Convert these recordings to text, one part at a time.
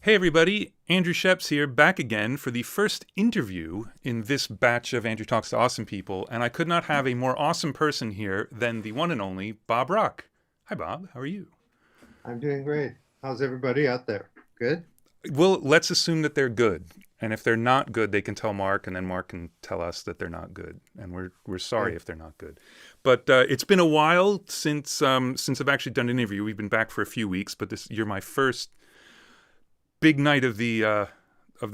Hey everybody, Andrew Scheps here, back again for the first interview in this batch of Andrew Talks to Awesome People, and I could not have a more awesome person here than the one and only Bob Rock. Hi Bob, how are you? I'm doing great. How's everybody out there? Good? Well, let's assume that they're good, and if they're not good, they can tell Mark, and then Mark can tell us that they're not good, and we're sorry Okay. if they're not good. But it's been a while since I've actually done an interview. We've been back for a few weeks, but you're my first big night of the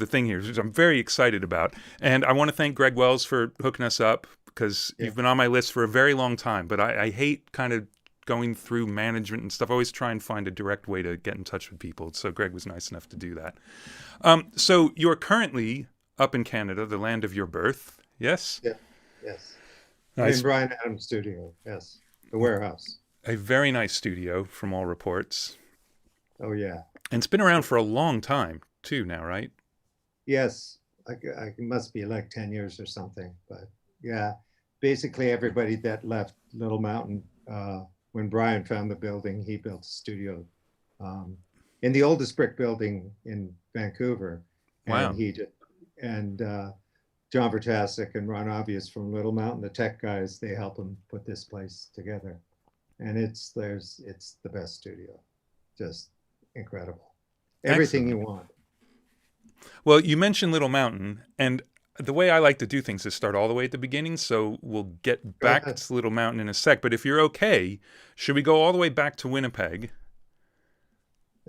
thing here, which I'm very excited about. And I want to thank Greg Wells for hooking us up because Yeah. you've been on my list for a very long time. But I hate kind of going through management and stuff. I always try and find a direct way to get in touch with people. So Greg was nice enough to do that. So you're currently up in Canada, the land of your birth. Yes? Yeah. Yes. I'm in Nice. Brian Adams' studio. Yes. The warehouse. A very nice studio from all reports. Oh, yeah. And it's been around for a long time too now, right? Yes. It must be like 10 years or something. But yeah, basically everybody that left Little Mountain, when Brian found the building, he built a studio um, in the oldest brick building in Vancouver. And Wow. he just, and John Vertasek and Ron Obvious from Little Mountain, the tech guys, they help him put this place together. And it's the best studio. Just incredible. Everything Excellent. you want. Well, you mentioned Little Mountain, and the way I like to do things is start all the way at the beginning, so we'll get Go back ahead. to Little Mountain in a sec. But if you're okay, should we go all the way back to Winnipeg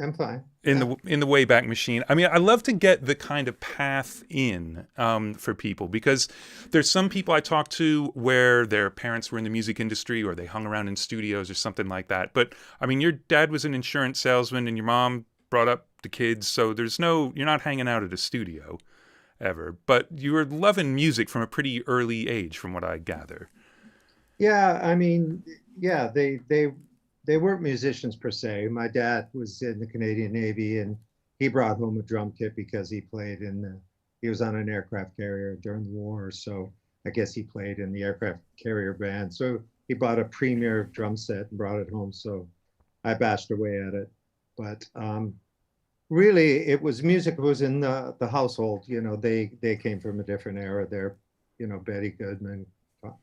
I'm fine. in Yeah. the Wayback Machine? I mean, I love to get the kind of path in for people because there's some people I talk to where their parents were in the music industry or they hung around in studios or something like that. But I mean, your dad was an insurance salesman and your mom brought up the kids, so you're not hanging out at a studio ever. But you were loving music from a pretty early age, from what I gather. Yeah, I mean, yeah, they weren't musicians per se. My dad was in the Canadian Navy and he brought home a drum kit because he was on an aircraft carrier during the war. So I guess he played in the aircraft carrier band. So he bought a premier drum set and brought it home. So I bashed away at it. But really, it was music was in the household. They came from a different era. They're, Betty Goodman,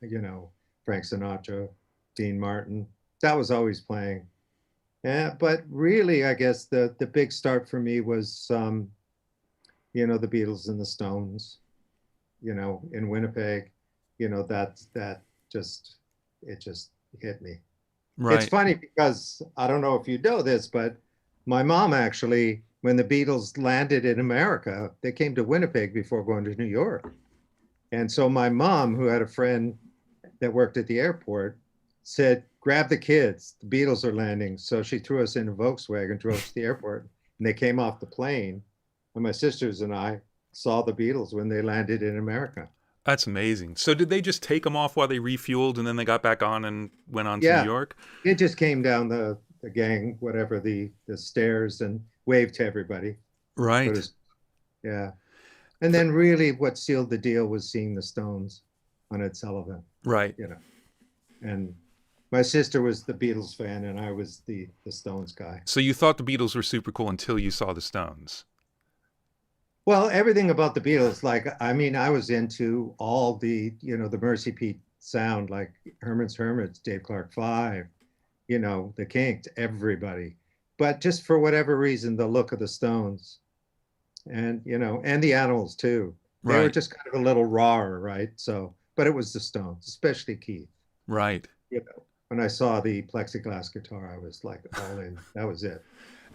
you know, Frank Sinatra, Dean Martin. That was always playing. Yeah, but really, I guess the big start for me was, the Beatles and the Stones. In Winnipeg, that just it just hit me. It's Right. funny because I don't know if you know this, but my mom actually, when the Beatles landed in America, they came to Winnipeg before going to New York. And so my mom, who had a friend that worked at the airport, said, "Grab the kids. The Beatles are landing." So she threw us in a Volkswagen, drove to the airport, and they came off the plane. And my sisters and I saw the Beatles when they landed in America. That's amazing. So did they just take them off while they refueled and then they got back on and went on to New Yeah, York? it just came down the gang, whatever the stairs, and waved to everybody. Put Right. us, yeah. And then really what sealed the deal was seeing the Stones on Ed Sullivan, Right. you know. And my sister was the Beatles fan and I was the Stones guy. So you thought the Beatles were super cool until you saw the Stones. Well, everything about the Beatles, like, I mean, I was into all the Mercy Pete sound, like Herman's Hermits, Dave Clark Five, the Kinks, everybody. But just for whatever reason, the look of the Stones and the Animals too. They were Right. just kind of a little rawer, right? So, but it was the Stones, especially Keith. Right. When I saw the plexiglass guitar, I was like all in. That was it.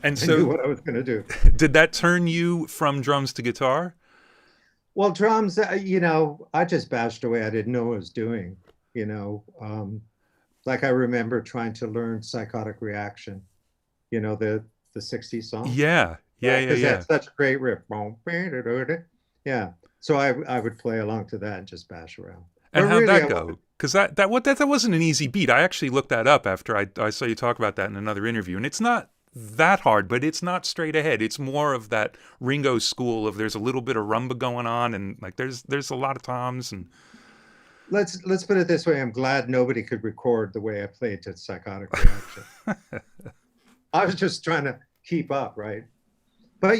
And I knew so what I was going to do. did that turn you from drums to guitar? Well, drums, I just bashed away. I didn't know what I was doing. You know, um, like I remember trying to learn Psychotic Reaction, the '60s song, Yeah. Yeah, right? yeah, Because yeah. that's such a great riff. Yeah. So I would play along to that and just bash around. And But how'd really, that go? Because that wasn't an easy beat. I actually looked that up after I saw you talk about that in another interview, and it's not that hard, but it's not straight ahead. It's more of that Ringo school of there's a little bit of rumba going on, and like there's a lot of toms and let's put it this way. I'm glad nobody could record the way I played to Psychotic Reaction. I was just trying to keep up, right? But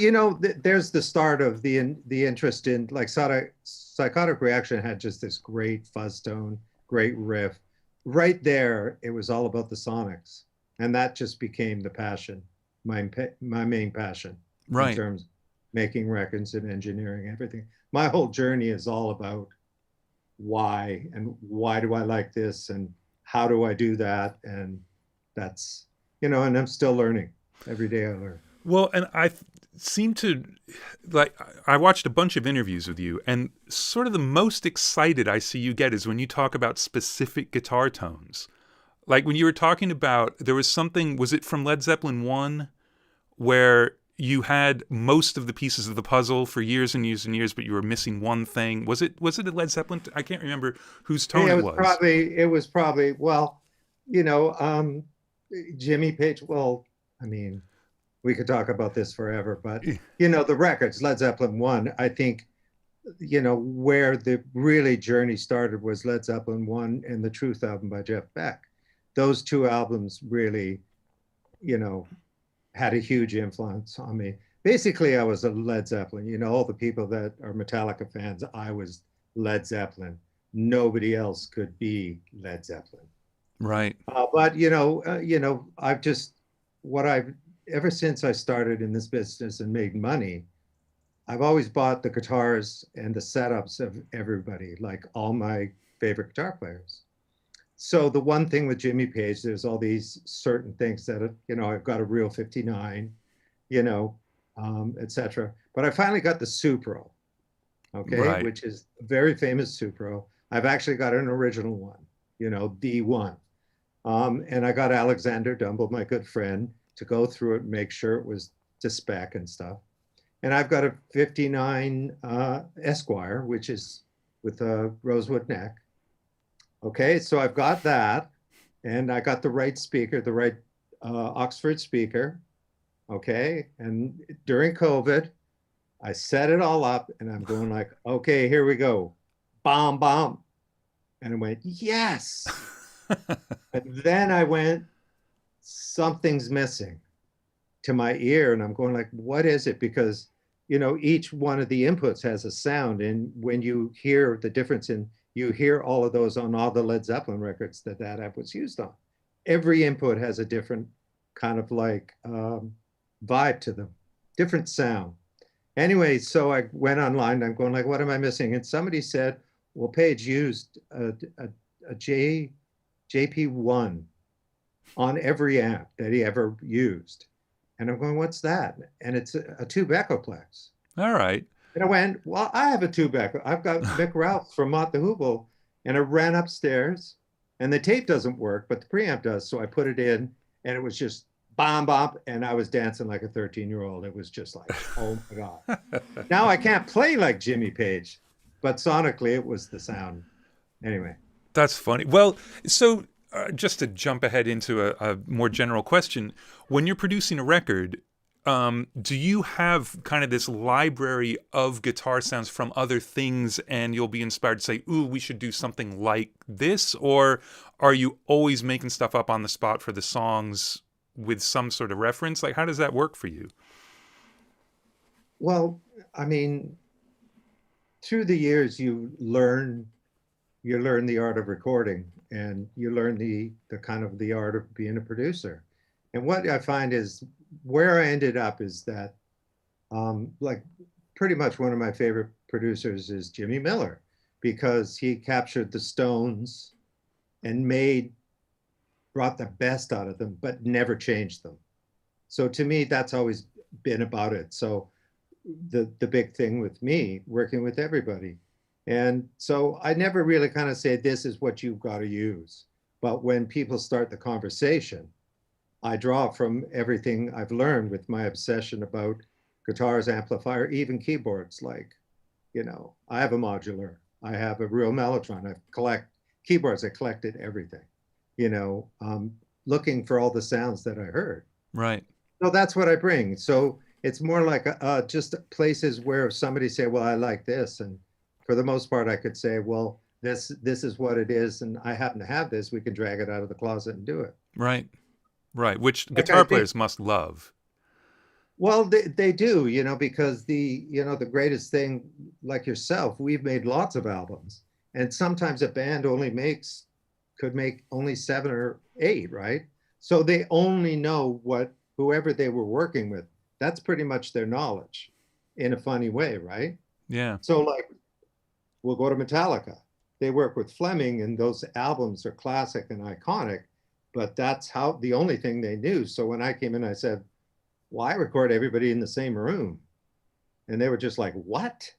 there's the start of the interest in like Psychotic Reaction had just this great fuzz tone, great riff. Right there, it was all about the sonics, and that just became the passion, my main passion in Right. terms of making records and engineering everything. My whole journey is all about why do I like this and how do I do that, and that's and I'm still learning every day. I learn. Well, and seem to like I watched a bunch of interviews with you, and sort of the most excited I see you get is when you talk about specific guitar tones. Like when you were talking about, there was something, was it from Led Zeppelin 1 where you had most of the pieces of the puzzle for years and years and years, but you were missing one thing? Was it a Led Zeppelin? I can't remember whose tone Yeah, it was. it was probably well, Jimmy Page. Well, I mean, we could talk about this forever, but the records, Led Zeppelin 1, I think, where the really journey started was Led Zeppelin 1 and the Truth album by Jeff Beck. Those two albums really, had a huge influence on me. Basically, I was a Led Zeppelin. All the people that are Metallica fans, I was Led Zeppelin. Nobody else could be Led Zeppelin. Right. But I've just ever since I started in this business and made money, I've always bought the guitars and the setups of everybody, like all my favorite guitar players. So the one thing with Jimmy Page, there's all these certain things that, I've got a real 59, etc. But I finally got the Supro, okay, Right. which is a very famous Supro. I've actually got an original one, the one. And I got Alexander Dumble, my good friend, to go through it and make sure it was to spec and stuff. And I've got a 59 Esquire, which is with a rosewood neck. Okay, so I've got that, and I got the right speaker, the right Oxford speaker. Okay, and during COVID, I set it all up, and I'm going like, okay, here we go, bomb, bomb, and I went, yes. And then I went, something's missing to my ear, and I'm going like, what is it? Because each one of the inputs has a sound, and when you hear the difference you hear all of those on all the Led Zeppelin records that app was used on. Every input has a different kind of like vibe to them, different sound. Anyway, so I went online, I'm going like, what am I missing? And somebody said, well, Page used a JP1 on every amp that he ever used. And I'm going, what's that? And it's a tube Echoplex. All right. And I went, well, I have a tube Echo. I've got Mick Ralph from Mott the Hoople. And I ran upstairs, and the tape doesn't work, but the preamp does. So I put it in, and it was just bomb, bomb. And I was dancing like a 13-year-old. It was just like, oh my God. Now I can't play like Jimmy Page, but sonically it was the sound. Anyway. That's funny. Well, so just to jump ahead into a more general question, when you're producing a record, do you have kind of this library of guitar sounds from other things, and you'll be inspired to say, ooh, we should do something like this? Or are you always making stuff up on the spot for the songs with some sort of reference? Like, how does that work for you? Well, I mean, through the years, you learn the art of recording, and you learn the kind of the art of being a producer. And what I find is where I ended up is that like pretty much one of my favorite producers is Jimmy Miller, because he captured the Stones and brought the best out of them, but never changed them. So to me, that's always been about it. So the big thing with me, working with everybody. And so I never really kind of say, this is what you've got to use. But when people start the conversation, I draw from everything I've learned with my obsession about guitars, amplifier, even keyboards. Like, I have a modular, I have a real Mellotron, I collect keyboards, I collected everything, looking for all the sounds that I heard. Right. So that's what I bring. So it's more like just places where somebody say, well, I like this. And for the most part, I could say, well, this is what it is, and I happen to have this. We can drag it out of the closet and do it. Right. Right. Which Like guitar players must love. Well, they do, because the greatest thing, like yourself, we've made lots of albums, and sometimes a band could make only seven or eight, right? So they only know what whoever they were working with. That's pretty much their knowledge, in a funny way, right? Yeah. So like, we'll go to Metallica. They work with Fleming, and those albums are classic and iconic, but that's how the only thing they knew. So when I came in, I said, well, I record everybody in the same room. And they were just like, what?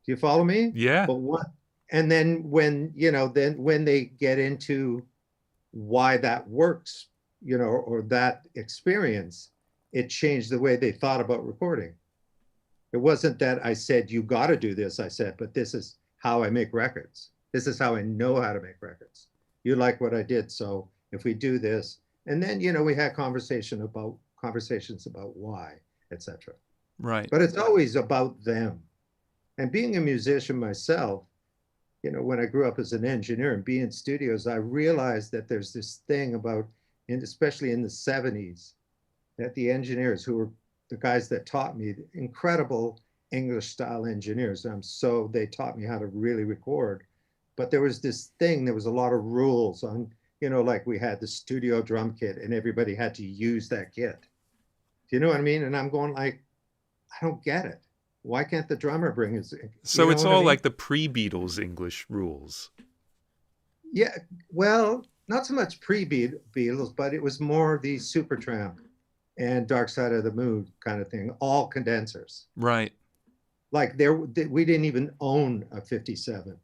Do you follow me? Yeah. But what? And then when they get into why that works, or that experience, it changed the way they thought about recording. It wasn't that I said, you got to do this. I said, but this is how I make records. This is how I know how to make records. You like what I did. So if we do this, and then, we had conversations about why, etc. Right. But it's always about them. And being a musician myself, when I grew up as an engineer and being in studios, I realized that there's this thing about, and especially in the 70s, that the engineers who were the guys that taught me, incredible English style engineers, they taught me how to really record. But there was this thing, there was a lot of rules on, like we had the studio drum kit and everybody had to use that kit. Do you know what I mean? And I'm going like, I don't get it. Why can't the drummer bring his? So it's all I mean? like the pre-Beatles English rules. Yeah, well, not so much pre-Beatles, but it was more the Supertramp and Dark Side of the Moon kind of thing, all condensers. Right. Like we didn't even own a 57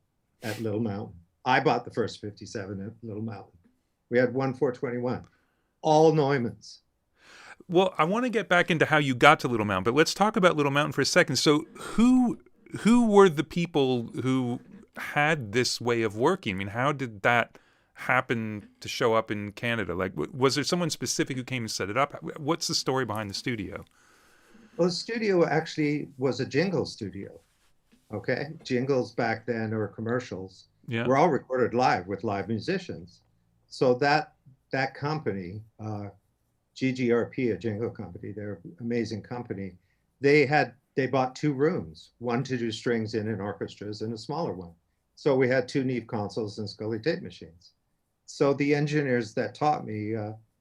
at Little Mountain. I bought the first 57 at Little Mountain. We had one 421, all Neumanns. Well, I want to get back into how you got to Little Mountain, but let's talk about Little Mountain for a second. So who were the people who had this way of working? I mean, how did that happen to show up in Canada? Like, was there someone specific who came and set it up? What's the story behind the studio? Well, the studio actually was a jingle studio. Okay, jingles back then, or commercials, Yeah. were all recorded live with live musicians. So that company, GGRP, a jingle company, they're an amazing company. They bought two rooms, one to do strings in and orchestras, and a smaller one. So we had two Neve consoles and Scully tape machines. So the engineers that taught me,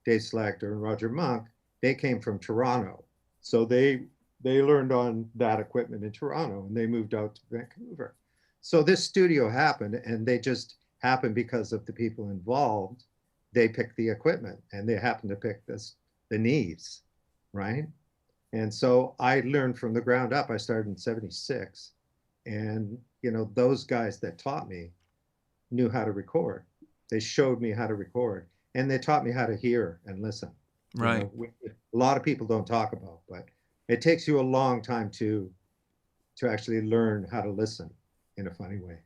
Dave Slagter and Roger Monk, they came from Toronto. So they learned on that equipment in Toronto, and they moved out to Vancouver. So this studio happened, and they just happened because of the people involved. They picked the equipment, and they happened to pick the Neves, right? And so I learned from the ground up. I started in 76, and those guys that taught me knew how to record. They showed me how to record, and they taught me how to hear and listen. Right. A lot of people don't talk about, but it takes you a long time to actually learn how to listen in a funny way.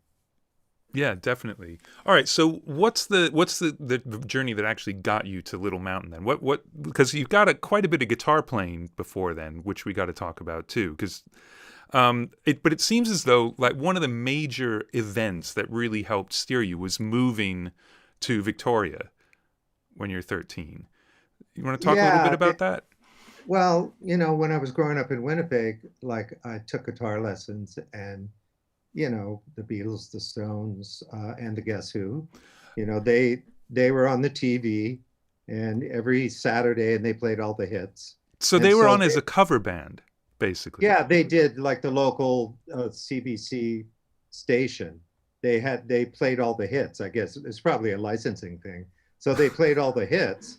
Yeah, definitely. All right, so what's the journey that actually got you to Little Mountain then? What because you've got quite a bit of guitar playing before then, which we got to talk about too. Because but it seems as though like one of the major events that really helped steer you was moving to Victoria when you're 13. You want to talk a little bit about that? Well, when I was growing up in Winnipeg, like I took guitar lessons, and the Beatles, the Stones, and the Guess Who, they were on the TV, and every Saturday, and they played all the hits. So they were on as a cover band, basically. Yeah, they did, like the local CBC station. They played all the hits. I guess it's probably a licensing thing. So they played all the hits,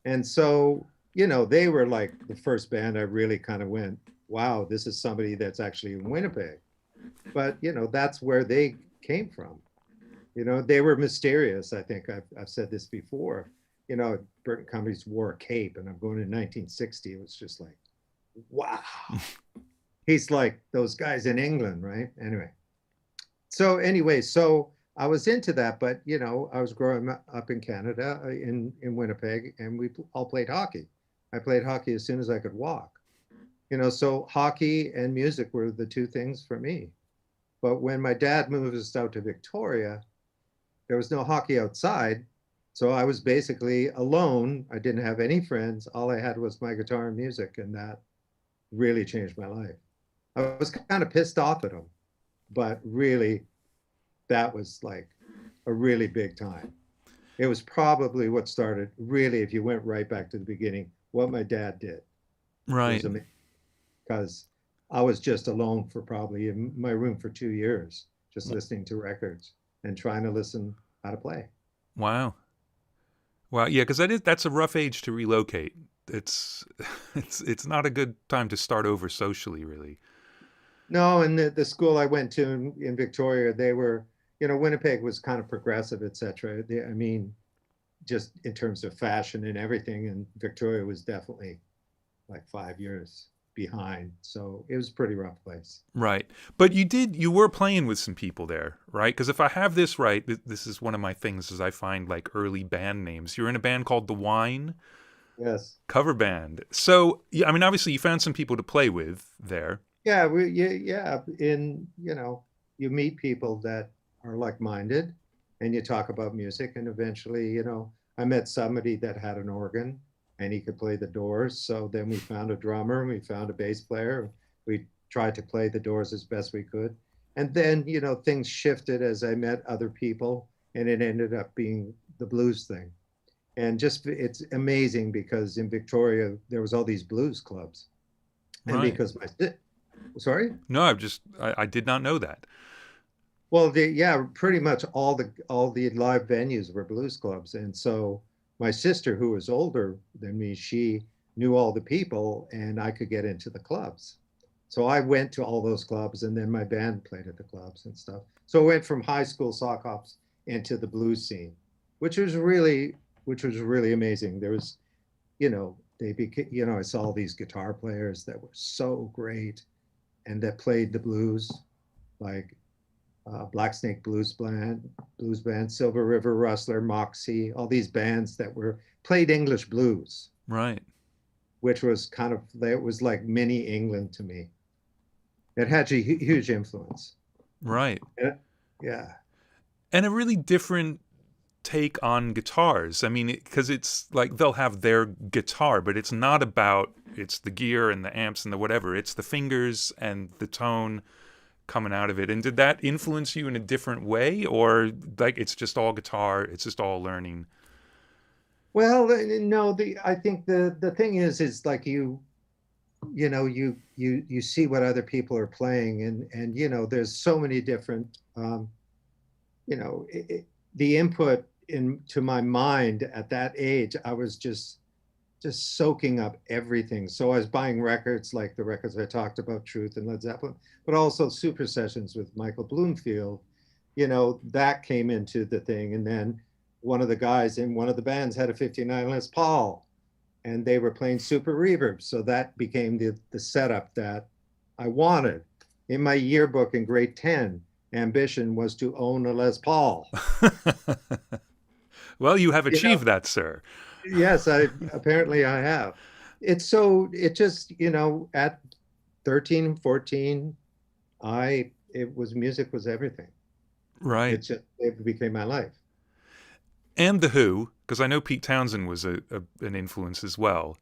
and so they were like the first band I really kind of went, wow, this is somebody that's actually in Winnipeg. But that's where they came from. They were mysterious. I think I've said this before. Burton Cummings wore a cape, and I'm going in 1960. It was just like, wow. He's like those guys in England, right? Anyway. So I was into that, but I was growing up in Canada, in Winnipeg, and we all played hockey. I played hockey as soon as I could walk. So hockey and music were the two things for me. But when my dad moved us out to Victoria, there was no hockey outside. So I was basically alone. I didn't have any friends. All I had was my guitar and music, and really changed my life. I was kind of pissed off at him, but really, that was like a really big time. It was probably what started, really, if you went right back to the beginning, what my dad did was Right. amazing, because I was just alone for probably in my room for 2 years, just listening to records and trying to listen how to play. Wow. Wow. Yeah, because that's a rough age to relocate. It's it's not a good time to start over socially, really. No, and the school I went to in Victoria, they were, Winnipeg was kind of progressive, etc. I mean, just in terms of fashion and everything, and Victoria was definitely like 5 years behind. So it was a pretty rough place. Right. But you were playing with some people there, right? Because if I have this right, this is one of my things is I find like early band names. You're in a band called The Wine, Yes. cover band. So, yeah, I mean, obviously you found some people to play with there. Yeah, yeah. You meet people that are like-minded, and you talk about music, and eventually, I met somebody that had an organ, and he could play the Doors. So then we found a drummer, and we found a bass player. We tried to play the Doors as best we could, and then things shifted as I met other people, and it ended up being the blues thing. And just it's amazing because in Victoria there was all these blues clubs, and Right. because sorry. No, I did not know that. Well, yeah, pretty much all the live venues were blues clubs, and so my sister, who was older than me, she knew all the people, and I could get into the clubs. So I went to all those clubs, and then my band played at the clubs and stuff. So I went from high school sock hops into the blues scene, which was really, which was really amazing. There was, they became, I saw these guitar players that were so great and that played the blues, like Black Snake Blues Band, Silver River Rustler, Moxie, all these bands that were played English blues, Right. which was it was like mini England to me. It had a huge influence. Right. Yeah. And a really different take on guitars. I mean, because it's like they'll have their guitar, but it's not about it's the gear and the amps and the whatever. It's the fingers and the tone coming out of it. And did that influence you in a different way, or like it's just all guitar, it's just all learning? Well, no, I think the thing is like you see what other people are playing, and there's so many different the input into my mind at that age. I was just soaking up everything. So I was buying records like the records I talked about, Truth and Led Zeppelin, but also Super Sessions with Michael Bloomfield. That came into the thing. And then one of the guys in one of the bands had a 59 Les Paul, and they were playing super reverb. So that became the setup that I wanted. In my yearbook in grade 10, ambition was to own a Les Paul. Well, you have You know, achieved that, sir. yes, apparently I have. It just, at 13, 14, music was everything. Right. It became my life. And The Who, because I know Pete Townsend was an influence as well.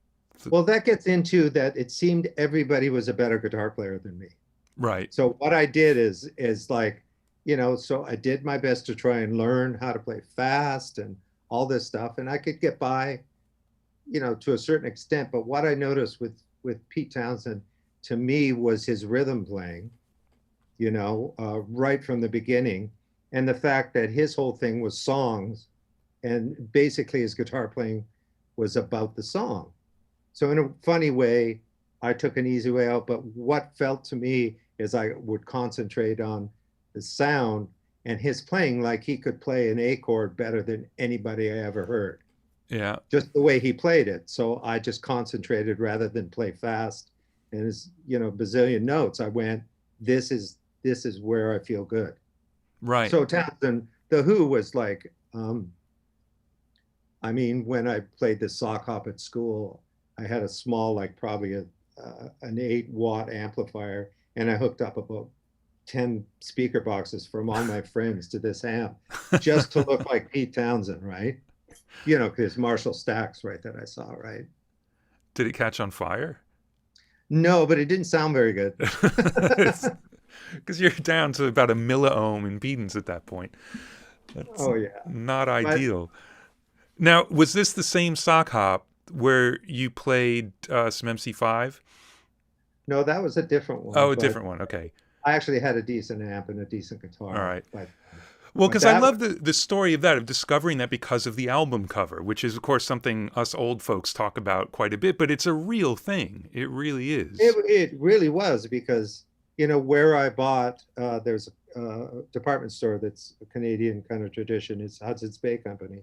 Well, that gets into that it seemed everybody was a better guitar player than me. Right. So what I did is like, so I did my best to try and learn how to play fast and all this stuff, and I could get by, to a certain extent. But what I noticed with Pete Townsend, to me, was his rhythm playing, right from the beginning, and the fact that his whole thing was songs, and basically his guitar playing was about the song. So in a funny way, I took an easy way out, but what felt to me is I would concentrate on the sound, and his playing, like he could play an A chord better than anybody I ever heard. Yeah. Just the way he played it. So I just concentrated rather than play fast. And his, bazillion notes, I went, this is where I feel good. Right. So Townsend, The Who was like, I mean, when I played the sock hop at school, I had a small, like probably an 8-watt amplifier, and I hooked up about 10 speaker boxes from all my friends to this amp just to look like Pete Townsend, right? Because Marshall Stacks, right, that I saw, right? Did it catch on fire? No, but it didn't sound very good. Because you're down to about a milliohm impedance at that point. That's Oh yeah. not But ideal. Now, was this the same sock hop where you played some MC5? no, that was a different one. Oh, a But different one. Okay. I actually had a decent amp and a decent All guitar. right. Well, But because I that love the story of that, of discovering that because of the album cover, which is, of course, something us old folks talk about quite a bit, but it's a real thing. It really is. it really was because where I bought there's a department store that's a Canadian kind of tradition. It's Hudson's Bay Company,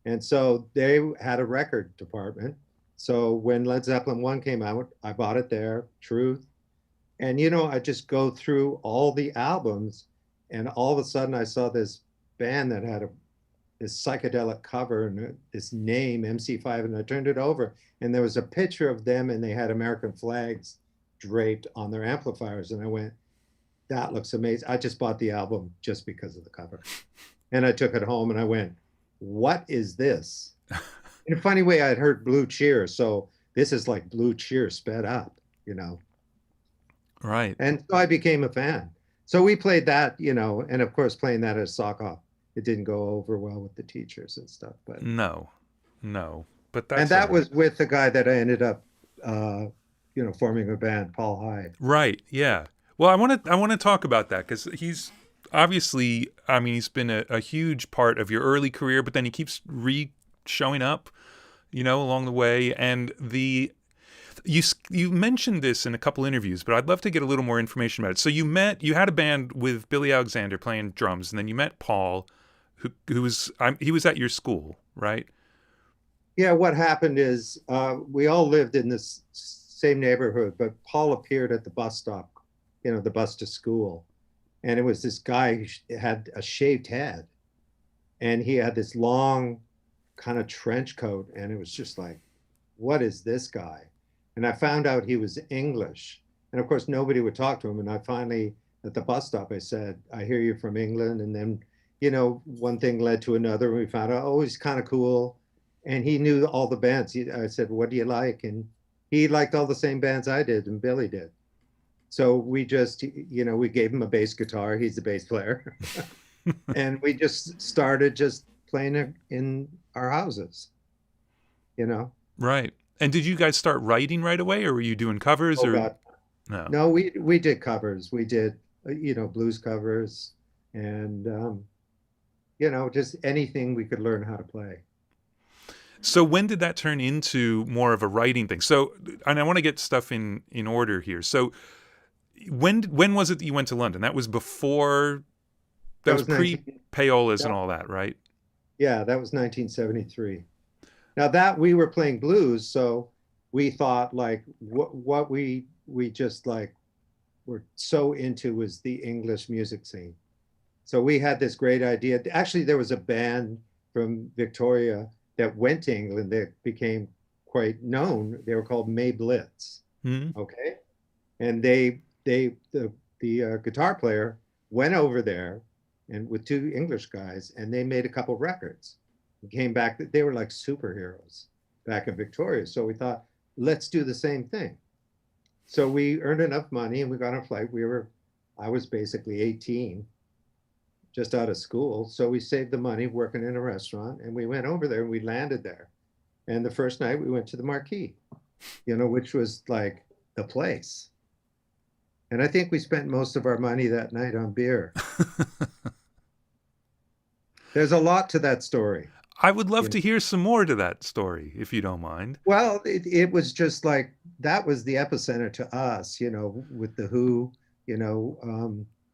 and so they had a record department. So when Led Zeppelin 1 came out, I bought it there, Truth. And I just go through all the albums, and all of a sudden I saw this band that had this psychedelic cover and this name MC5, and I turned it over, and there was a picture of them, and they had American flags draped on their amplifiers, and I went, "That looks amazing." I just bought the album just because of the cover, and I took it home, and I went, "What is this?" In a funny way, I'd heard Blue Cheer, so this is like Blue Cheer sped up. Right. And so I became a fan. So we played that, and of course playing that as sock hop, it didn't go over well with the teachers and stuff. But No, no. But and that's all that right. was with the guy that I ended up, forming a band, Paul Hyde. Right. Yeah. Well, I want to talk about that because he's obviously, I mean, he's been a huge part of your early career, but then he keeps showing up, along the way. And you mentioned this in a couple interviews, but I'd love to get a little more information about it. So you had a band with Billy Alexander playing drums, and then you met Paul, who was he was at your school, right? Yeah, what happened is we all lived in this same neighborhood, but Paul appeared at the bus stop, the bus to school. And it was this guy who had a shaved head, and he had this long kind of trench coat. And it was just like, what is this guy? And I found out he was English. And of course, nobody would talk to him. And I finally, at the bus stop, I said, "I hear you're from England." And then, one thing led to another. And we found out, oh, he's kind of cool. And he knew all the bands. I said, "What do you like?" And he liked all the same bands I did and Billy did. So we just, we gave him a bass guitar. He's the bass player. And we just started just playing in our houses, you know. Right. And did you guys start writing right away, or were you doing covers, Oh or God. no? No, we did covers. We did, blues covers and, just anything we could learn how to play. So when did that turn into more of a writing thing? So, and I want to get stuff in order here. So when was it that you went to London? That was before, that That was was pre 19, Payolas and that, all that, right? yeah, that was 1973. Now that we were playing blues, so we thought like what we just like were so into was the English music scene. So we had this great idea. Actually, there was a band from Victoria that went to England that became quite known. They were called May Blitz. Hmm. Okay, and the guitar player went over there and with two English guys, and they made a couple records. Came back. They were like superheroes back in Victoria. So we thought, let's do the same thing. So we earned enough money and we got on a flight. I was basically 18, just out of school. So we saved the money working in a restaurant, and we went over there and we landed there. And the first night we went to the Marquee, which was like the place. And I think we spent most of our money that night on beer. There's a lot to that story. I would love You know? to hear some more to that story, if you don't mind. Well, it was just like that was the epicenter to us, with the Who,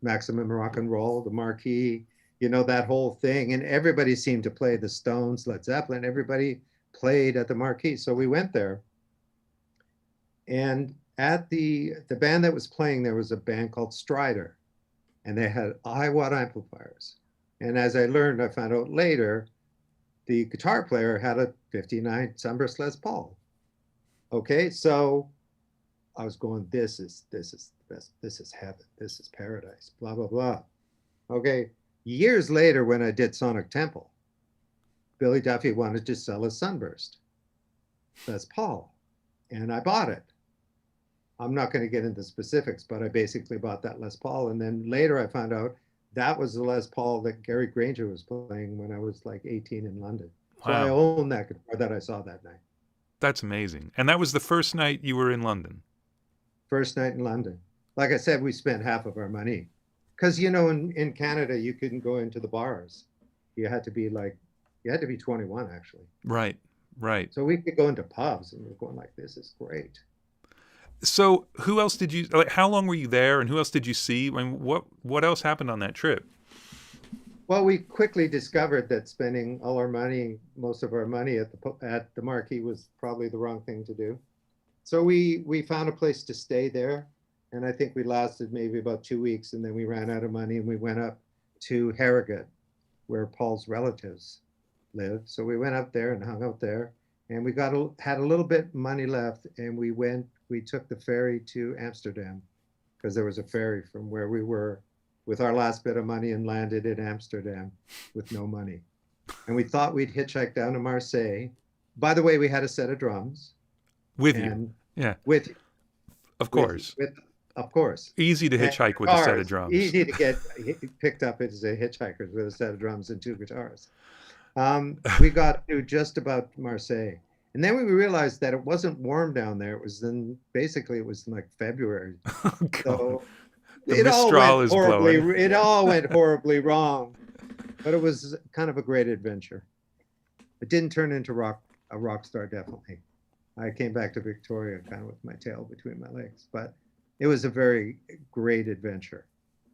Maximum Rock and Roll, the Marquee, that whole thing. And everybody seemed to play the Stones, Led Zeppelin, everybody played at the Marquee. So we went there. And at the band that was playing, there was a band called Strider, and they had high watt amplifiers. And as I learned, I found out later, the guitar player had a 59 Sunburst Les Paul. Okay, so I was going, this is the best, this is heaven, this is paradise, blah, blah, blah. Okay, years later when I did Sonic Temple, Billy Duffy wanted to sell a Sunburst Les Paul, and I bought it. I'm not going to get into specifics, but I basically bought that Les Paul. And then later I found out that was the Les Paul that Gary Granger was playing when I was like 18 in London. So I Wow. own that guitar that I saw that night. That's amazing. And that was the first night you were in London. First night in London. Like I said, we spent half of our money. Because, you know, in Canada, you couldn't go into the bars. You had to be 21, actually. Right, right. So we could go into pubs and we're going like, this is great. So who else did you, like, how long were you there and who else did you see? I mean, what else happened on that trip? Well, we quickly discovered that spending all our money, most of our money at the Marquee was probably the wrong thing to do. So we found a place to stay there. And I think we lasted maybe about 2 weeks, and then we ran out of money and we went up to Harrogate, where Paul's relatives lived. So we went up there and hung out there, and we had a little bit money left, and we took the ferry to Amsterdam, because there was a ferry from where we were with our last bit of money, and landed in Amsterdam with no money. And we thought we'd hitchhike down to Marseille. By the way, we had a set of drums. With you. Yeah. With Of course. Of course. Easy to hitchhike with a set of drums. Easy to get picked up as a hitchhiker with a set of drums and 2 guitars. We got to just about Marseille. And then we realized that it wasn't warm down there. It was in like February. Oh, God. So The Mistral is blowing. it all went horribly wrong. But it was kind of a great adventure. It didn't turn into a rock star, definitely. I came back to Victoria kind of with my tail between my legs. But it was a very great adventure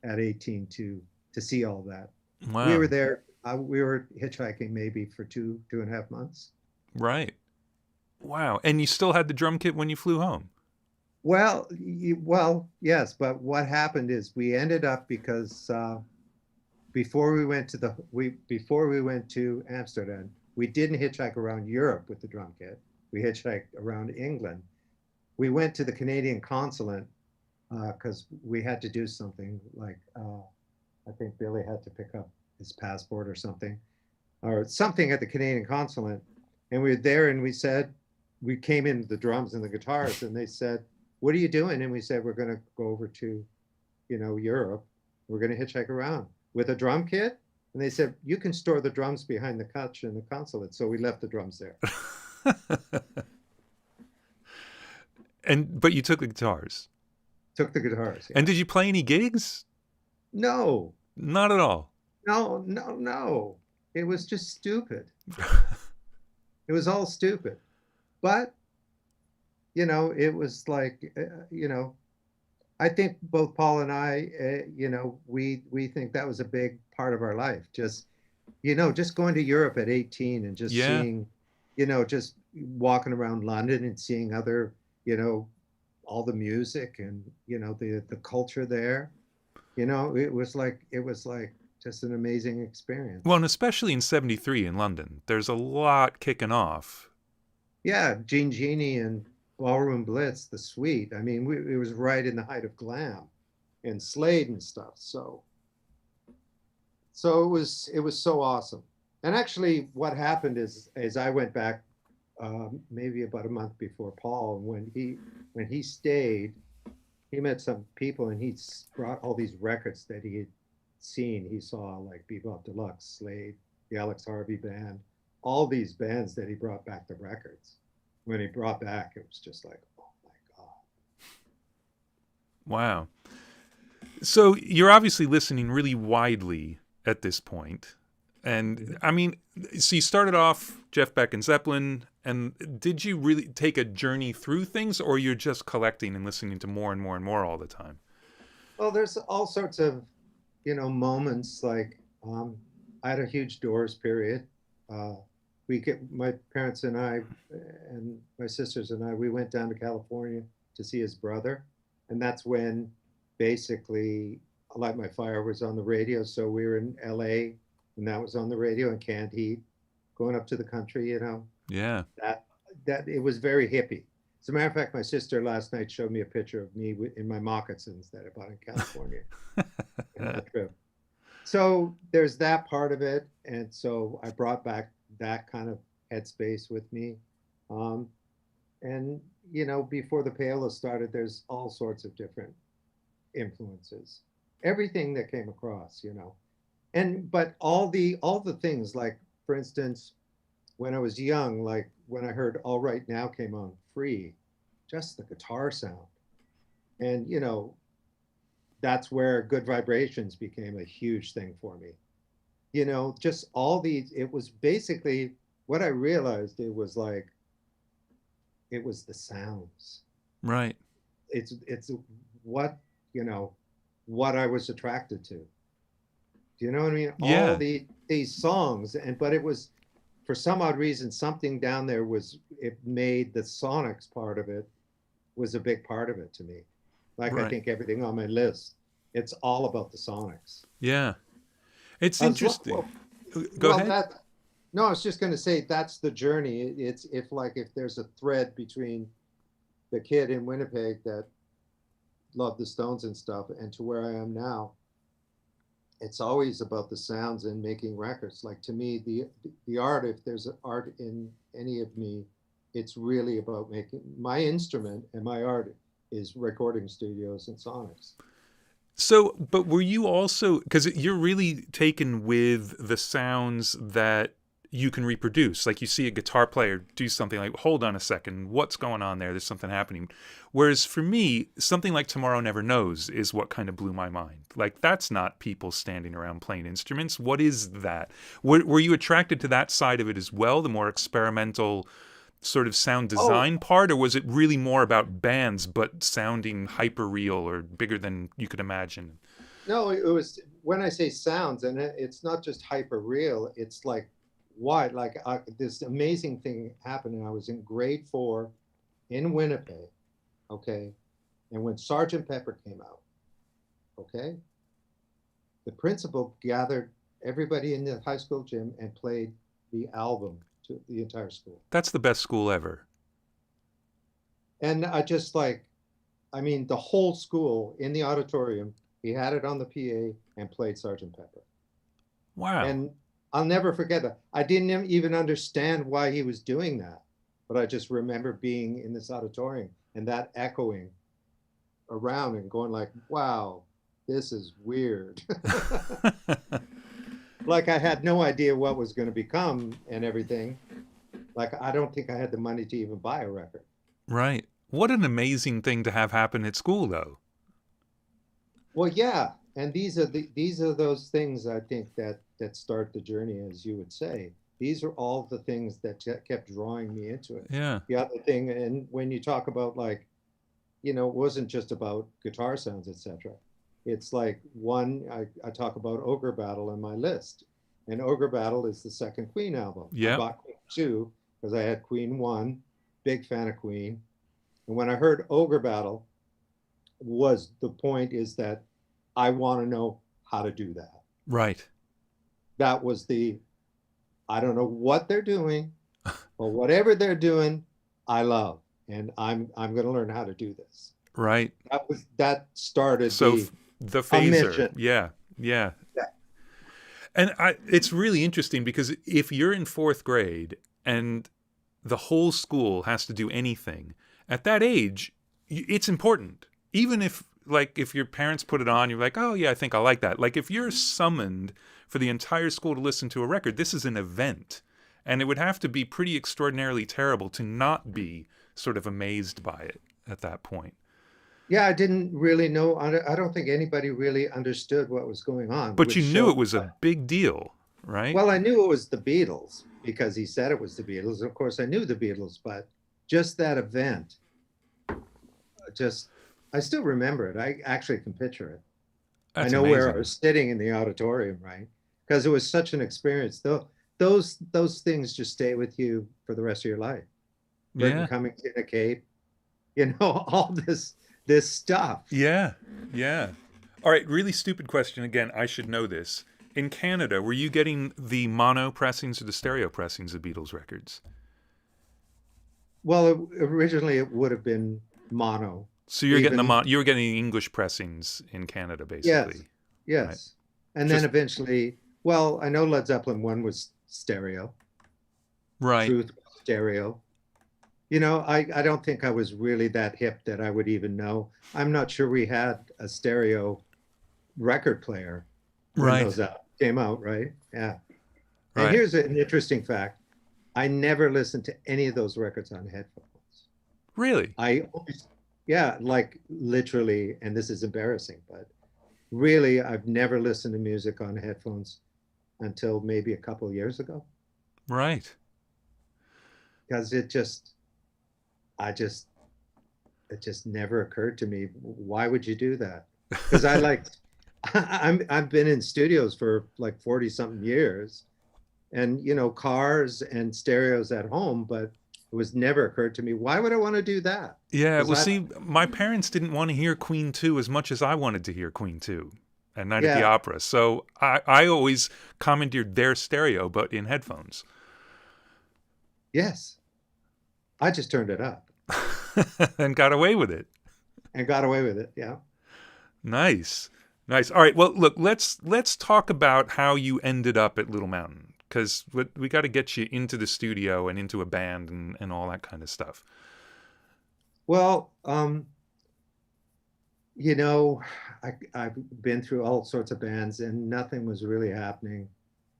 at 18 to see all that. Wow. We were there. We were hitchhiking maybe for 2.5 months. Right. Wow. And you still had the drum kit when you flew home? Well, yes. But what happened is we ended up, because before we went to Amsterdam, we didn't hitchhike around Europe with the drum kit. We hitchhiked around England. We went to the Canadian consulate, because we had to do something, like I think Billy had to pick up his passport or something at the Canadian consulate. And we were there, and we came in the drums and the guitars, and they said, "What are you doing?" And we said, "We're going to go over to, Europe. We're going to hitchhike around with a drum kit." And they said, "You can store the drums behind the couch in the consulate." So we left the drums there. But you took the guitars. Took the guitars. Yeah. And did you play any gigs? No. Not at all. No. It was just stupid. It was all stupid. But, it was like, I think both Paul and I, we think that was a big part of our life. Just going to Europe at 18 and just seeing, just walking around London and seeing other, all the music and the culture there. It was like just an amazing experience. Well, and especially in '73 in London, there's a lot kicking off. Yeah, Gene Genie and Ballroom Blitz, the Suite. I mean, it was right in the height of glam and Slade and stuff. So it was so awesome. And actually, what happened is I went back maybe about a month before Paul, and when he stayed, he met some people, and he brought all these records that he had seen. He saw like Bebop Deluxe, Slade, the Alex Harvey Band, all these bands that he brought back the records. When he brought back, it was just like, oh my God. Wow. So you're obviously listening really widely at this point. And I mean, so you started off Jeff Beck and Zeppelin, and did you really take a journey through things, or you're just collecting and listening to more and more and more all the time? Well, there's all sorts of, moments. Like I had a huge Doors period. My parents and I and my sisters and I, we went down to California to see his brother. And that's when basically Light My Fire was on the radio. So we were in LA and that was on the radio, and Canned Heat, going up to the country, Yeah. That it was very hippie. As a matter of fact, my sister last night showed me a picture of me in my moccasins that I bought in California on that trip. So there's that part of it. And so I brought back that kind of headspace with me. And, before the Payolas started, there's all sorts of different influences, everything that came across, but all the things, like, for instance, when I was young, like when I heard All Right Now came on Free, just the guitar sound. And, that's where Good Vibrations became a huge thing for me. Just all these, it was basically what I realized, it was the sounds. Right. It's what, what I was attracted to. Do you know what I mean? Yeah. All these songs, but it was, for some odd reason, something down there it made the sonics part of it was a big part of it to me. Like, Right. I think everything on my list, it's all about the sonics. Yeah. It's interesting. Go ahead. No, I was just going to say, that's the journey. It's if there's a thread between the kid in Winnipeg that loved the Stones and stuff, and to where I am now, it's always about the sounds and making records. Like, to me, the art, if there's art in any of me, it's really about making my instrument, and my art is recording studios and sonics. So, but were you also, because you're really taken with the sounds that you can reproduce. Like, you see a guitar player do something, like, hold on a second, what's going on there? There's something happening. Whereas for me, something like Tomorrow Never Knows is what kind of blew my mind. Like, that's not people standing around playing instruments. What is that? Were you attracted to that side of it as well, the more experimental sort of sound design part, or was it really more about bands but sounding hyper real or bigger than you could imagine? No, it was, when I say sounds, and it's not just hyper real, it's like, what, like, this amazing thing happened. And I was in grade 4 in Winnipeg, okay, and when Sgt. Pepper came out, okay, the principal gathered everybody in the high school gym and played the album to the entire school. That's the best school ever. And I just, like, I mean, the whole school in the auditorium, he had it on the PA and played Sgt. Pepper. Wow. And I'll never forget that. I didn't even understand why he was doing that, but I just remember being in this auditorium and that echoing around and going like, wow, this is weird. Like, I had no idea what was going to become and everything. Like, I don't think I had the money to even buy a record. Right. What an amazing thing to have happen at school, though. Well, yeah. And these are those things, I think, that start the journey, as you would say. These are all the things that kept drawing me into it. Yeah. The other thing, and when you talk about, like, it wasn't just about guitar sounds, etc. It's like, I talk about Ogre Battle in my list, and Ogre Battle is the second Queen album. Yeah. I bought Queen 2 because I had Queen 1, big fan of Queen. And when I heard Ogre Battle, the point is that I want to know how to do that. Right. That was I don't know what they're doing, but whatever they're doing, I love. And I'm going to learn how to do this. Right. That started the phaser. mission. Yeah. And it's really interesting because if you're in 4th grade and the whole school has to do anything, at that age, it's important. Even if your parents put it on, you're like, oh yeah, I think I like that. Like, if you're summoned for the entire school to listen to a record, this is an event. And it would have to be pretty extraordinarily terrible to not be sort of amazed by it at that point. Yeah, I didn't really know. I don't think anybody really understood what was going on. But you knew it was a big deal, right? Well, I knew it was the Beatles because he said it was the Beatles. Of course, I knew the Beatles, but just that event, I still remember it. I actually can picture it. That's I know amazing. where I was sitting in the auditorium, right? Because it was such an experience. Those things just stay with you for the rest of your life. Yeah. Coming in a Cape, all this stuff. Yeah. All right, really stupid question again. I should know this. In Canada, were you getting the mono pressings or the stereo pressings of Beatles records? Well, originally it would have been mono. So you're getting you were getting English pressings in Canada, basically. Yes. Right. And then eventually, well, I know Led Zeppelin 1 was stereo. Right. Truth was stereo. I don't think I was really that hip that I would even know. I'm not sure we had a stereo record player when Right. those came out, right? Yeah. And Right. here's an interesting fact. I never listened to any of those records on headphones. Really? I always, yeah, like literally, and this is embarrassing, but really, I've never listened to music on headphones until maybe a couple of years ago Right. because I just, it just never occurred to me. Why would you do that? Because I like, I've been in studios for like 40 something years and, cars and stereos at home, but it was never occurred to me. Why would I want to do that? Yeah, Because well, see, my parents didn't want to hear Queen 2 as much as I wanted to hear Queen 2 at Night at the yeah, Opera. So I always commandeered their stereo, but in headphones. yes, I just turned it up And got away with it. and got away with it. Yeah. Nice. Nice. All right, well, look, let's talk about how you ended up at Little Mountain, because we got to get you into the studio and into a band and all that kind of stuff. Well, you know, I've been through all sorts of bands and nothing was really happening.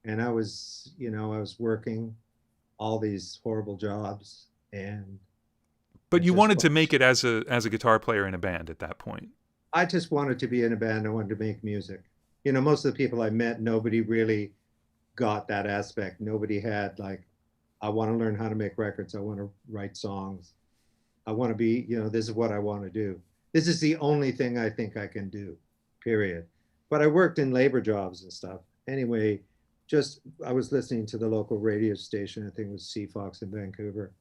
And I was working all these horrible jobs and I But you just wanted to wa- make it as a guitar player in a band at that point. I just wanted to be in a band. I wanted to make music. Most of the people I met, nobody really got that aspect. Nobody had like, I want to learn how to make records. I want to write songs. I want to be, this is what I want to do. This is the only thing I think I can do, period. But I worked in labor jobs and stuff. Anyway, just I was listening to the local radio station, I think it was CFOX in Vancouver,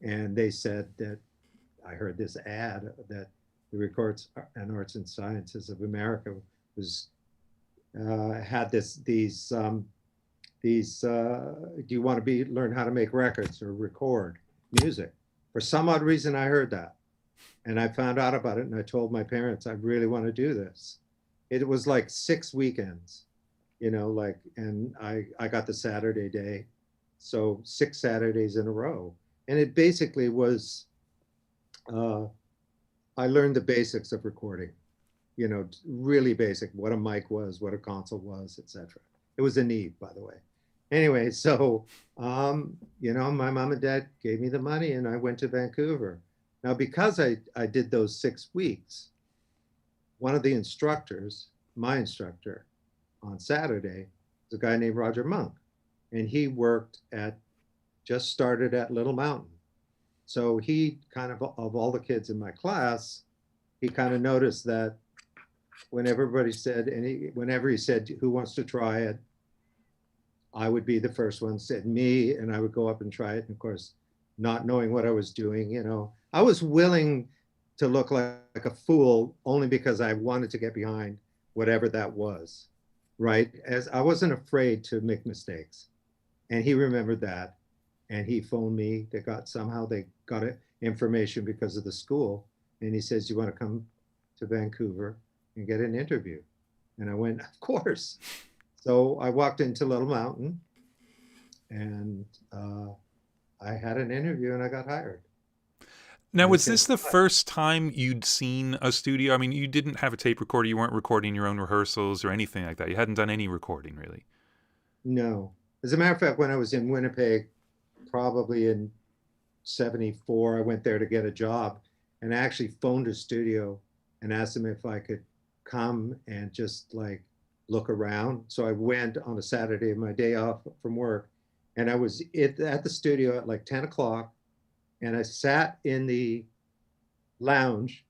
and they said that I heard this ad that the Records and Arts and Sciences of America was had these do you want to learn how to make records or record music? For some odd reason, I heard that. And I found out about it and I told my parents, I really want to do this. It was like 6 weekends, and I got the Saturday day. So 6 Saturdays in a row. And it basically was, uh, I learned the basics of recording, really basic, what a mic was, what a console was, etc. It was a need, by the way. Anyway, so my mom and dad gave me the money and I went to Vancouver. Now, because I did those 6 weeks, one of the instructors, my instructor on Saturday, was a guy named Roger Monk. And he just started at Little Mountain. So he of all the kids in my class, he kind of noticed that whenever he said, who wants to try it? I would be the first one, said me, and I would go up and try it. And of course, not knowing what I was doing, I was willing to look like a fool only because I wanted to get behind whatever that was, right? As I wasn't afraid to make mistakes. And he remembered that. And he phoned me. Somehow they got information because of the school. And he says, you want to come to Vancouver and get an interview? And I went, of course. So I walked into Little Mountain and I had an interview and I got hired. Now, was this the first time you'd seen a studio? I mean, you didn't have a tape recorder. You weren't recording your own rehearsals or anything like that. You hadn't done any recording, really. No. As a matter of fact, when I was in Winnipeg, probably in 74, I went there to get a job and I actually phoned a studio and asked them if I could come and just like look around. So I went on a Saturday, my day off from work, and I was at the studio at like 10 o'clock and I sat in the lounge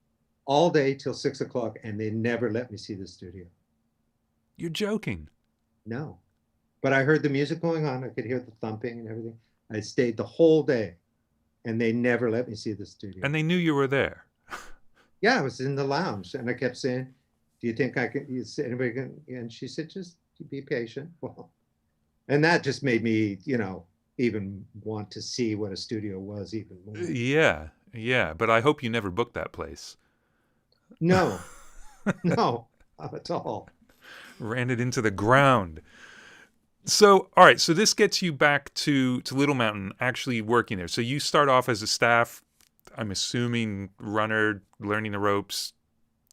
all day till 6 o'clock and they never let me see the studio. You're joking. No. But I heard the music going on. I could hear the thumping and everything. I stayed the whole day and they never let me see the studio. And they knew you were there. Yeah, I was in the lounge and I kept saying, do you think anybody can? And she said, just be patient. Well, and that just made me, even want to see what a studio was even more. Yeah. But I hope you never booked that place. No, no, not at all. Ran it into the ground. So, all right. So this gets you back to Little Mountain, actually working there. So you start off as a staff, I'm assuming runner, learning the ropes,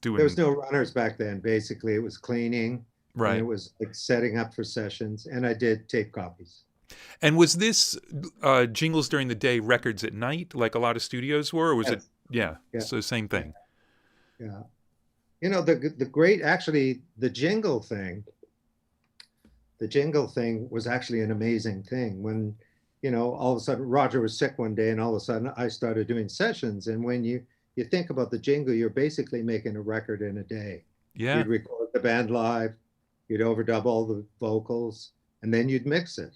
There was doing no runners back then. Basically, it was cleaning and it right. was like setting up for sessions. And I did tape copies. And was this jingles during the day, records at night, like a lot of studios were, or was it? Yes. Yeah. Yeah. So same Yeah. thing. Yeah. You know, the great, actually, the jingle thing was actually an amazing thing when, all of a sudden Roger was sick one day and all of a sudden I started doing sessions. And when you think about the jingle, you're basically making a record in a day. Yeah. You'd record the band live, you'd overdub all the vocals, and then you'd mix it.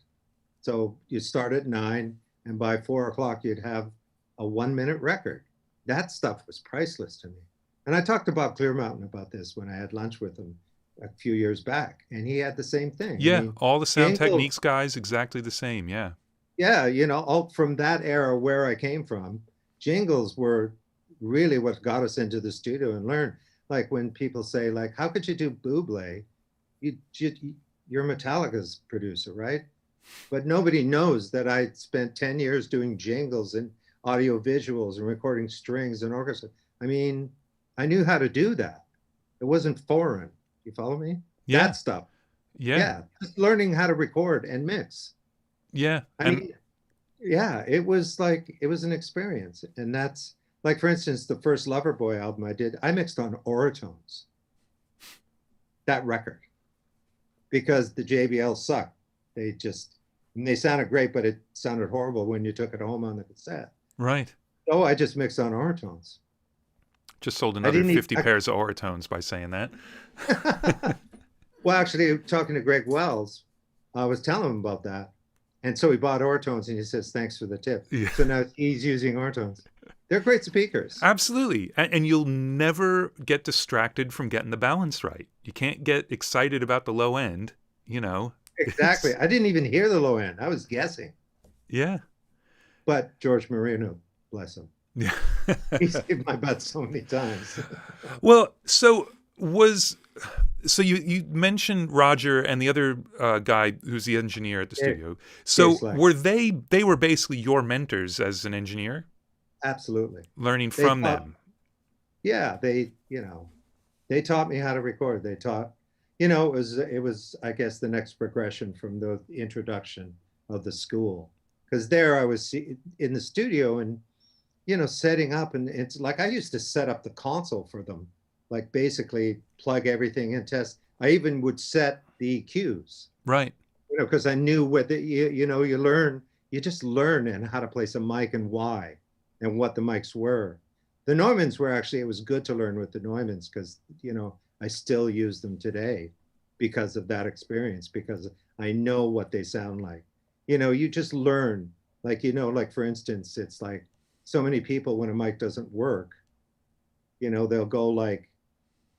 So you'd start at 9, and by 4 o'clock, you'd have a 1 minute record. That stuff was priceless to me. And I talked to Bob Clearmountain about this when I had lunch with him a few years back, and he had the same thing. I Yeah. mean, All the sound jingle, techniques guys, exactly the same. Yeah. yeah, all from that era where I came from, jingles were really what got us into the studio and learn. Like when people say, like, how could you do Bublé? You're Metallica's producer, right? But nobody knows that I spent 10 years doing jingles and audio visuals and recording strings and orchestra. I mean, I knew how to do that. It wasn't foreign. You follow me? Yeah. That stuff. Yeah. Yeah. Just learning how to record and mix. Yeah. I And mean, yeah, it was an experience. And that's like, for instance, the first Loverboy album I did, I mixed on Oratones, that record, because the JBL sucked. They sounded great, but it sounded horrible when you took it home on the cassette. right. So I just mixed on Oratones. Just sold I another didn't 50 even, pairs of Oratones by saying that. well, actually, talking to Greg Wells, I was telling him about that. And so he bought Oratones and he says, thanks for the tip. Yeah. So now he's using Oratones. They're great speakers. Absolutely. And you'll never get distracted from getting the balance right. You can't get excited about the low end, Exactly. I didn't even hear the low end. I was guessing. Yeah. But George Marino, bless him. Yeah. He saved my butt so many times. Well, so you mentioned Roger and the other guy who's the engineer at the studio. So were they were basically your mentors as an engineer? Absolutely. Learning from them. Yeah, they taught me how to record. They taught, it was I guess the next progression from the introduction of the school. Because there I was in the studio and setting up, and it's like I used to set up the console for them, like basically plug everything in, test. I even would set the EQs, right? Because I knew what you just learn and how to place a mic and why, and what the mics were. The Neumanns were actually, it was good to learn with the Neumanns because I still use them today because of that experience, because I know what they sound like. You just learn, like like for instance, it's like so many people when a mic doesn't work, they'll go like,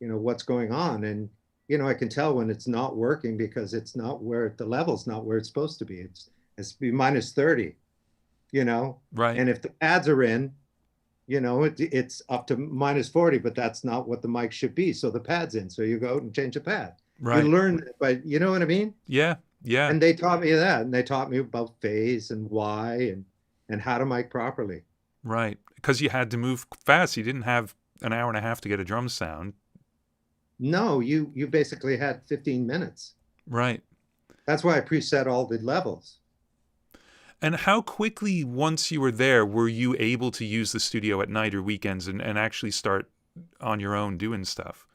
what's going on? And, I can tell when it's not working because it's not where the level's not where it's supposed to be. It's be minus 30, Right. And if the pads are in, it's up to minus 40, but that's not what the mic should be. So the pad's in. So you go and change the pad. Right. You learn, but you know what I mean? Yeah. Yeah. And they taught me that. And they taught me about phase and why and how to mic properly. Right. Because you had to move fast. You didn't have an hour and a half to get a drum sound. No, you basically had 15 minutes. Right. That's why I preset all the levels. And how quickly, once you were there, were you able to use the studio at night or weekends and actually start on your own doing stuff?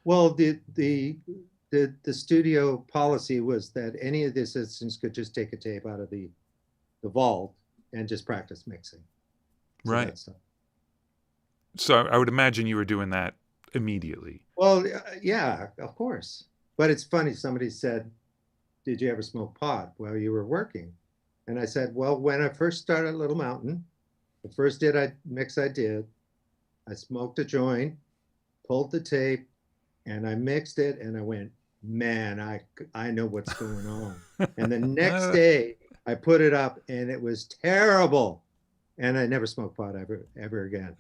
Well, the studio policy was that any of the assistants could just take a tape out of the vault and just practice mixing. Right. So I would imagine you were doing that immediately. Well, yeah, of course. But it's funny. Somebody said, did you ever smoke pot while you were working? And I said, well, when I first started at Little Mountain, the first mix I did, I smoked a joint, pulled the tape, and I mixed it, and I went, man, I know what's going on. And the next day, I put it up, and it was terrible. And I never smoked pot ever again,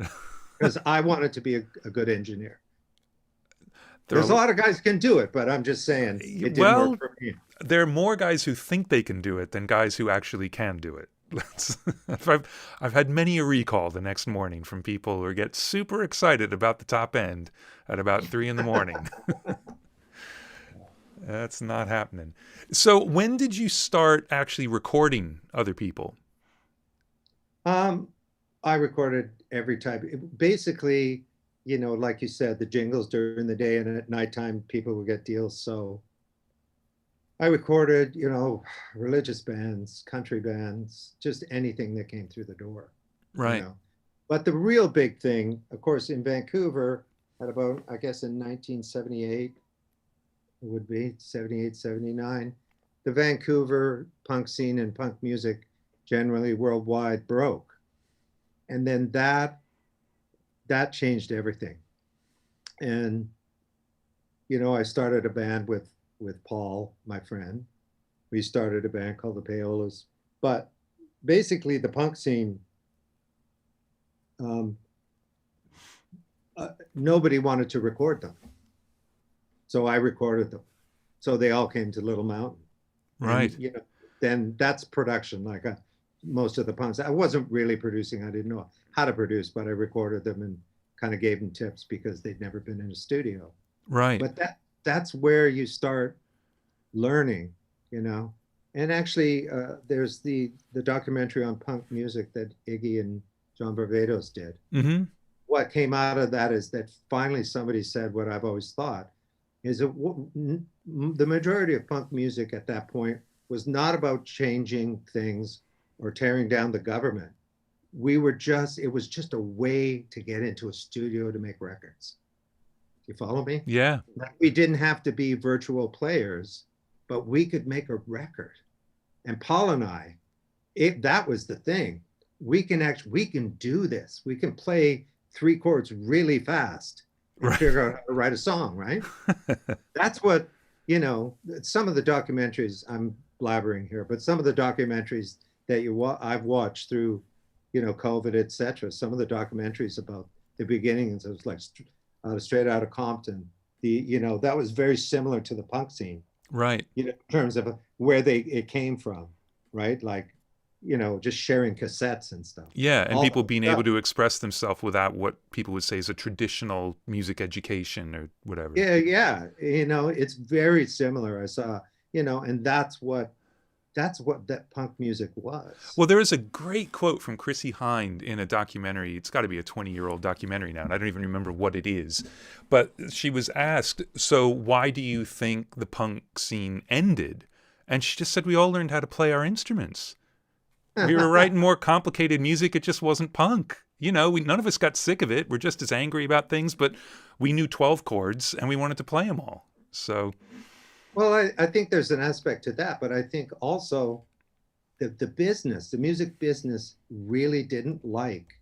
because I wanted to be a good engineer. There There's a are, lot of guys can do it, but I'm just saying it didn't work well, for me. there are more guys who think they can do it than guys who actually can do it. I've had many a recall the next morning from people who get super excited about the top end at about 3 in the morning. That's not happening. So when did you start actually recording other people? Um, I recorded every type. Basically, like you said, the jingles during the day and at nighttime, people would get deals. So I recorded, religious bands, country bands, just anything that came through the door, you Right. know. But the real big thing, of course, in Vancouver, at about, I guess, in 1978, it would be 78, 79, the Vancouver punk scene and punk music generally worldwide broke. And then that changed everything. And I started a band with Paul, my friend. We started a band called the Payolas. But basically, the punk scene, um, nobody wanted to record them, so I recorded them. So they all came to Little Mountain, and Right. then that's production. Like most of the punks, I wasn't really producing. I didn't know how to produce, but I recorded them and kind of gave them tips because they'd never been in a studio. Right. But that's where you start learning, you know. And actually, there's the documentary on punk music that Iggy and John Barbados did. Mm-hmm. What came out of that is that finally somebody said what I've always thought is that the majority of punk music at that point was not about changing things or tearing down the government. It was just a way to get into a studio to make records. You follow me? Yeah. Like we didn't have to be virtual players, but we could make a record. And Paul and I, that was the thing. We can do this. We can play three chords really fast and Right. figure out how to write a song, right? That's what, some of the documentaries, I'm blabbering here, but some of the documentaries that I've watched through, COVID, etc. Some of the documentaries about the beginnings, it was like straight out of Compton. That was very similar to the punk scene, Right. in terms of where it came from, right? Like, just sharing cassettes and stuff. Yeah, and All people that being able stuff. to express themselves without what people would say is a traditional music education or whatever. Yeah, yeah. It's very similar. I saw, and that's what that punk music was. Well, there is a great quote from Chrissy Hind in a documentary. It's got to be a 20-year-old documentary now, and I don't even remember what it is. But she was asked, so why do you think the punk scene ended? And she just said, we all learned how to play our instruments. We were writing more complicated music. It just wasn't punk. None of us got sick of it. We're just as angry about things, but we knew 12 chords and we wanted to play them all. So, Well, I think there's an aspect to that, but I think also the music business really didn't like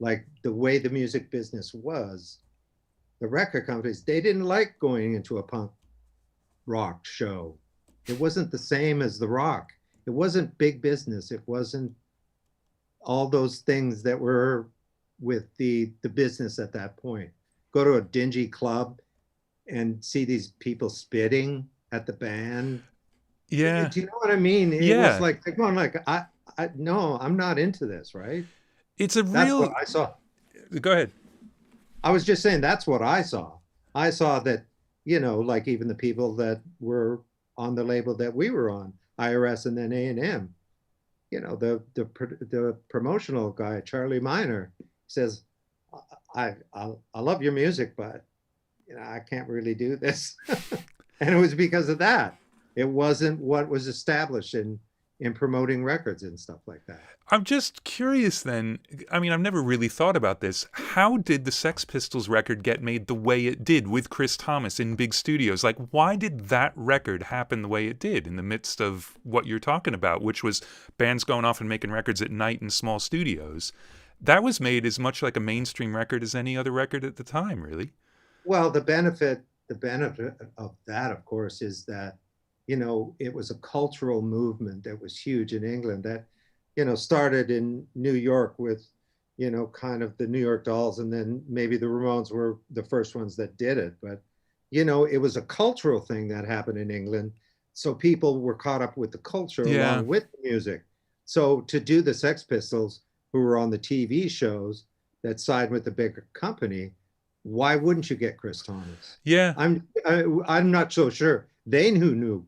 the way the music business was. The record companies, they didn't like going into a punk rock show. It wasn't the same as the rock. It wasn't big business. It wasn't all those things that were with the business at that point. Go to a dingy club and see these people spitting at the band. yeah. Do you know what I mean? It was Yeah. like they're going like, I no, I'm not into this, right? It's a That's what real. I saw. Go ahead. I was just saying that's what I saw. I saw that, like even the people that were on the label that we were on, IRS and then A&M, the promotional guy, Charlie Miner, says, I love your music, but I can't really do this. And it was because of that. It wasn't what was established in promoting records and stuff like that. I'm just curious then. I mean, I've never really thought about this. How did the Sex Pistols record get made the way it did with Chris Thomas in big studios? Like, why did that record happen the way it did in the midst of what you're talking about, which was bands going off and making records at night in small studios? That was made as much like a mainstream record as any other record at the time, really. Well, the benefit of that, of course, is that, it was a cultural movement that was huge in England that, started in New York with, kind of the New York Dolls, and then maybe the Ramones were the first ones that did it. But, it was a cultural thing that happened in England. So people were caught up with the culture Yeah. along with the music. So to do the Sex Pistols, who were on the TV shows that side with the bigger company, why wouldn't you get Chris Thomas? Yeah. I'm not so sure they knew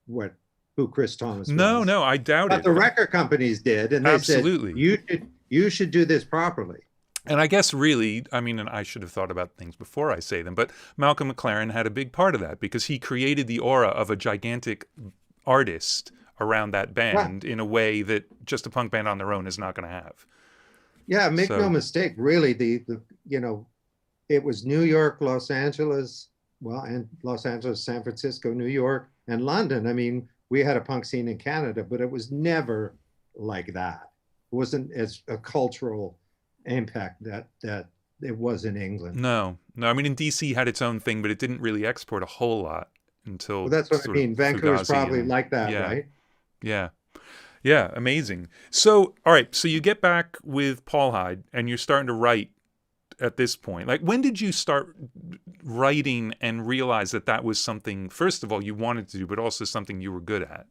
what who Chris Thomas No, was, no, I doubt but it. the record companies did, and they said Absolutely. you should do this properly. And I guess really, I mean, and I should have thought about things before I say them, but Malcolm McLaren had a big part of that because he created the aura of a gigantic artist around that band in a way that just a punk band on their own is not going to have. Yeah, make no mistake. Really, it was New York, Los Angeles, and Los Angeles, San Francisco, New York, and London. I mean, we had a punk scene in Canada, but it was never like that. It wasn't as a cultural impact that it was in England. No. I mean, in DC had its own thing, but it didn't really export a whole lot until. Well, that's what I mean. Vancouver's probably like that, yeah, right? Yeah, amazing. So, all right, so you get back with Paul Hyde, and you're starting to write at this point. Like, when did you start writing and realize that that was something, first of all, you wanted to do, but also something you were good at?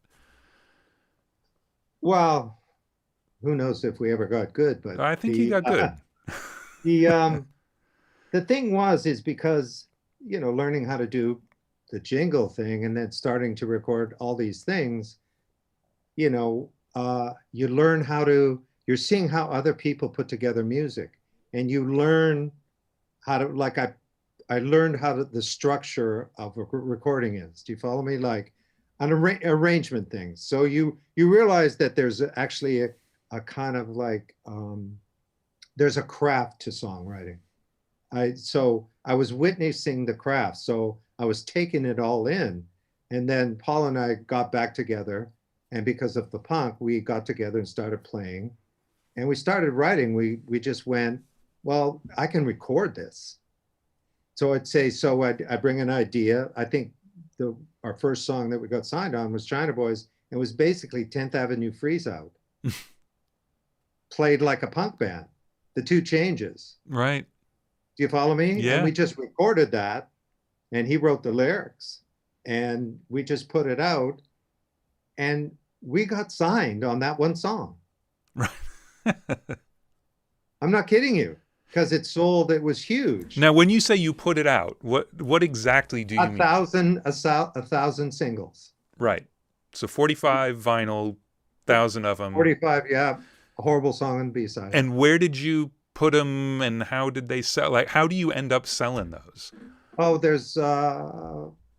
Well, who knows if we ever got good, but I think you got good. The thing is because, learning how to do the jingle thing and then starting to record all these things, you learn you're seeing how other people put together music, and you learn how to, like I learned how the structure of a recording is. Do you follow me? Like an arrangement things. So you realize that there's actually a kind of like, there's a craft to songwriting. So I was witnessing the craft. So I was taking it all in. And then Paul and I got back together. And because of the punk, we got together and started playing. And we started writing. We just went, well, I can record this. So I'd say, I bring an idea. I think our first song that we got signed on was China Boys. It was basically 10th Avenue Freeze Out. Played like a punk band. The two changes. Right. Do you follow me? Yeah. And we just recorded that, and he wrote the lyrics, and we just put it out, and we got signed on that one song. Right. I'm not kidding you, because it sold. It was huge. Now, when you say you put it out, what exactly do you mean? 1,000 singles. Right. So 45 vinyl, 1,000 of them. 45, yeah. A horrible song and B-side. And where did you put them, and how did they sell? Like, how do you end up selling those? Oh, there's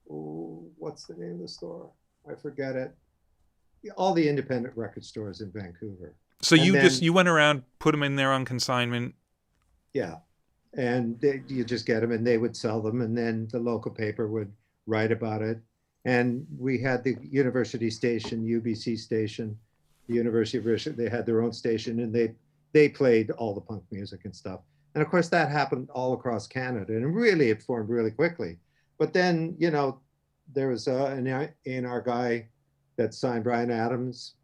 what's the name of the store? I forget it. All the independent record stores in Vancouver. So you went around, put them in there on consignment. Yeah, and you just get them, and they would sell them, and then the local paper would write about it. And we had the university station, UBC station, the University of Michigan. They had their own station, and they played all the punk music and stuff. And of course, that happened all across Canada, and really, it formed really quickly. But then, there was an A&R guy that signed Bryan Adams,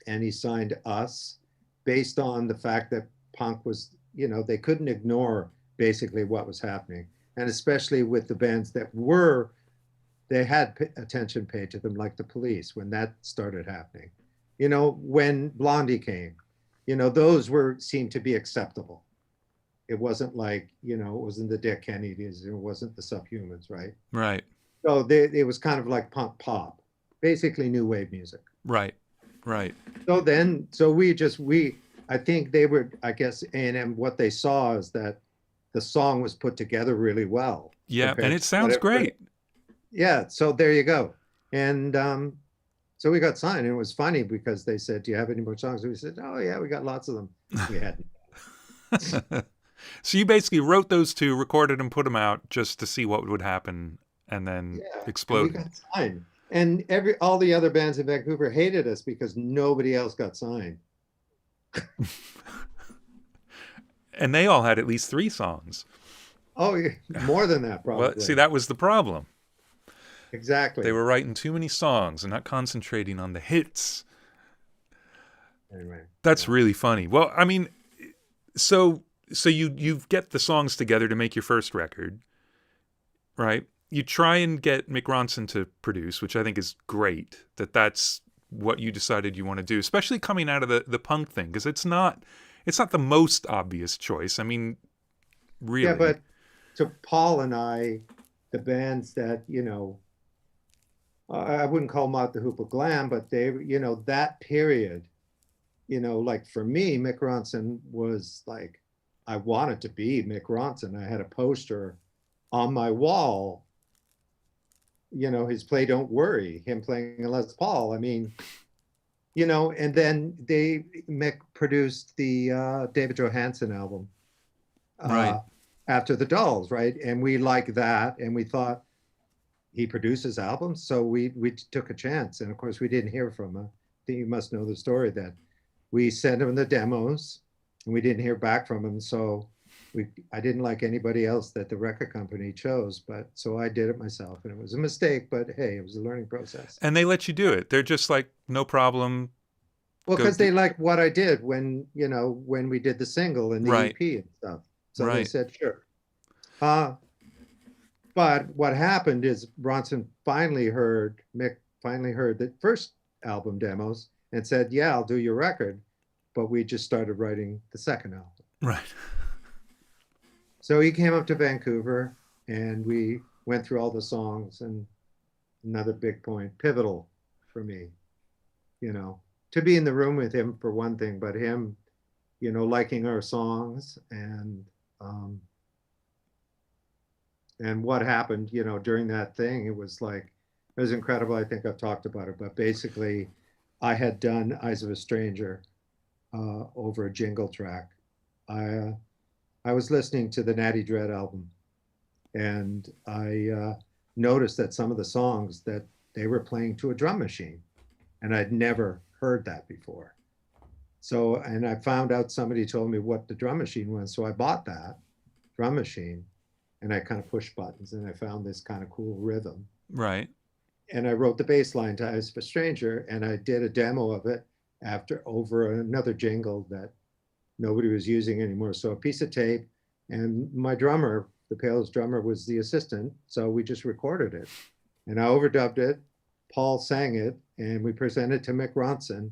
and he signed us based on the fact that punk was, they couldn't ignore basically what was happening. And especially with the bands that they had attention paid to them, like the Police, when that started happening. When Blondie came, those seemed to be acceptable. It wasn't like, it wasn't the Dead Kennedys, it wasn't the Subhumans, right? Right. So it was kind of like punk pop, basically new wave music. Right. So I think they were, I guess, A&M, what they saw is that the song was put together really well. Yeah, and it sounds great. Yeah, so there you go. And so we got signed, and it was funny because they said, do you have any more songs? And we said, oh yeah, we got lots of them. We hadn't. So you basically wrote those two, recorded and put them out just to see what would happen, and then exploded. And we got signed. And all the other bands in Vancouver hated us because nobody else got signed. And they all had at least 3 songs. Oh, more than that, probably. Well, see, that was the problem. Exactly. They were writing too many songs and not concentrating on the hits. Anyway. That's really funny. Well, I mean, so you get the songs together to make your first record. right? You try and get Mick Ronson to produce, which I think is great. That's what you decided you want to do, especially coming out of the punk thing, because it's not the most obvious choice. I mean, Yeah, really, but to Paul and I, the bands that, I wouldn't call them out the hoop of glam, but they, that period, like for me, Mick Ronson was like, I wanted to be Mick Ronson. I had a poster on my wall, his Play Don't Worry, him playing a Les Paul. I mean, and then Mick produced the David Johansen album right? after the Dolls, right? And we liked that, and we thought he produces albums, so we took a chance. And of course, we didn't hear from him. I think you must know the story that we sent him the demos, and we didn't hear back from him. So I didn't like anybody else that the record company chose, but so I did it myself, and it was a mistake. But hey, it was a learning process. And they let you do it. They're just like, no problem. Well, Go because do-" they liked what I did when we did the single and the Right. EP and stuff. So they Right. said sure. But what happened is Mick finally heard the first album demos and said, yeah, I'll do your record. But we just started writing the second album. Right. So he came up to Vancouver and we went through all the songs, and another big point, pivotal for me, to be in the room with him for one thing, but him, liking our songs and what happened, during that thing, it was incredible. I think I've talked about it, but basically I had done Eyes of a Stranger over a jingle track. I was listening to the Natty Dread album, and I noticed that some of the songs that they were playing to a drum machine, and I'd never heard that before. So, and I found out, somebody told me what the drum machine was, so I bought that drum machine, and I kind of pushed buttons, and I found this kind of cool rhythm. Right. And I wrote the bass line to Eyes of a Stranger, and I did a demo of it over another jingle that nobody was using anymore. So a piece of tape, and my drummer, the Payolas drummer, was the assistant. So we just recorded it, and I overdubbed it. Paul sang it, and we presented it to Mick Ronson,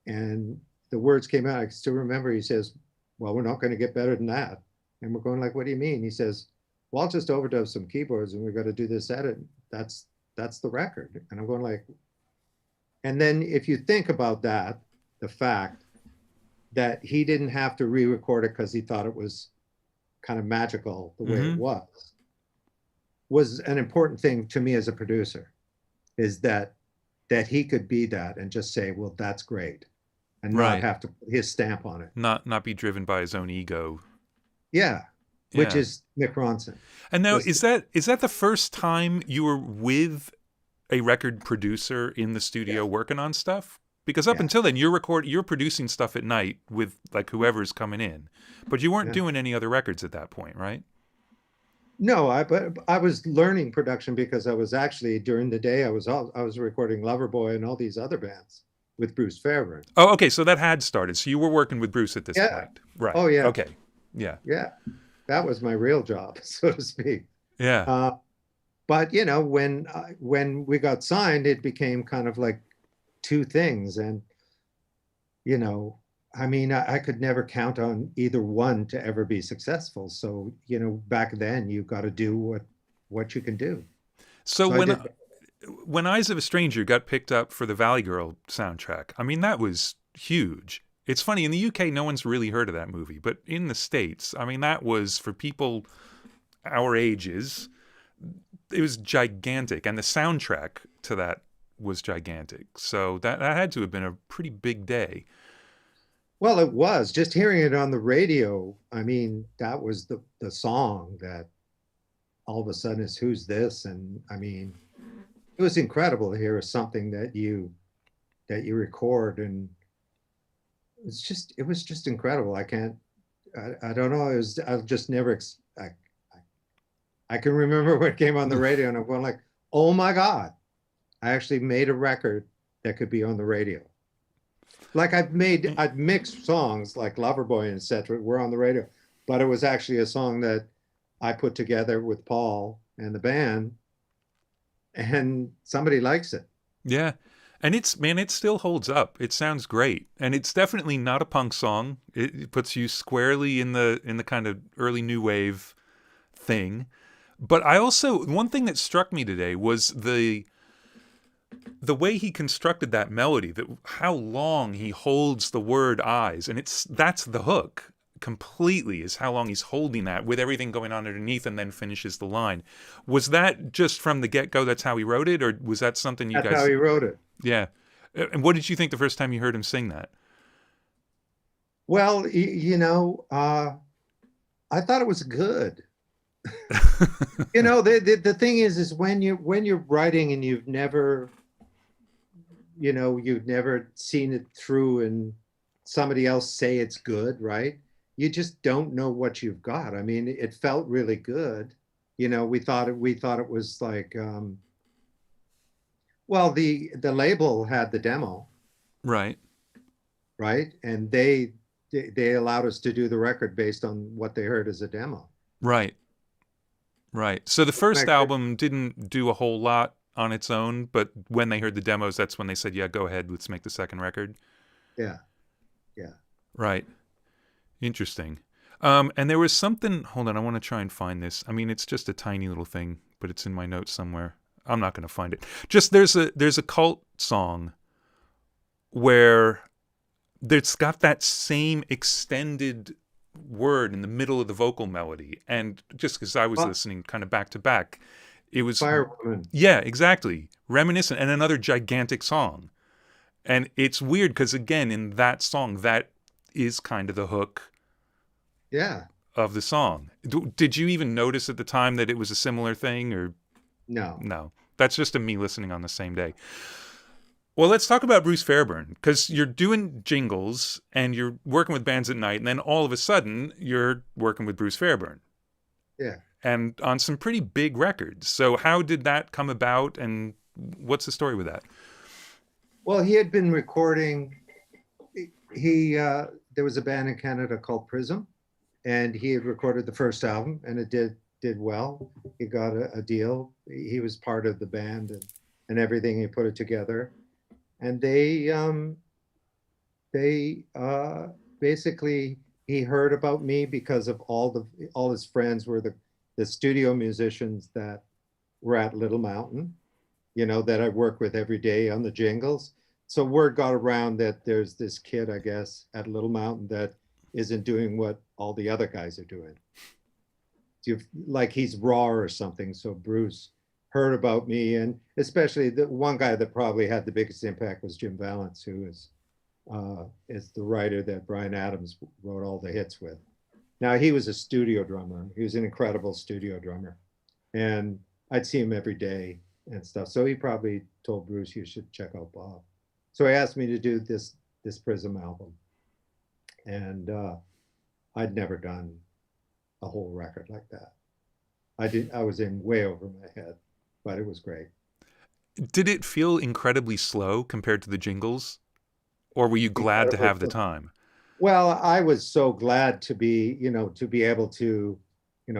and the words came out. I still remember, he says, well, we're not going to get better than that. And we're going like, what do you mean? He says, well, I'll just overdub some keyboards and we're going to do this edit. That's the record. And I'm going like, and then if you think about that, the fact that he didn't have to re-record it because he thought it was kind of magical the way it was an important thing to me as a producer, is that he could be that and just say, well, that's great, and not have to put his stamp on it. Not be driven by his own ego. Yeah. Which is Mick Ronson. And now, is that the first time you were with a record producer in the studio working on stuff? Because up until then, you're producing stuff at night with like whoever's coming in, but you weren't doing any other records at that point, right? No, but I was learning production because I was actually, during the day I was recording Loverboy and all these other bands with Bruce Fairbrain. Oh, okay, so that had started. So you were working with Bruce at this point, right? Oh yeah. Okay. Yeah. Yeah, that was my real job, so to speak. Yeah. But when we got signed, it became kind of like two things, and I mean, I could never count on either one to ever be successful. So back then you got to do what you can do. So when Eyes of a Stranger got picked up for the Valley Girl soundtrack, I mean, that was huge. It's funny, in the UK, no one's really heard of that movie, but in the States, I mean, that was, for people our ages, it was gigantic, and the soundtrack to that was gigantic. So that had to have been a pretty big day. Well, it was. Just hearing it on the radio, I mean, that was the song that all of a sudden is Who's This? And I mean, it was incredible to hear something that you record, and it was just incredible. I don't know. I'll just never, I can remember when it came on the radio and I'm going like, oh my God, I actually made a record that could be on the radio. Like I've mixed songs like Loverboy and etc. were on the radio, but it was actually a song that I put together with Paul and the band, and somebody likes it. Yeah. And it's, man, it still holds up. It sounds great. And it's definitely not a punk song. It puts you squarely in the kind of early new wave thing. But I also, one thing that struck me today was the way he constructed that melody, that how long he holds the word eyes, and that's the hook completely, is how long he's holding that with everything going on underneath, and then finishes the line. Was that just from the get-go, that's how he wrote it, or was that something you That's guys... how he wrote it. Yeah. And what did you think the first time you heard him sing that? Well, I thought it was good. The thing is when you're writing and you've never seen it through and somebody else say it's good, right? You just don't know what you've got. I mean, it felt really good. We thought it was like, well, the label had the demo, Right. right? And they allowed us to do the record based on what they heard as a demo. Right. Right. So the first album didn't do a whole lot on its own, but when they heard the demos, that's when they said, yeah, go ahead, let's make the second record. Yeah. Yeah. Right. Interesting. And there was something, hold on, I want to try and find this. I mean, it's just a tiny little thing, but it's in my notes somewhere. I'm not going to find it. Just there's a Cult song where it's got that same extended word in the middle of the vocal melody, and just because I was listening kind of back to back, it was Firewoman. Yeah, exactly, reminiscent, and another gigantic song. And it's weird because again, in that song, that is kind of the hook, yeah, of the song. Did you even notice at the time that it was a similar thing, or no? That's just a me listening on the same day. Well, let's talk about Bruce Fairbrain, because you're doing jingles and you're working with bands at night, and then all of a sudden you're working with Bruce Fairbrain. Yeah. And on some pretty big records. So how did that come about, and what's the story with that? Well, he had been recording. There was a band in Canada called Prism, and he had recorded the first album, and it did well. He got a deal. He was part of the band and everything. He put it together. And they basically, he heard about me because of all his friends were the studio musicians that were at Little Mountain, that I work with every day on the jingles. So word got around that there's this kid, I guess, at Little Mountain that isn't doing what all the other guys are doing. Like he's raw or something. So Bruce heard about me, and especially the one guy that probably had the biggest impact was Jim Vallance, who is the writer that Bryan Adams wrote all the hits with. Now, he was a studio drummer. He was an incredible studio drummer, and I'd see him every day and stuff. So he probably told Bruce, you should check out Bob. So he asked me to do this Prism album, and I'd never done a whole record like that. I was in way over my head, but it was great. Did it feel incredibly slow compared to the jingles? Or were you glad to have the time? Well, I was so glad to be able to,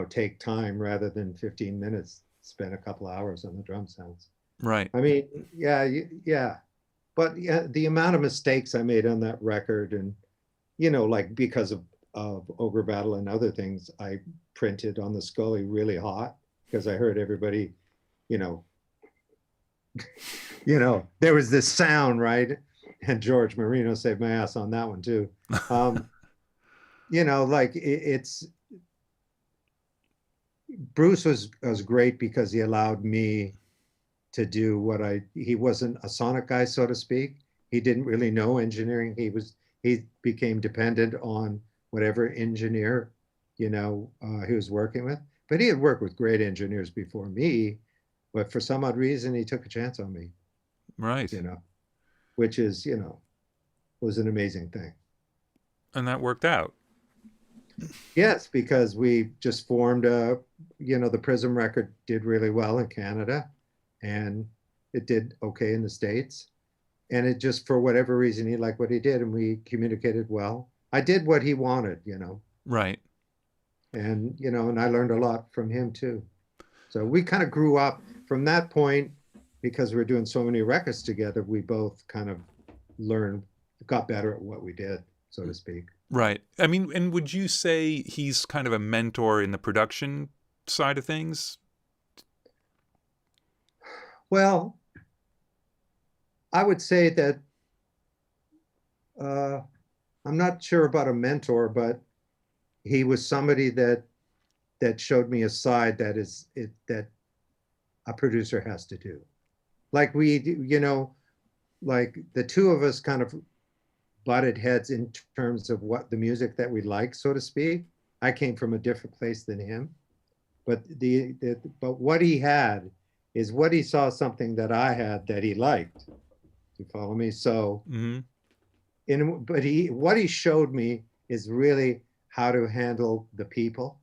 take time rather than 15 minutes, spend a couple hours on the drum sounds. Right. I mean, yeah. But yeah, the amount of mistakes I made on that record, and, like because of Ogre Battle and other things, I printed on the Scully really hot because I heard everybody, there was this sound, right? And George Marino saved my ass on that one too. It's Bruce was great because he allowed me to do he wasn't a sonic guy, so to speak. He didn't really know engineering. He became dependent on whatever engineer, he was working with. But he had worked with great engineers before me, but for some odd reason, he took a chance on me. Right. Which is, was an amazing thing. And that worked out. Yes, because we just formed the Prism record did really well in Canada, and it did okay in the States. And it just, for whatever reason, he liked what he did, and we communicated well. I did what he wanted, Right. And, and I learned a lot from him too. So we kind of grew up from that point because we're doing so many records together. We both kind of got better at what we did, so to speak. Right. I mean, and would you say he's kind of a mentor in the production side of things? Well, I would say that I'm not sure about a mentor, but he was somebody that showed me a side that a producer has to do. Like like the two of us kind of butted heads in terms of what the music that we like, so to speak. I came from a different place than him, but but what he had is what he saw something that I had that he liked. You follow me? So, but what he showed me is really how to handle the people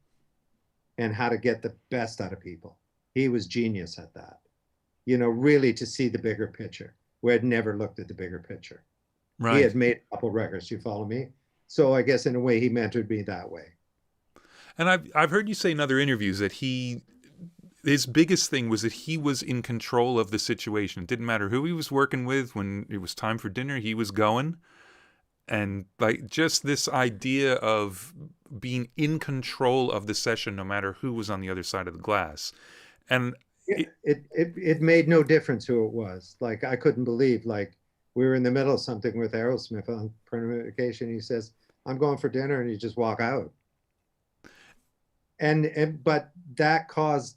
and how to get the best out of people. He was genius at that. Really to see the bigger picture. We had never looked at the bigger picture. Right. He had made a couple records, you follow me? So I guess in a way he mentored me that way. And I've heard you say in other interviews that his biggest thing was that he was in control of the situation. It didn't matter who he was working with. When it was time for dinner, he was going. And like just this idea of being in control of the session, no matter who was on the other side of the glass. And it made no difference who it was. Like I couldn't believe, like we were in the middle of something with Aerosmith on medication. He says, "I'm going for dinner," and you just walk out. But that caused,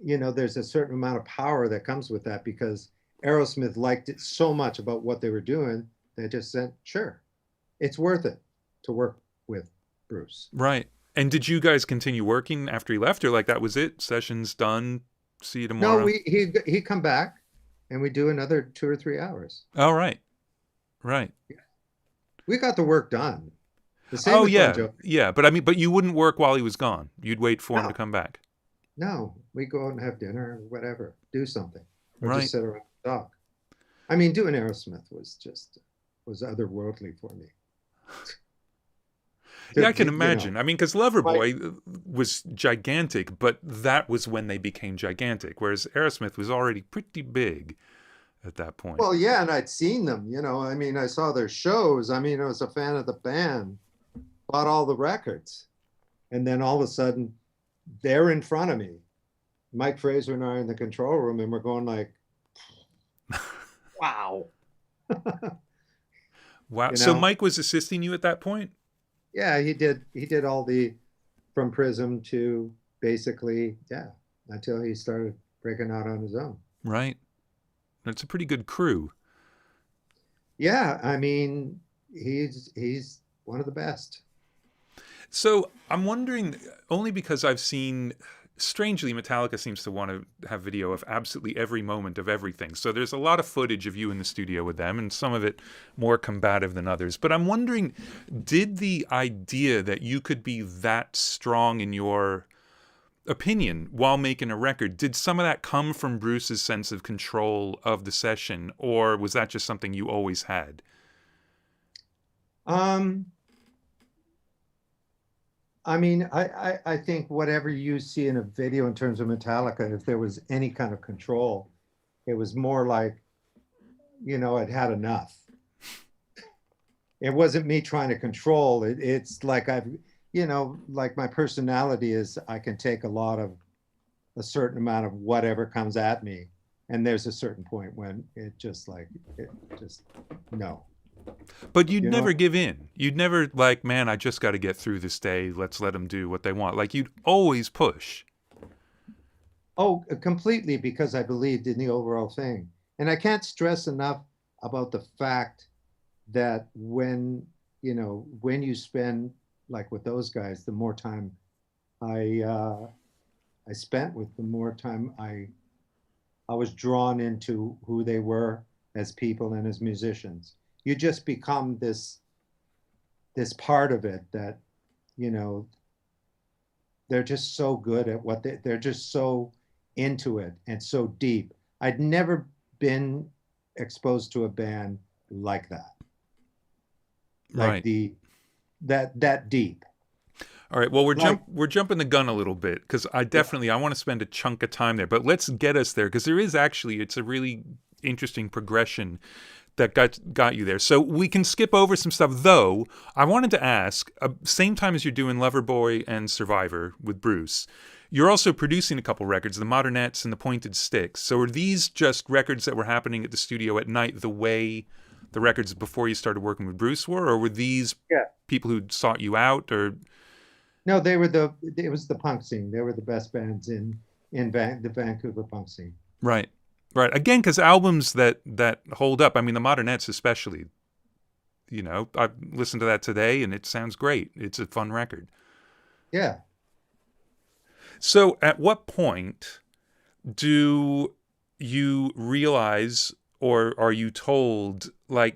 there's a certain amount of power that comes with that because Aerosmith liked it so much about what they were doing. They just said, "Sure, it's worth it to work with Bruce." Right. And did you guys continue working after he left, or like that was it? Session's done. See you tomorrow. No, he come back, and we do another 2 or 3 hours. Oh, right. Right. We got the work done. The same Oh, with yeah. Bon Jovi. Yeah. But I mean, but you wouldn't work while he was gone. You'd wait for him to come back. No, we go out and have dinner or whatever, do something, or Right. just sit around and talk. I mean, doing Aerosmith was otherworldly for me. Yeah, I can imagine. I mean, because Loverboy was gigantic, but that was when they became gigantic, whereas Aerosmith was already pretty big at that point. Well, yeah, and I'd seen them, I mean, I saw their shows. I mean, I was a fan of the band, bought all the records. And then all of a sudden, they're in front of me. Mike Fraser and I are in the control room, and we're going like, wow. Wow. So Mike was assisting you at that point? Yeah, he did all from Prism to basically, until he started breaking out on his own. Right. That's a pretty good crew. Yeah, I mean, he's one of the best. So I'm wondering, only because I've seen, strangely, Metallica seems to want to have video of absolutely every moment of everything. So there's a lot of footage of you in the studio with them, and some of it more combative than others. But I'm wondering, did the idea that you could be that strong in your opinion while making a record, did some of that come from Bruce's sense of control of the session, or was that just something you always had? I mean, I think whatever you see in a video in terms of Metallica, if there was any kind of control, it was more like, I'd had enough. It wasn't me trying to control it. It's like like my personality is, I can take a certain amount of whatever comes at me. And there's a certain point when no. But you'd never give in. You'd never like, man, I just got to get through this day. Let's let them do what they want. Like you'd always push. Oh, completely, because I believed in the overall thing. And I can't stress enough about the fact that when you spend like with those guys, the more time I spent with, the more time I was drawn into who they were as people and as musicians. You just become this part of it that, they're just so good at what they're just so into it and so deep. I'd never been exposed to a band like that. Like right. that deep. All right. Well, Like, we're jumping the gun a little bit because I want to spend a chunk of time there. But let's get us there because there is actually it's a really interesting progression that got you there. So we can skip over some stuff. Though I wanted to ask, same time as you're doing Loverboy and Survivor with Bruce, you're also producing a couple records, the Modernettes and the Pointed Sticks. So are these just records that were happening at the studio at night, the way the records before you started working with Bruce were, or were these people who sought you out, or? No, it was the punk scene. They were the best bands in the Vancouver punk scene. Right. Right. Again, because albums that hold up, I mean, the Modernettes especially, I listened to that today and it sounds great. It's a fun record. Yeah. So at what point do you realize, or are you told, like,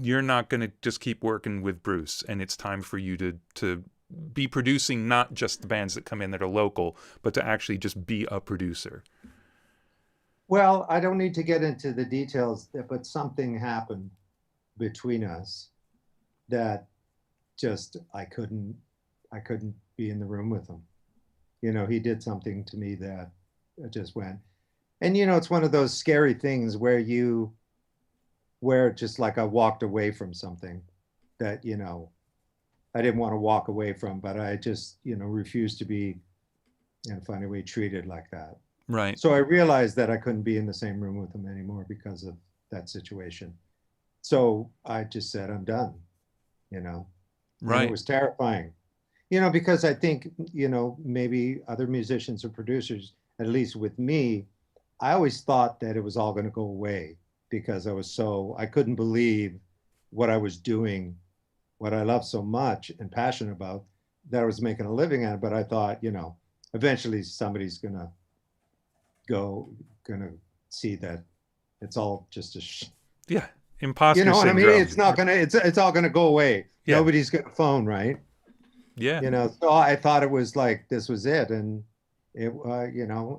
you're not going to just keep working with Bruce and it's time for you to be producing not just the bands that come in that are local, but to actually just be a producer? Well, I don't need to get into the details, but something happened between us that just I couldn't be in the room with him. He did something to me that I just went. And it's one of those scary things where just like I walked away from something that, I didn't want to walk away from, but I just, refused to be in a funny way treated like that. Right. So I realized that I couldn't be in the same room with him anymore because of that situation. So I just said, I'm done, Right. And it was terrifying, because I think, maybe other musicians or producers, at least with me, I always thought that it was all going to go away because I couldn't believe what I was doing, what I love so much and passionate about, that I was making a living at it. But I thought, eventually somebody's going to see that it's all just imposter syndrome. what I mean? It's not going to, it's all going to go away. Yeah. Nobody's going to phone, right? Yeah. So I thought it was like, this was it. And it,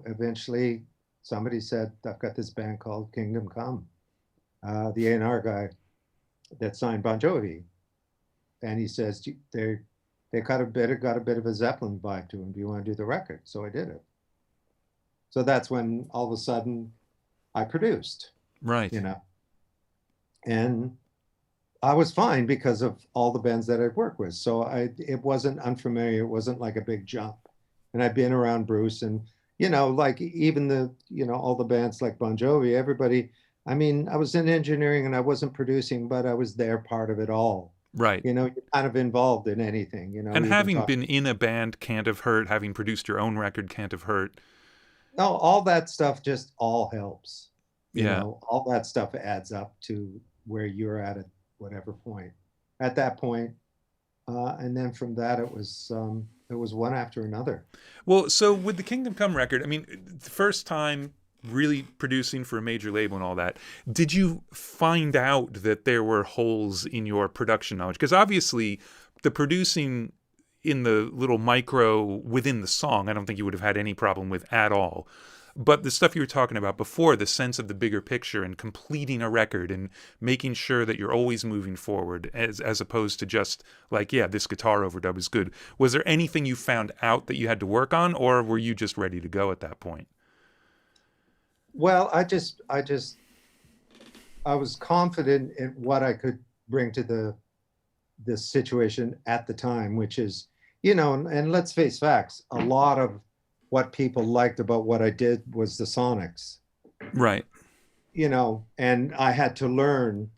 eventually somebody said, I've got this band called Kingdom Come. The A&R guy that signed Bon Jovi. And he says, they got a bit of a Zeppelin vibe to them. Do you want to do the record? So I did it. So that's when all of a sudden I produced. Right. And I was fine because of all the bands that I'd worked with. So it wasn't unfamiliar. It wasn't like a big jump. And I'd been around Bruce and, like even all the bands like Bon Jovi, everybody, I mean, I was in engineering and I wasn't producing, but I was there part of it all. Right. You're kind of involved in anything, And having been in a band can't have hurt. Having produced your own record can't have hurt. No, all that stuff just all helps. Yeah. All that stuff adds up to where you're at whatever point. At that point, and then from that, it was one after another. Well, so with the Kingdom Come record, I mean, the first time really producing for a major label and all that, did you find out that there were holes in your production knowledge? Because obviously the producing in the little micro within the song, I don't think you would have had any problem with at all. But the stuff you were talking about before, the sense of the bigger picture and completing a record and making sure that you're always moving forward as opposed to just like, yeah, this guitar overdub is good. Was there anything you found out that you had to work on, or were you just ready to go at that point? Well, I was confident in what I could bring to this situation at the time, which is, and let's face facts, a lot of what people liked about what I did was the sonics. Right. And I had to learn,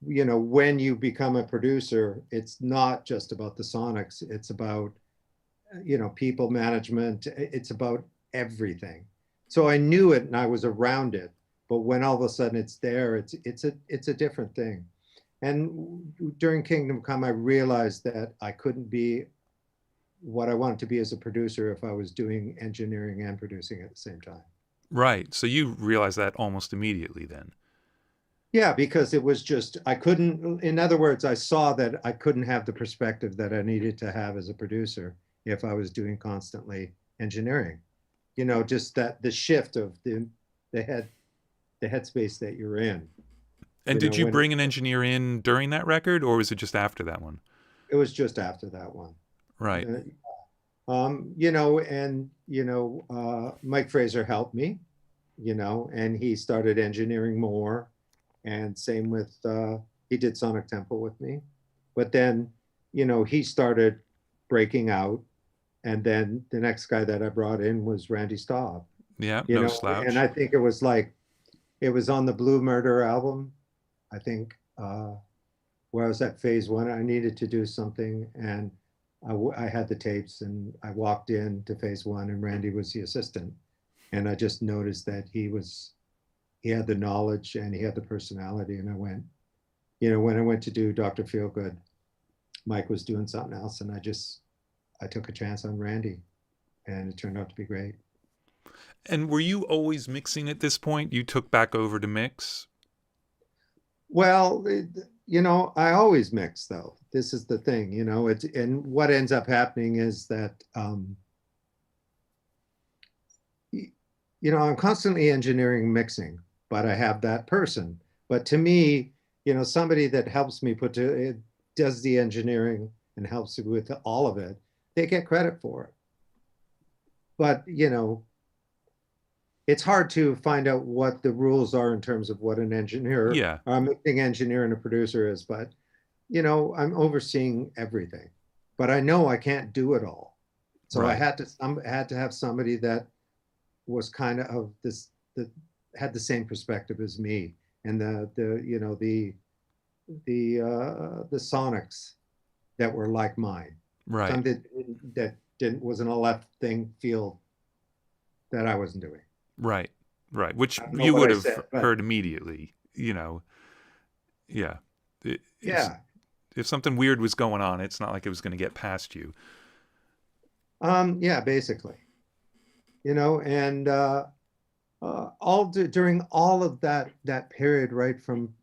when you become a producer, it's not just about the sonics, it's about, people management, it's about everything. So I knew it and I was around it, but when all of a sudden it's there, it's a different thing. And during Kingdom Come, I realized that I couldn't be what I wanted to be as a producer if I was doing engineering and producing at the same time. Right. So you realized that almost immediately then. Yeah, because it was just, I couldn't, in other words, I saw that I couldn't have the perspective that I needed to have as a producer if I was doing constantly engineering. Just that the shift of the headspace that you're in. And did you bring an engineer in during that record, or was it just after that one? It was just after that one. Right. Mike Fraser helped me, and he started engineering more. And same with, he did Sonic Temple with me. But then, he started breaking out. And then the next guy that I brought in was Randy Staub, Yeah. No and slouch. I think it was on the Blue Murder album, I think, where I was at phase one. I needed to do something, and I had the tapes, and I walked in to phase one, and Randy was the assistant. And I just noticed that he had the knowledge and he had the personality. And I went, when I went to do Dr. Feelgood, Mike was doing something else, and I took a chance on Randy, and it turned out to be great. And were you always mixing at this point? You took back over to mix? Well, I always mix though. This is the thing, and what ends up happening is that, I'm constantly engineering mixing, but I have that person. But to me, somebody that helps me does the engineering and helps with all of it, they get credit for it. But, it's hard to find out what the rules are in terms of what an engineer, Yeah. a mixing engineer and a producer is. But, I'm overseeing everything, but I know I can't do it all. So Right. I had to have somebody that was kind of this, that had the same perspective as me, and the sonics that were like mine. Right. Something that wasn't a left thing field that I wasn't doing. Right. Right. Which I don't know you what would I have said, but heard immediately, Yeah. yeah. If something weird was going on, it's not like it was going to get past you. Yeah, basically, and during all of that period, right from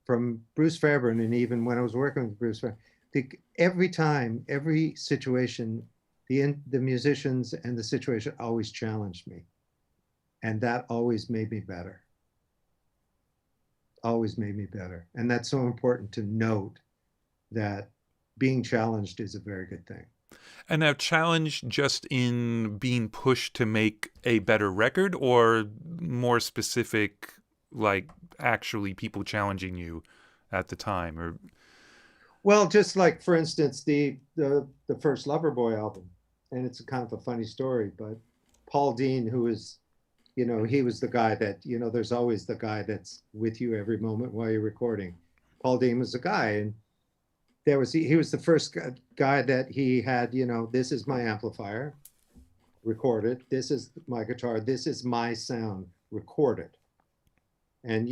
Bruce Fairbrain, and even when I was working with Bruce Fairbrain, every time, every situation, the musicians and the situation always challenged me, and that always made me better. Always made me better, and that's so important to note, that being challenged is a very good thing. And now, challenge just in being pushed to make a better record, or more specific, like actually people challenging you at the time, or Well, just like, for instance, the first Loverboy album, and it's a kind of a funny story, but Paul Dean, who is, he was the guy that, there's always the guy that's with you every moment while you're recording. Paul Dean was the guy, and he was the first guy that he had, this is my amplifier, recorded. This is my guitar. This is my sound, recorded. And,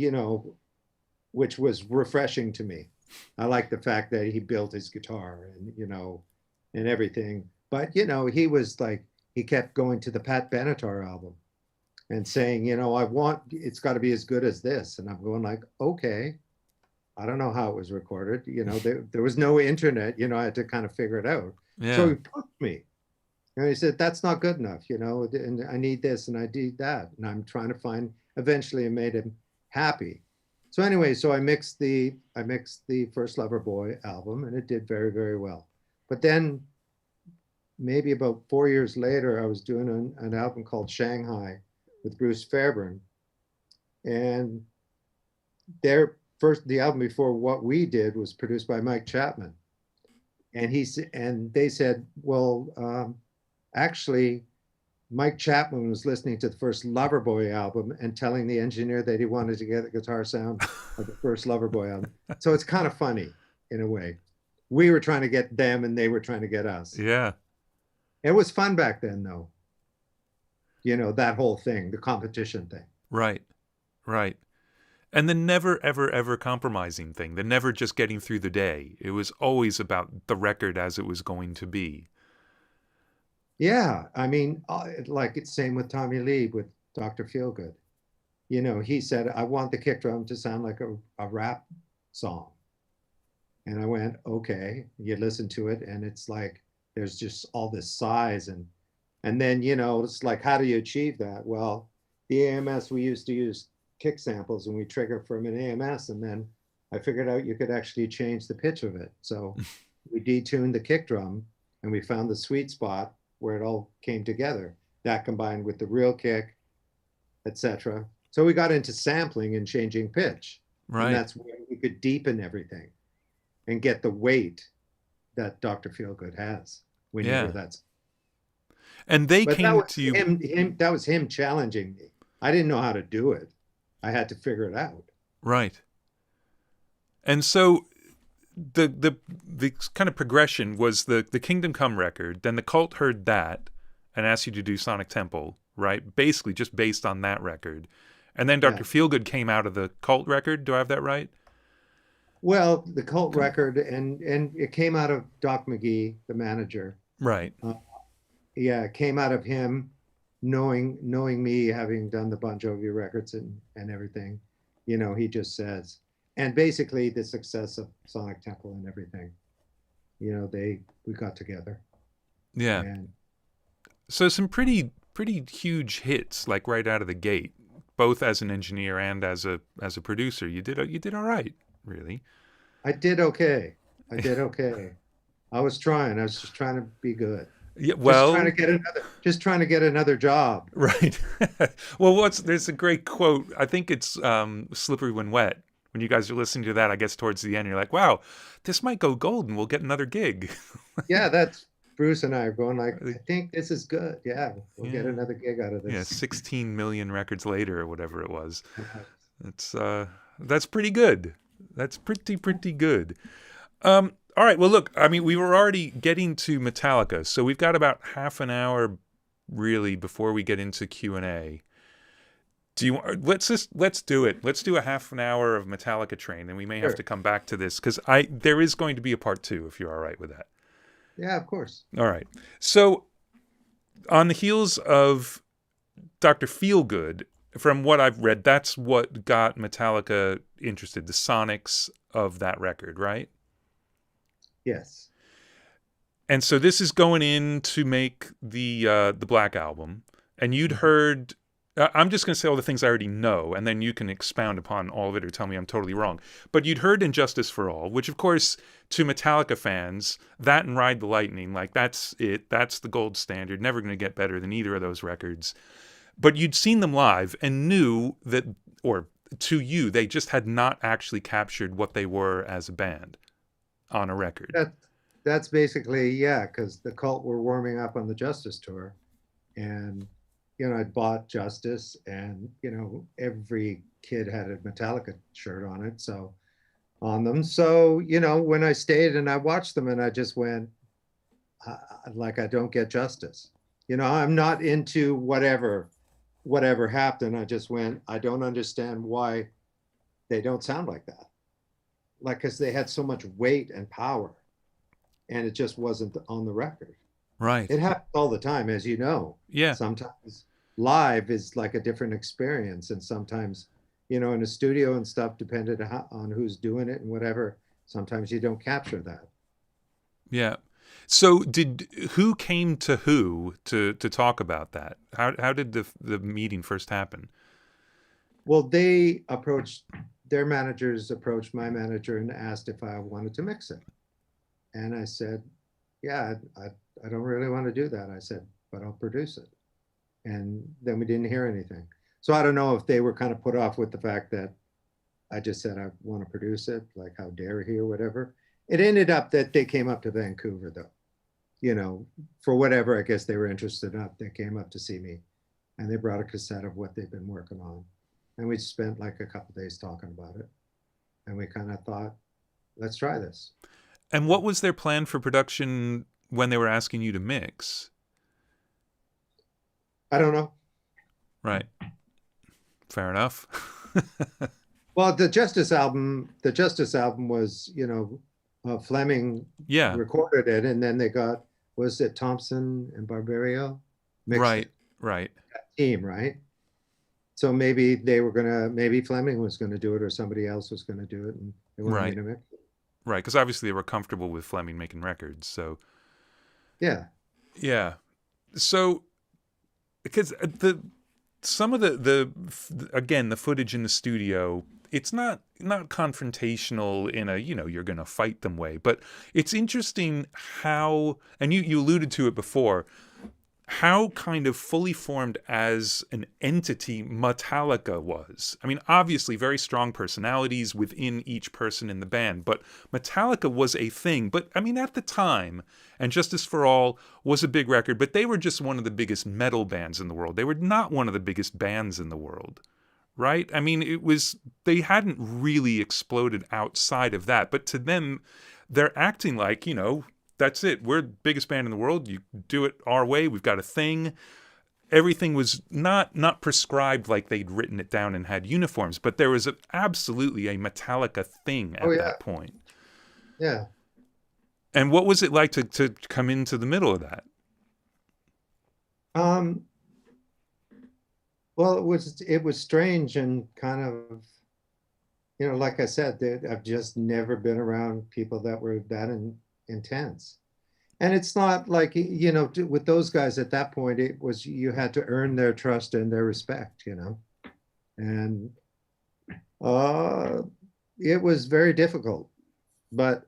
which was refreshing to me. I like the fact that he built his guitar and everything. But, he was like, he kept going to the Pat Benatar album and saying, it's got to be as good as this. And I'm going like, okay, I don't know how it was recorded. There was no internet, I had to kind of figure it out. yeah. So he pushed me. And he said, that's not good enough, and I need this and I need that. And I'm trying to eventually I made him happy. So anyway, so I mixed the first Loverboy album, and it did very, very well. But then maybe about 4 years later, I was doing an album called Shanghai with Bruce Fairbrain. And the album before what we did was produced by Mike Chapman. And they said, well, actually, Mike Chapman was listening to the first Loverboy album and telling the engineer that he wanted to get the guitar sound of the first Loverboy album. So it's kind of funny in a way. We were trying to get them and they were trying to get us. Yeah. It was fun back then, though. That whole thing, the competition thing. Right. Right. And the never, ever, ever compromising thing, the never just getting through the day. It was always about the record as it was going to be. Yeah, I mean, like it's same with Tommy Lee with Dr. Feelgood. He said, I want the kick drum to sound like a rap song. And I went, okay. You listen to it, and it's like there's just all this size, and then it's like, how do you achieve that? Well, the AMS, we used to use kick samples, and we trigger from an AMS, and then I figured out you could actually change the pitch of it. So we detuned the kick drum, and we found the sweet spot where it all came together. That combined with the real kick, etc. So we got into sampling and changing pitch, and Right. that's where we could deepen everything and get the weight that Dr. Feelgood has when you hear Yeah. that. And they But that came was to you. that was him challenging me. I didn't know how to do it. I had to figure it out. Right. And so the kind of progression was the Kingdom Come record, then the Cult heard that and asked you to do Sonic Temple, right? Basically just based on that record. And then Dr. Yeah. Feelgood came out of the Cult record. Do I have that right? Well, the Cult record, and it came out of Doc McGee, the manager. Right. Yeah, it came out of him knowing me, having done the Bon Jovi records and everything. You know, he just says, and basically the success of Sonic Temple and everything. You know, we got together. Yeah. And So some pretty huge hits, like right out of the gate, both as an engineer and as a producer. You did all right, really. I did okay. I did okay. I was trying. I was just trying to be good. Yeah, Just well, trying to get another job. right. Well, there's a great quote. I think it's "Slippery When Wet." When you guys are listening to that, I guess towards the end, you're like, "Wow, this might go gold, and we'll get another gig." Yeah, that's Bruce and I are going like, I think this is good. Yeah, we'll get Yeah. another gig out of Yeah, this. 16 million records later, or whatever it was. That's pretty good. That's pretty good. All right. Well, look. I mean, we were already getting to Metallica, so we've got about half an hour, really, before we get into Q&A. Let's do it. Let's do a half an hour of Metallica train, and we may have Sure. to come back to this because there is going to be a part 2 if you're all right with that. Yeah, of course. All right. So, on the heels of Dr. Feelgood, from what I've read, that's what got Metallica interested, the sonics of that record, right? Yes. And so this is going in to make the Black Album, and you'd heard. I'm just going to say all the things I already know, and then you can expound upon all of it or tell me I'm totally wrong. But you'd heard "Injustice for All," which, of course, to Metallica fans, that and "Ride the Lightning," like that's it. That's the gold standard. Never going to get better than either of those records. But you'd seen them live and knew that, or to you, they just had not actually captured what they were as a band on a record. That's basically, yeah, because the Cult were warming up on the Justice tour, and you know, I bought Justice, and you know, every kid had a Metallica shirt on it, so on them. So you know, when I stayed and I watched them, and I just went, like, I don't get Justice. You know, I'm not into whatever happened. I just went, I don't understand why they don't sound like that. Like, because they had so much weight and power, and it just wasn't on the record. Right. It happens all the time, as you know. Yeah. Sometimes live is like a different experience, and sometimes, you know, in a studio and stuff, depending on who's doing it and whatever, sometimes you don't capture that. Yeah. So who came to who to talk about that? How did the meeting first happen? Well, their managers approached my manager and asked if I wanted to mix it. And I said, yeah, I don't really want to do that. I said, but I'll produce it. And then we didn't hear anything. So I don't know if they were kind of put off with the fact that I just said I want to produce it, like how dare he or whatever. It ended up that they came up to Vancouver, though. You know, for whatever, I guess they were interested in. They came up to see me, and they brought a cassette of what they've been working on. And we spent like a couple of days talking about it. And we kind of thought, let's try this. And what was their plan for production when they were asking you to mix? I don't know. Right. Fair enough. Well, the Justice album was, you know, Fleming recorded it, and then they got, was it Thompson and Barbario? Right. Team, right? So maybe maybe Fleming was gonna do it, or somebody else was gonna do it, and they wanted me to mix it. Right, because obviously they were comfortable with Fleming making records, so. Yeah. Yeah. So, because some of the footage in the studio, it's not confrontational in a, you're going to fight them way, but it's interesting how, and you alluded to it before, how kind of fully formed as an entity Metallica was. I mean, obviously very strong personalities within each person in the band, but Metallica was a thing. But I mean, at the time, and Justice for All was a big record, but they were just one of the biggest metal bands in the world. They were not one of the biggest bands in the world, right? I mean, they hadn't really exploded outside of that, but to them, they're acting like, that's it. We're the biggest band in the world. You do it our way. We've got a thing. Everything was not prescribed like they'd written it down and had uniforms, but there was absolutely a Metallica thing at that point. Yeah. And what was it like to come into the middle of that? Well, it was strange and kind of, like I said, I've just never been around people that were that intense. And it's not like, with those guys at that point, it was, you had to earn their trust and their respect, and it was very difficult. But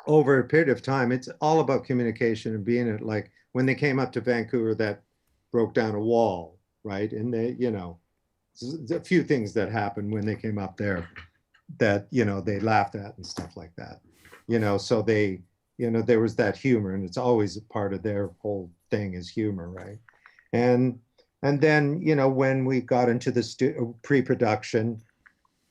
over a period of time, it's all about communication and being it. Like when they came up to Vancouver, that broke down a wall, right? And they, a few things that happened when they came up there that, they laughed at and stuff like that. So they, there was that humor, and it's always a part of their whole thing is humor, right? And then, when we got into the pre-production,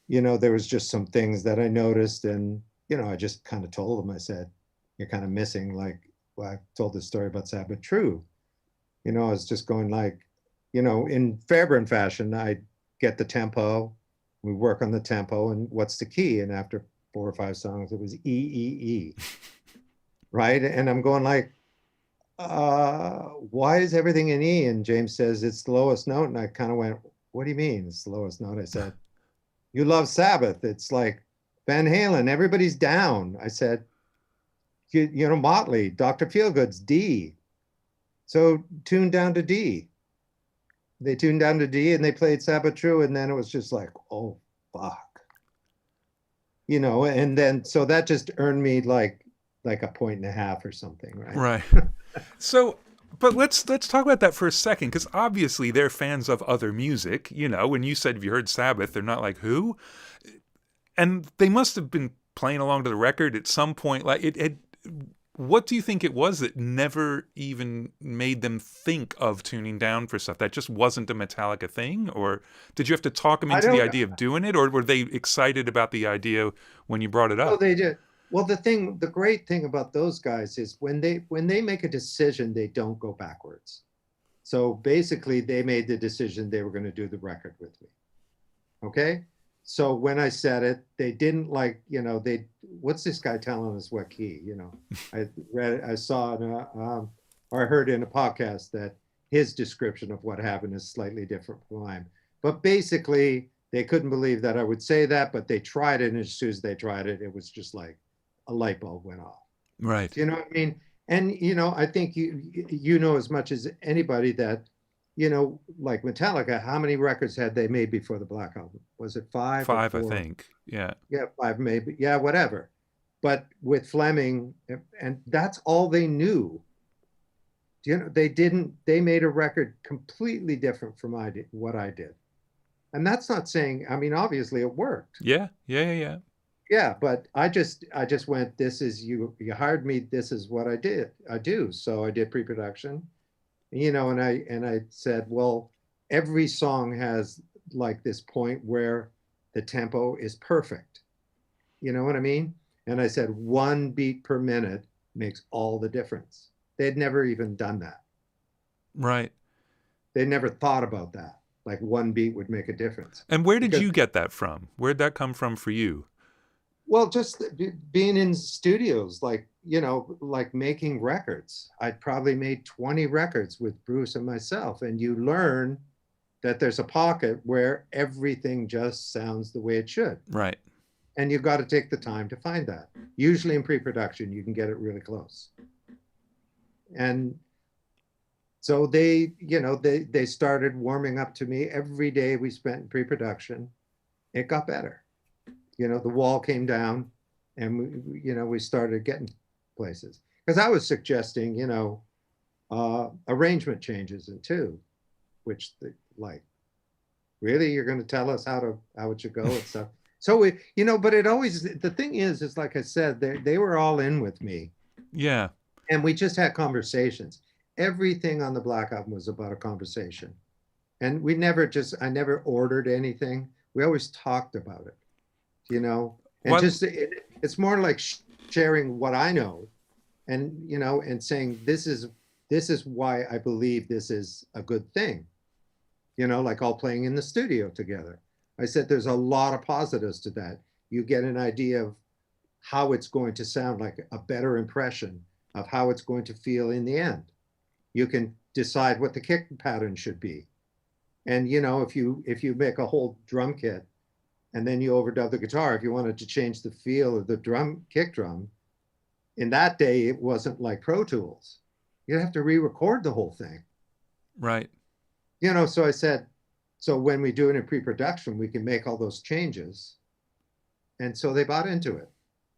there was just some things that I noticed, and, I just kind of told them, I said, you're kind of missing, like, well, I told this story about Sabbath True. I was just going like, in Fairbrain fashion, I get the tempo, we work on the tempo, and what's the key? And after 4 or 5 songs, it was E, E, E, right? And I'm going like, why is everything in E? And James says, it's the lowest note. And I kind of went, what do you mean it's the lowest note? I said, you love Sabbath. It's like Van Halen, everybody's down. I said, Mötley, Dr. Feelgood's D. So tune down to D. They tuned down to D and they played Sabbath True. And then it was just like, oh, fuck. And then, so that just earned me like 1.5 points or something, right? Right. So, but let's talk about that for a second, because obviously they're fans of other music. When you said, have you heard Sabbath? They're not like, who? And they must have been playing along to the record at some point. Like what do you think it was that never even made them think of tuning down for stuff? That just wasn't a Metallica thing? Or did you have to talk them into the idea of doing it? Or were they excited about the idea when you brought it up? Oh, they did. Well, the great thing about those guys is when they make a decision, they don't go backwards. So basically they made the decision they were going to do the record with me. Okay. So when I said it, they didn't like, what's this guy telling us what key, I saw, or I heard in a podcast that his description of what happened is slightly different from mine. But basically they couldn't believe that I would say that, but they tried it. And as soon as they tried it, it was just like a light bulb went off. Right. Do you know what I mean? And, I think you know as much as anybody that, like Metallica, how many records had they made before the Black Album? Was it 5? 5, I think. Yeah. Yeah, 5 maybe. Yeah, whatever. But with Fleming, and that's all they knew. They made a record completely different from what I did. And that's not saying, I mean, obviously it worked. Yeah. Yeah, but I just went, this is, you hired me, this is what I do. So I did pre-production. And I said, well, every song has like this point where the tempo is perfect. You know what I mean? And I said, 1 beat per minute makes all the difference. They'd never even done that. Right. They never thought about that. Like 1 beat would make a difference. And where did you get that from? Where'd that come from for you? Well, just being in studios, like, like making records. I'd probably made 20 records with Bruce and myself. And you learn that there's a pocket where everything just sounds the way it should. Right. And you've got to take the time to find that. Usually in pre-production, you can get it really close. And so they started warming up to me every day we spent in pre-production. it got better. The wall came down, and we started getting places. Because I was suggesting, arrangement changes in two, which like, really, you're going to tell us how it should go and stuff. So but it always, the thing is like I said, they were all in with me. Yeah. And we just had conversations. Everything on the Black Album was about a conversation. And I never ordered anything. We always talked about it, and it's more like sharing what I know, and, and saying, this is why I believe this is a good thing, like all playing in the studio together. I said, there's a lot of positives to that. You get an idea of how it's going to sound, like a better impression of how it's going to feel in the end. You can decide what the kick pattern should be. And, if you make a whole drum kit and then you overdub the guitar, if you wanted to change the feel of the kick drum, in that day, it wasn't like Pro Tools. You'd have to re-record the whole thing. Right. So I said, so when we do it in pre-production, we can make all those changes. And so they bought into it.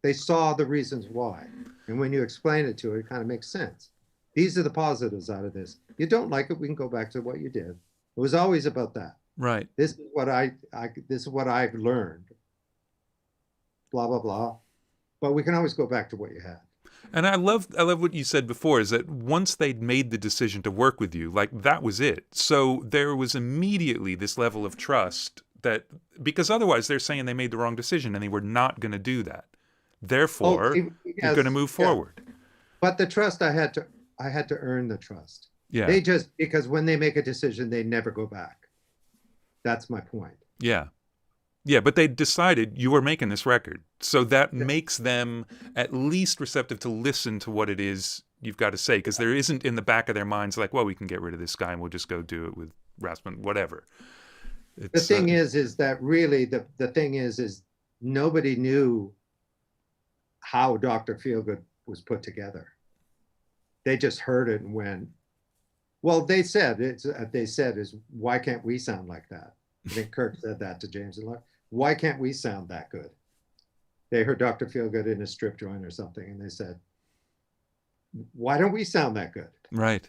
They saw the reasons why. And when you explain it to it, it kind of makes sense. These are the positives out of this. You don't like it, we can go back to what you did. It was always about that. Right. This is what I've learned. Blah, blah, blah. But we can always go back to what you had. And I love what you said before, is that once they'd made the decision to work with you, like, that was it. So there was immediately this level of trust because otherwise they're saying they made the wrong decision and they were not going to do that. Therefore, you're going to move forward. But the trust, I had to earn the trust. Yeah. Because when they make a decision, they never go back. That's my point. Yeah. Yeah, but they decided you were making this record. So that makes them at least receptive to listen to what it is you've got to say. Because there isn't in the back of their minds like, well, we can get rid of this guy and we'll just go do it with Rasmus, whatever. The thing is that really the thing is nobody knew how Dr. Feelgood was put together. They just heard it and went, well, they said, why can't we sound like that? I think Kirk said that to James and Lark. Why can't we sound that good? They heard Dr. Feelgood in a strip joint or something, and they said, why don't we sound that good? Right.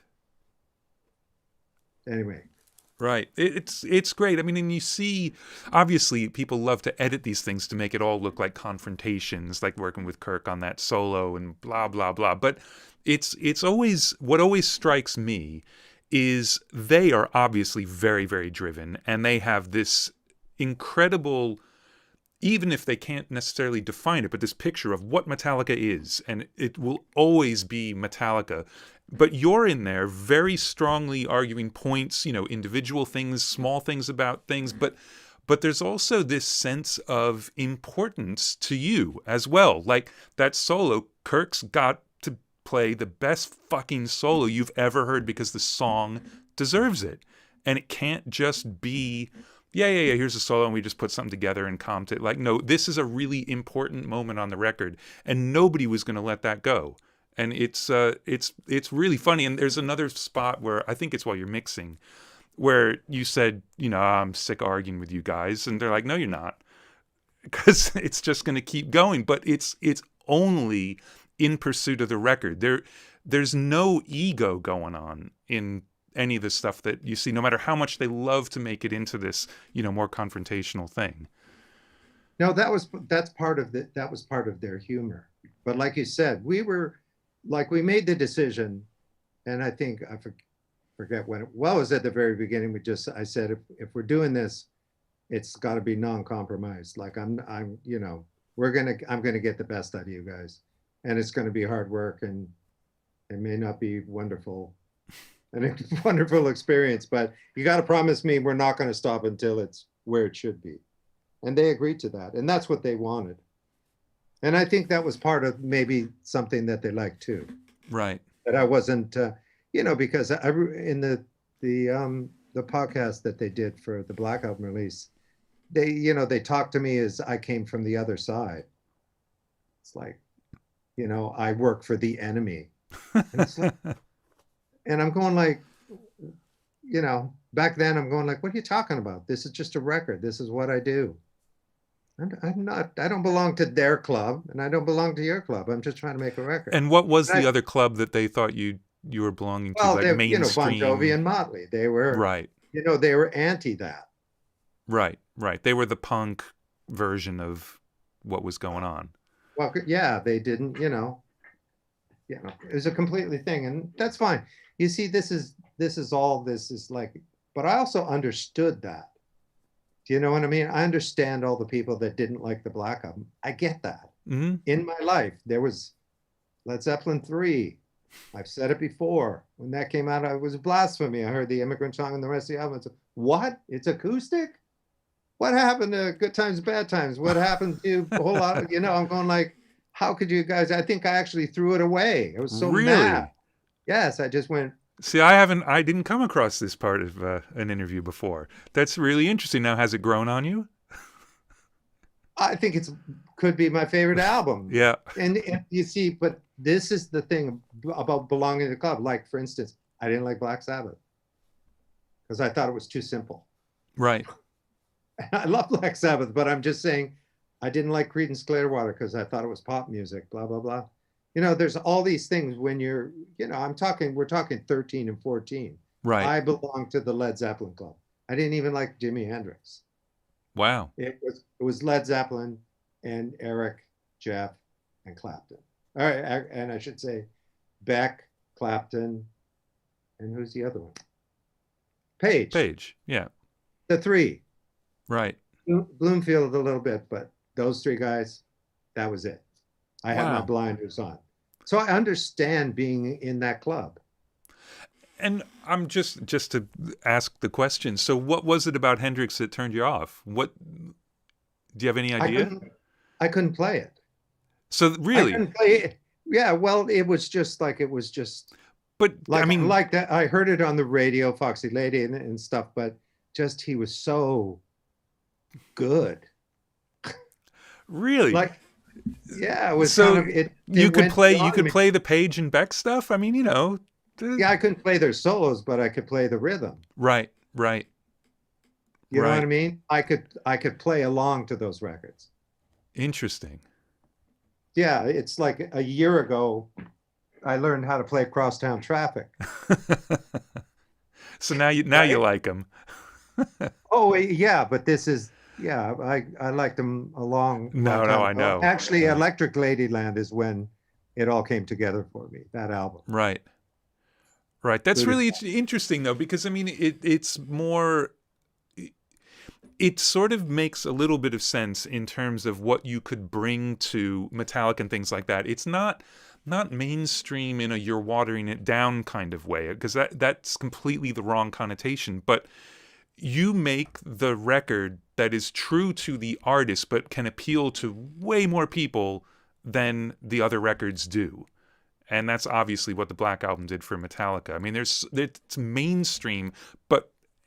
Anyway. Right. It's great. I mean, and you see, obviously, people love to edit these things to make it all look like confrontations, like working with Kirk on that solo and blah, blah, blah. But it's always, what always strikes me is they are obviously very, very driven, and they have this incredible, even if they can't necessarily define it, but this picture of what Metallica is, and it will always be Metallica. But you're in there very strongly arguing points, individual things, small things about things, but there's also this sense of importance to you as well. Like that solo, Kirk's got to play the best fucking solo you've ever heard because the song deserves it. And it can't just be, yeah, here's a solo and we just put something together and comped it. Like, no, this is a really important moment on the record, and nobody was going to let that go. And it's really funny. And there's another spot where I think it's while you're mixing, where you said, I'm sick of arguing with you guys, and they're like, no, you're not, because it's just going to keep going. But it's only in pursuit of the record. There's no ego going on in any of the stuff that you see, no matter how much they love to make it into this, more confrontational thing. No, that was part of their humor. But like you said, we made the decision, and I think I forget when it was at the very beginning. I said, if we're doing this, it's got to be non-compromised. Like I'm gonna get the best out of you guys, and it's going to be hard work, and it may not be wonderful, and a wonderful experience, but you got to promise me we're not going to stop until it's where it should be. And they agreed to that, and that's what they wanted. And I think that was part of maybe something that they liked too. Right. That I wasn't, because in the podcast that they did for the Black Album release, they talked to me as I came from the other side. It's like, I work for the enemy. And, it's like, and I'm going like, back then I'm going like, what are you talking about? This is just a record. This is what I do. I'm not, I don't belong to their club and I don't belong to your club. I'm just trying to make a record. And what was And the other club that they thought you were belonging to, well, like they, Bon Jovi mainstream? and Motley, they were, Right, they were anti that. right. They were the punk version of what was going on. Well, yeah, they didn't, it was a completely thing, and that's fine. You see, this is like, but I also understood that. Do you know what I mean? I understand all the people that didn't like the Black Album. I get that. Hmm. In my life, there was Led Zeppelin 3. I've said it before. When that came out, it was blasphemy. I heard the Immigrant Song and the rest of the album. It's, what? It's acoustic? What happened to Good Times, Bad Times? What happened to a whole lot of, I'm going like, how could you guys? I think I actually threw it away. I was so mad. Really? Yes, I just went, See, I didn't come across this part of an interview before. That's really interesting. Now, has it grown on you? I think could be my favorite album. Yeah. And you see, but this is the thing about belonging to the club. Like, for instance, I didn't like Black Sabbath because I thought it was too simple. Right. I love Black Sabbath, but I'm just saying I didn't like Creedence Clearwater because I thought it was pop music, blah, blah, blah. There's all these things when you're, we're talking 13 and 14. Right. I belong to the Led Zeppelin club. I didn't even like Jimi Hendrix. Wow. It was Led Zeppelin and Eric, Jeff, and Clapton. All right, and I should say Beck, Clapton, and who's the other one? Page. Page. Yeah. The three. Right. Bloomfield a little bit, but those three guys, that was it. I had my blinders on. So I understand being in that club. And I'm just to ask the question. So what was it about Hendrix that turned you off? What do you have any idea? I couldn't play it. So really? I couldn't play it. Yeah, well, it was just. But like, I mean, like that. I heard it on the radio, Foxy Lady and stuff, but just he was so good. Really? Like, yeah, it was so kind of it. You could play the Page and Beck stuff. I mean, Yeah, I couldn't play their solos, but I could play the rhythm. Right. You know what I mean? I could play along to those records. Interesting. Yeah, it's like a year ago, I learned how to play Crosstown Traffic. So now you like them. Oh yeah, but this is I liked them a long time ago. I know. Actually, Electric Ladyland is when it all came together for me. That album. Right. That's really interesting though, because I mean, it's more. It sort of makes a little bit of sense in terms of what you could bring to Metallica and things like that. It's not mainstream in a you're watering it down kind of way, because that's completely the wrong connotation. But you make the record that is true to the artist, but can appeal to way more people than the other records do. And that's obviously what the Black Album did for Metallica. I mean, it's mainstream,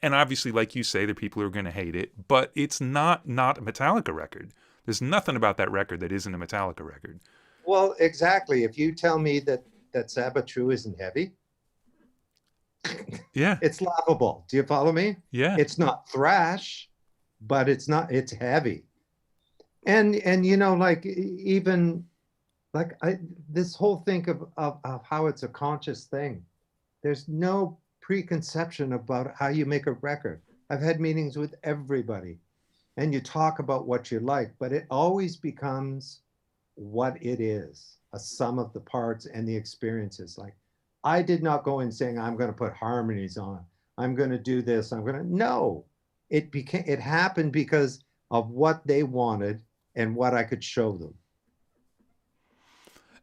and obviously, like you say, there are people who are going to hate it, but it's not a Metallica record. There's nothing about that record that isn't a Metallica record. Well, exactly. If you tell me that Sabbath True isn't heavy, yeah, it's laughable. Do you follow me? Yeah. It's not thrash, but it's heavy. And like, even like this whole thing of how it's a conscious thing. There's no preconception about how you make a record. I've had meetings with everybody, and you talk about what you like, but it always becomes what it is, a sum of the parts and the experiences. Like, I did not go in saying, I'm going to put harmonies on, I'm going to do this, no, it happened because of what they wanted and what I could show them.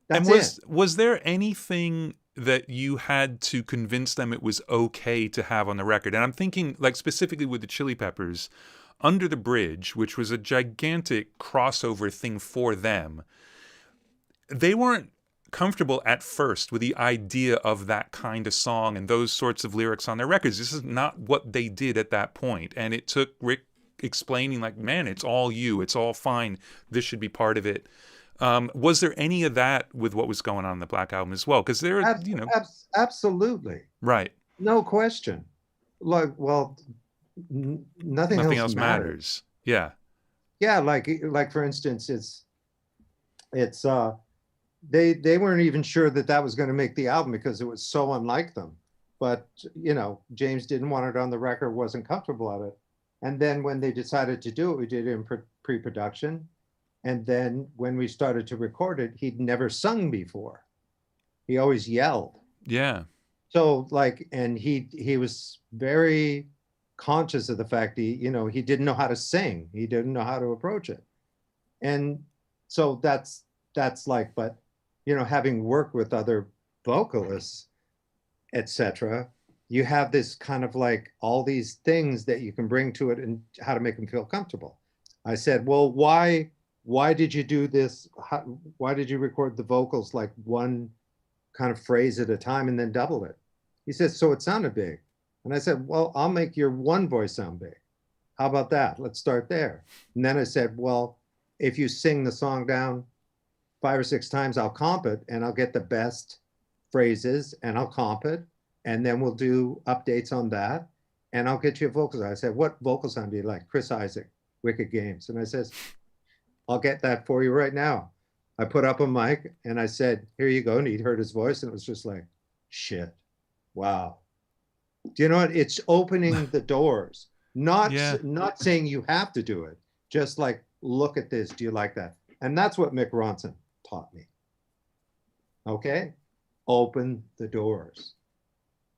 That's was there anything that you had to convince them it was okay to have on the record? And I'm thinking, like, specifically with the Chili Peppers, Under the Bridge, which was a gigantic crossover thing for them. They weren't comfortable at first with the idea of that kind of song and those sorts of lyrics on their records. This is not what they did at that point. And it took Rick explaining, like, man, it's all you. It's all fine. This should be part of it. Was there any of that with what was going on in the Black Album as well? Because there, absolutely, right, no question. Like, well, nothing else matters. Yeah, Yeah, like for instance, it's they weren't even sure that that was going to make the album because it was so unlike them. But James didn't want it on the record, wasn't comfortable of it. And then when they decided to do it, we did it in pre-production. And then when we started to record it, he'd never sung before. He always yelled. Yeah. So and he was very conscious of the fact he didn't know how to sing. He didn't know how to approach it. And so that's but having worked with other vocalists, etc., you have this kind of all these things that you can bring to it and how to make them feel comfortable. I said, well, why did you do this? Why did you record the vocals like one kind of phrase at a time and then double it? He said, so it sounded big. And I said, well, I'll make your one voice sound big. How about that? Let's start there. And then I said, well, if you sing the song down 5 or 6 times, I'll comp it and I'll get the best phrases and I'll comp it. And then we'll do updates on that. And I'll get you a vocal sound. I said, what vocal sound do you like? Chris Isaak, Wicked Games. And I says, I'll get that for you right now. I put up a mic and I said, here you go. And he'd heard his voice and it was just like, shit, wow. Do you know what? It's opening the doors, not saying you have to do it. Just like, look at this. Do you like that? And that's what Mick Ronson taught me. Okay? Open the doors.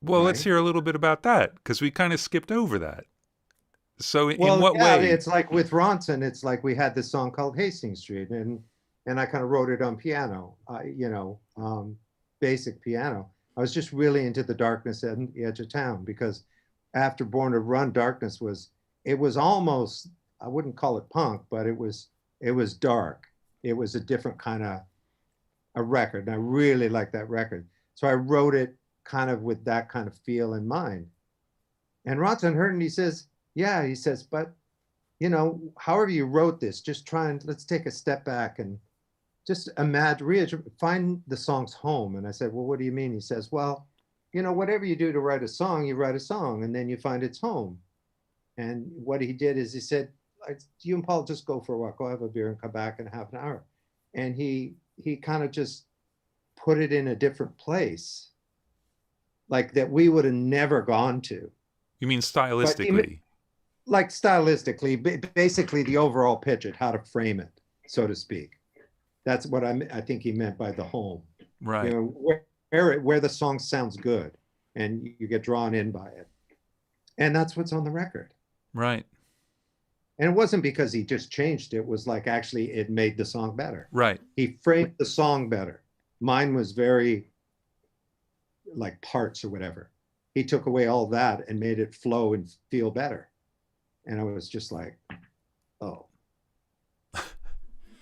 Well, let's hear a little bit about that because we kind of skipped over that. So in what yeah, way? It's like with Ronson, it's like we had this song called Hastings Street and I kind of wrote it on piano, basic piano. I was just really into the darkness at the edge of town because after Born to Run, darkness was almost, I wouldn't call it punk, but it was dark. It was a different kind of a record. And I really liked that record. So I wrote it kind of with that kind of feel in mind. And Ronson heard it and he says, yeah, he says, but however you wrote this, just try and let's take a step back and just imagine, find the song's home. And I said, well, what do you mean? He says, well, whatever you do to write a song, you write a song and then you find its home. And what he did is he said, you and Paul just go for a walk, go have a beer and come back in half an hour. And he kind of just put it in a different place, like that we would have never gone to. You mean stylistically? Stylistically, basically the overall pitch, how to frame it, so to speak. That's what I think he meant by the home. Right. Where the song sounds good and you get drawn in by it. And that's what's on the record. Right. And it wasn't because he just changed it. It was like actually it made the song better. Right. He framed the song better. Mine was very like parts or whatever. He took away all that and made it flow and feel better. And I was just like, oh.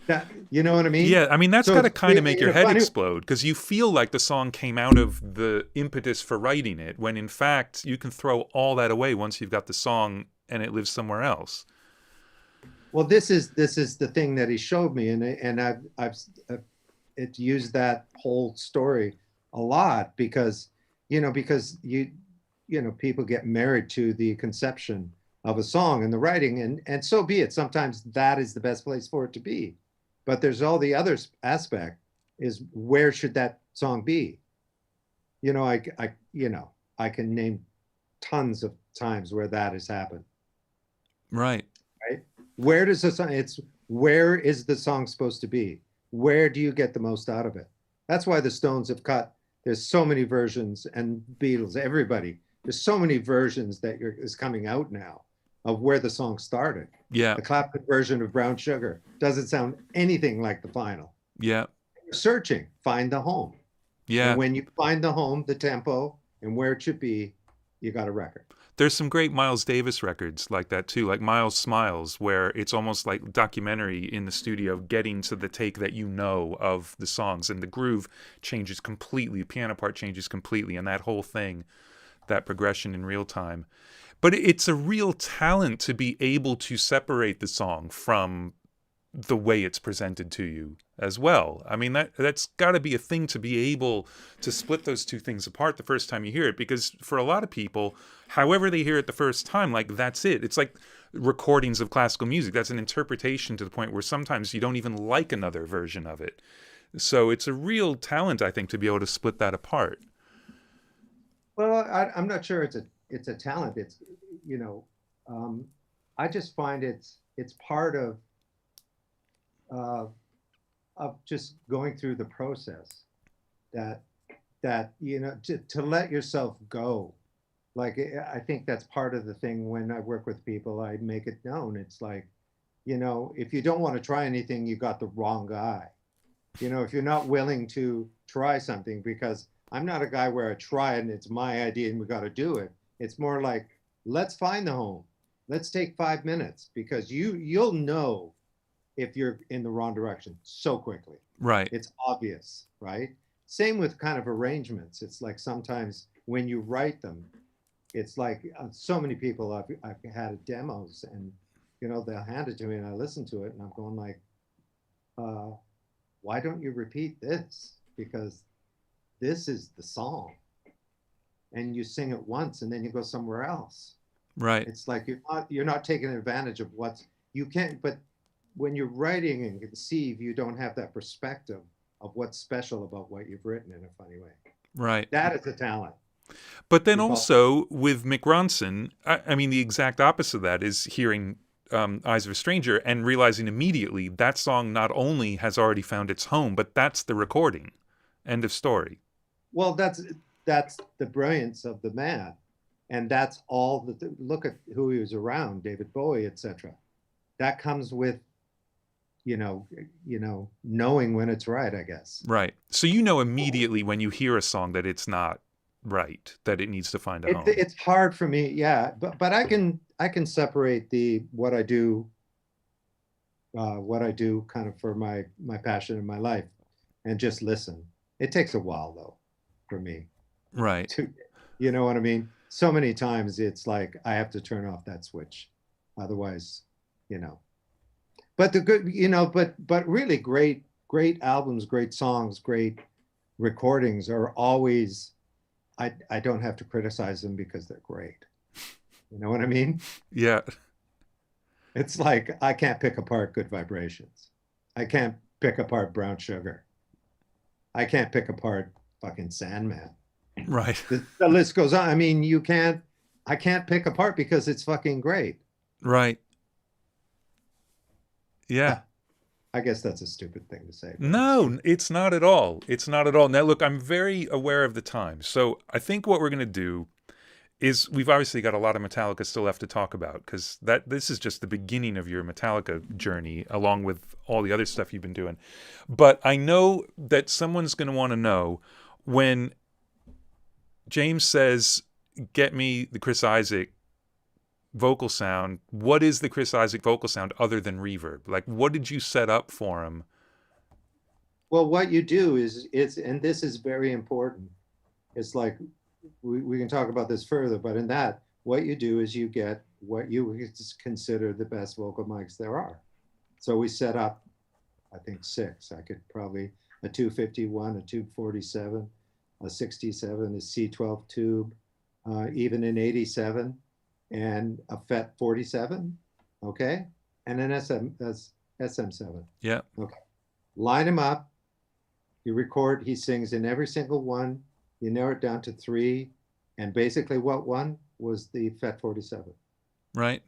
That, you know what I mean? Yeah, I mean, that's got to kind of make your head explode because you feel like the song came out of the impetus for writing it, when in fact you can throw all that away once you've got the song and it lives somewhere else. Well, this is the thing that he showed me, and I've used that whole story a lot because people get married to the conception of a song and the writing, and so be it. Sometimes that is the best place for it to be. But there's all the other aspect is where should that song be? I can name tons of times where that has happened. Right. Right. Where does the song? Where is the song supposed to be? Where do you get the most out of it? That's why the Stones have cut. There's so many versions, and Beatles, everybody. There's so many versions that is coming out now of where the song started. Yeah. The Clapton version of Brown Sugar doesn't sound anything like the final. Yeah. You're searching, find the home. Yeah. And when you find the home, the tempo, and where it should be, you got a record. There's some great Miles Davis records like that too, like Miles Smiles, where it's almost like documentary in the studio getting to the take that of the songs, and the groove changes completely, the piano part changes completely, and that whole thing, that progression in real time. But it's a real talent to be able to separate the song from the way it's presented to you as well. I mean, that's got to be a thing, to be able to split those two things apart the first time you hear it, because for a lot of people, however they hear it the first time, like, that's it. It's like recordings of classical music. That's an interpretation to the point where sometimes you don't even like another version of it. So it's a real talent, I think, to be able to split that apart. Well, I'm not sure it's a talent. It's, I just find it's part of just going through the process, that to let yourself go. Like, I think that's part of the thing. When I work with people, I make it known. It's like, if you don't want to try anything, you got the wrong guy. If you're not willing to try something, because I'm not a guy where I try it and it's my idea and we got to do it. It's more like, let's find the home. Let's take 5 minutes, because you'll know if you're in the wrong direction so quickly. Right. It's obvious, right? Same with kind of arrangements. It's like sometimes when you write them, it's like so many people I've had demos, and they'll hand it to me and I listen to it and I'm going like, why don't you repeat this? Because this is the song, and you sing it once and then you go somewhere else. Right. It's like you're not taking advantage of you can't. But when you're writing and conceive, you don't have that perspective of what's special about what you've written in a funny way. Right. That is a talent. But then also with Mick Ronson, I mean, the exact opposite of that is hearing Eyes of a Stranger and realizing immediately that song not only has already found its home, but that's the recording. End of story. Well, that's the brilliance of the man. And that's all look at who he was around, David Bowie, etc. That comes with, knowing when it's right, I guess. Right. So immediately when you hear a song that it's not right, that it needs to find a home. It's hard for me, yeah. But I can separate what I do kind of for my passion in my life, and just listen. It takes a while though, for me. Right. You know what I mean? So many times it's like I have to turn off that switch, otherwise, But the good, but really great albums, great songs, great recordings are always. I don't have to criticize them because they're great. You know what I mean? Yeah. It's like I can't pick apart Good Vibrations. I can't pick apart Brown Sugar. I can't pick apart fucking Sandman. Right. The list goes on. I mean, I can't pick apart because it's fucking great. Right. Yeah. I guess that's a stupid thing to say. No, it's not at all. It's not at all. Now, look, I'm very aware of the time. So I think what we're going to do is, we've obviously got a lot of Metallica still left to talk about, because this is just the beginning of your Metallica journey, along with all the other stuff you've been doing. But I know that someone's going to want to know, when James says, get me the Chris Isaak vocal sound, what is the Chris Isaak vocal sound other than reverb? Like, what did you set up for him? Well, what you do is, and this is very important. It's like, we can talk about this further, but in that, what you do is you get what you consider the best vocal mics there are. So we set up, I think 6. I could probably, a 251, a 247, a 67, a C12 tube, even an 87, and a FET 47, okay? And an SM7. Yeah. Okay. Line him up. You record, he sings in every single one. You narrow it down to 3. And basically what won was the FET 47. Right.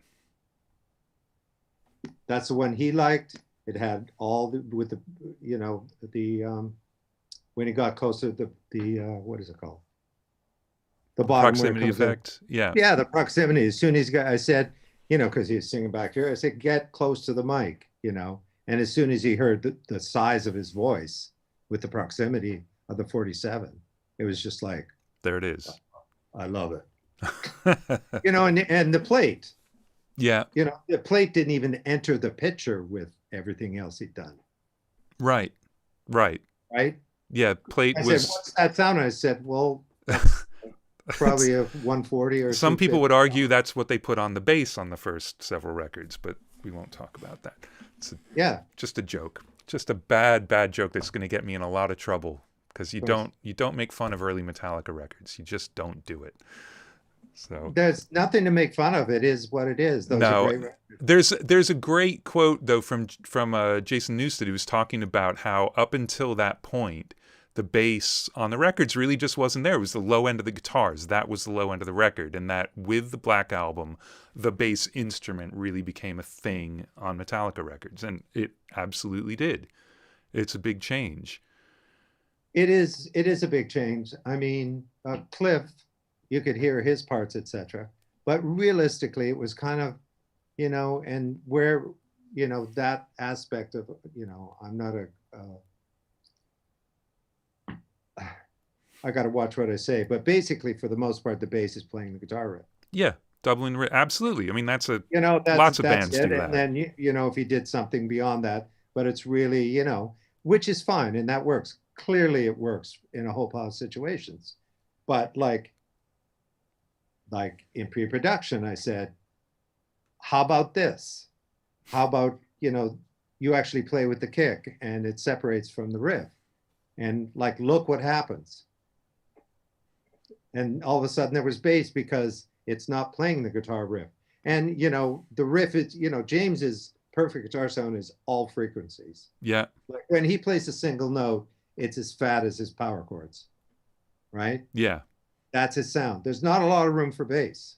That's the one he liked. It had all when he got closer to the what is it called? The bottom proximity effect. Yeah. Yeah, the proximity. As soon as I said, because he was singing back here, I said, get close to the mic, And as soon as he heard the size of his voice with the proximity of the 47, it was just like, there it is. I love it. And the plate. Yeah. The plate didn't even enter the picture with everything else he'd done. Right. Right. Right? Yeah, plate I was... said, what's that sound? I said, well, that's probably a 140 or some people would argue that's what they put on the bass on the first several records, but we won't talk about that. Yeah, Just a joke. Just a bad joke that's going to get me in a lot of trouble because of course. you don't make fun of early Metallica records. You just don't do it. So There's nothing to make fun of. It is what it is. Those are no, great records. there's a great quote though from Jason Newsted, who was talking about how up until that point the bass on the records really just wasn't there. It was the low end of the guitars. That was the low end of the record, and that with the Black Album, the bass instrument really became a thing on Metallica records, and it absolutely did. It's a big change. It is. It is a big change. I mean, Cliff, you could hear his parts, etc. But realistically, it was kind of, and where, that aspect of, I'm not a. I got to watch what I say, but basically, for the most part, the bass is playing the guitar riff. Yeah, doubling absolutely. I mean, that's a That's lots of bands it. do that. And then if he did something beyond that, but it's really, which is fine, and that works. Clearly, it works in a whole pile of situations. But like in pre-production, I said, how about this? How about, you actually play with the kick and it separates from the riff, and like, look what happens. And all of a sudden there was bass because it's not playing the guitar riff. And, the riff is, James's perfect guitar sound is all frequencies. Yeah. Like when he plays a single note, it's as fat as his power chords, right? Yeah. That's his sound. There's not a lot of room for bass.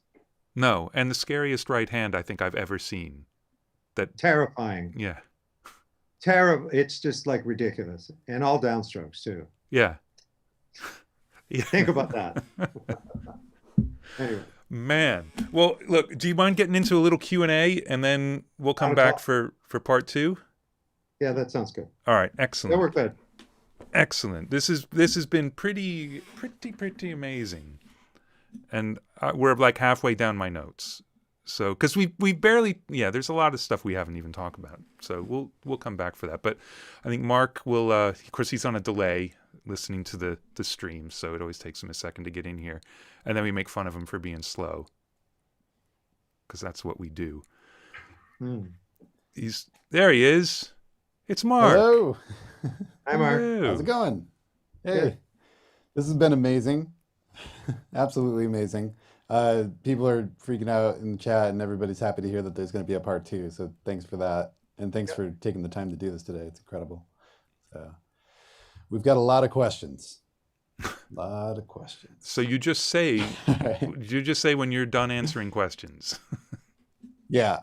No, and the scariest right hand I think I've ever seen. That terrifying. Yeah. Terrible. It's just like ridiculous. And all downstrokes too. Yeah. Think about that. Anyway. Man. Well, look, do you mind getting into a little Q&A and then we'll come back for part 2? Yeah, that sounds good. All right, excellent. That worked good. Excellent. This has been pretty amazing. And we're like halfway down my notes. So, because we barely, there's a lot of stuff we haven't even talked about. So we'll come back for that. But I think Mark will, of course, he's on a delay listening to the stream, so it always takes him a second to get in here. And then we make fun of him for being slow, because that's what we do. There he is. It's Mark. Hello. Hi, Mark. Hello. How's it going? Hey, Good. This has been amazing. Absolutely amazing. People are freaking out in the chat, and everybody's happy to hear that there's going to be a part 2. So thanks for that. And thanks for taking the time to do this today. It's incredible. So we've got a lot of questions. A lot of questions. So you just say, Right. you just say when you're done answering questions. Yeah.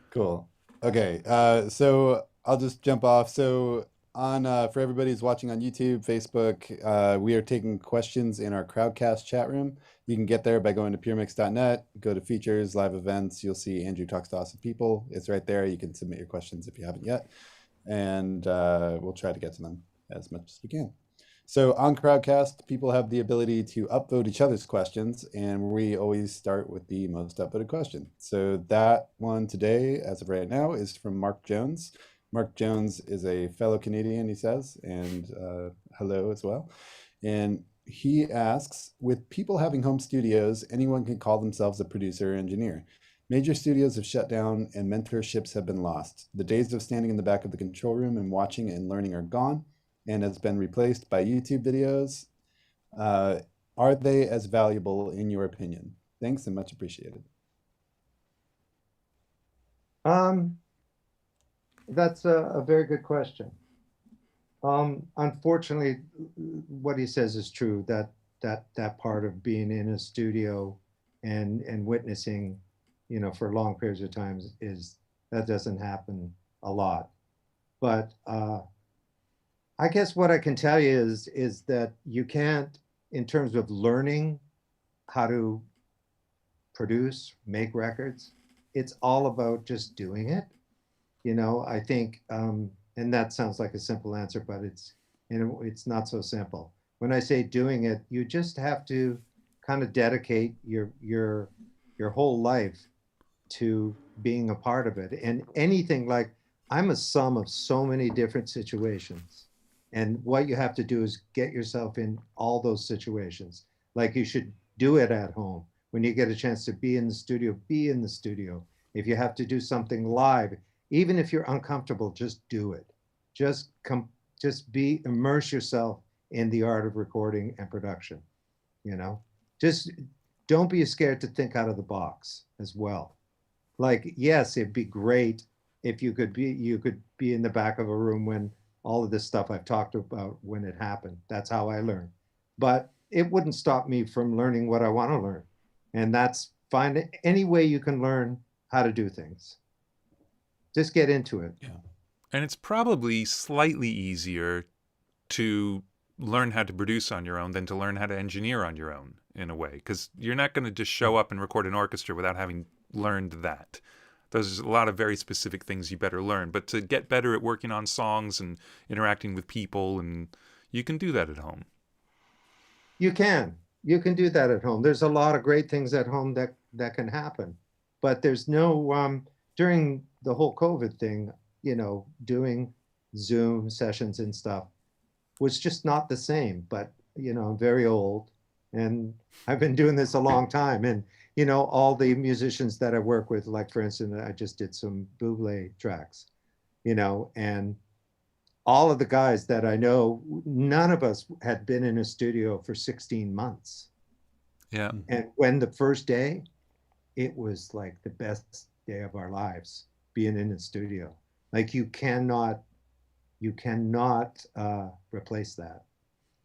Cool. Okay. So I'll just jump off. So for everybody who's watching on YouTube, Facebook, we are taking questions in our Crowdcast chat room. You can get there by going to puremix.net, go to features, live events. You'll see Andrew Talks to Awesome People. It's right there. You can submit your questions if you haven't yet. And we'll try to get to them as much as we can. So on Crowdcast, people have the ability to upvote each other's questions, and we always start with the most upvoted question. So that one today, as of right now, is from Mark Jones. Mark Jones is a fellow Canadian, he says, and hello as well. And he asks, with people having home studios, anyone can call themselves a producer or engineer. Major studios have shut down and mentorships have been lost. The days of standing in the back of the control room and watching and learning are gone and has been replaced by YouTube videos. Are they as valuable in your opinion? Thanks and much appreciated. That's a very good question. Unfortunately, what he says is true, that part of being in a studio and witnessing, for long periods of time that doesn't happen a lot. But I guess what I can tell you is that you can't, in terms of learning how to produce, make records, it's all about just doing it. I think, and that sounds like a simple answer, but it's not so simple. When I say doing it, you just have to kind of dedicate your whole life to being a part of it. And anything, like, I'm a sum of so many different situations. And what you have to do is get yourself in all those situations. Like, you should do it at home. When you get a chance to be in the studio, be in the studio. If you have to do something live, Even if you're uncomfortable, just do it. Just immerse yourself in the art of recording and production. You know, just don't be scared to think out of the box as well. Like, yes, it'd be great if you could be in the back of a room when all of this stuff I've talked about when it happened. That's how I learned. But it wouldn't stop me from learning what I want to learn. And that's find any way you can learn how to do things. Just get into it. Yeah. And it's probably slightly easier to learn how to produce on your own than to learn how to engineer on your own, in a way, because you're not going to just show up and record an orchestra without having learned that. There's a lot of very specific things you better learn. But to get better at working on songs and interacting with people, and you can do that at home. You can do that at home. There's a lot of great things at home that can happen, but there's no during the whole COVID thing, you know, doing Zoom sessions and stuff was just not the same. But you know, I'm very old and I've been doing this a long time, and you know, all the musicians that I work with, like for instance, I just did some Bublé tracks, you know, and all of the guys that I know, none of us had been in a studio for 16 months. Yeah. And when the first day, it was like the best day of our lives being in the studio. Like you cannot replace that.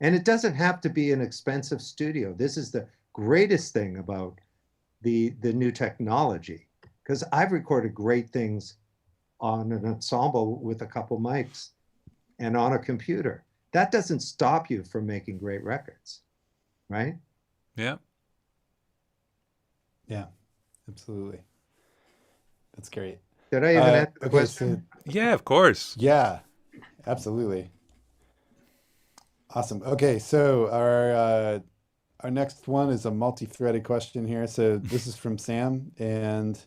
And it doesn't have to be an expensive studio. This is the greatest thing about the new technology, because I've recorded great things on an ensemble with a couple mics and on a computer. That doesn't stop you from making great records, right? Yeah. Yeah, absolutely. That's great. Did I even answer the Okay, question? Yeah, of course. yeah, absolutely. Awesome. Okay, so our next one is a multi-threaded question here. So this is from Sam, and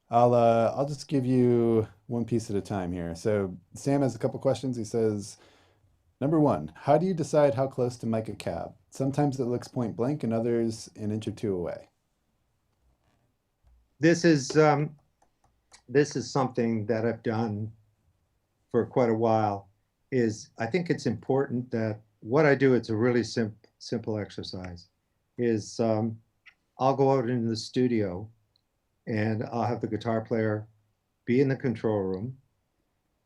I'll just give you one piece at a time here. So Sam has a couple questions. He says, number one, how do you decide how close to mic a cab? Sometimes it looks point blank and others an inch or two away. This is something that I've done for quite a while. I think it's important that what I do, it's a really simple exercise, is I'll go out into the studio and I'll have the guitar player be in the control room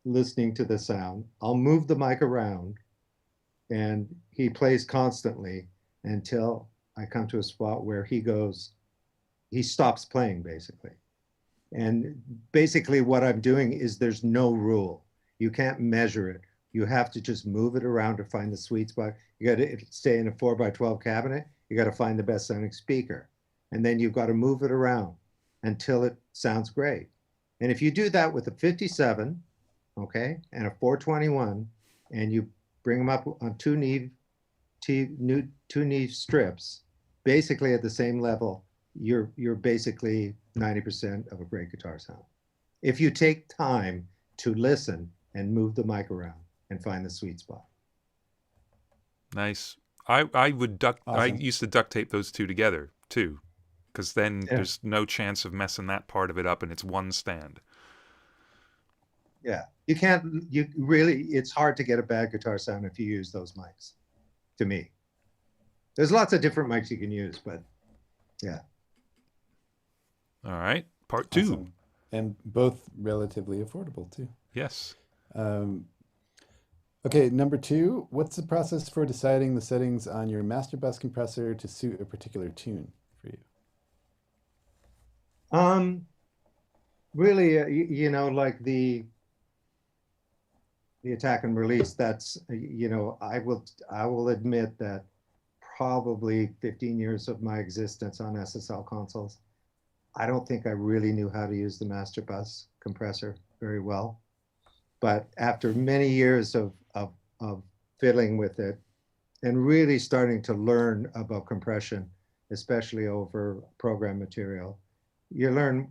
listening to the sound. I'll move the mic around and he plays constantly until I come to a spot where he stops playing basically. And basically what I'm doing is there's no rule. You can't measure it. You have to just move it around to find the sweet spot. You got to stay in a 4x12 cabinet. You got to find the best sounding speaker. And then you've got to move it around until it sounds great. And if you do that with a 57, okay, and a 421, and you bring them up on two knee strips, basically at the same level, you're basically 90% of a great guitar sound. If you take time to listen and move the mic around and find the sweet spot. Nice. I Awesome. used to duct tape those two together too, because then Yeah. there's no chance of messing that part of it up, and it's one stand. Yeah, it's hard to get a bad guitar sound if you use those mics, to me. There's lots of different mics you can use, but yeah. All right. Part two. Awesome. And both relatively affordable too. Yes. Okay, number two, what's the process for deciding the settings on your master bus compressor to suit a particular tune for you? Really, you know, like the attack and release, that's, you know, I will admit that probably 15 years of my existence on SSL consoles, I don't think I really knew how to use the master bus compressor very well. But after many years of fiddling with it and really starting to learn about compression, especially over program material, you learn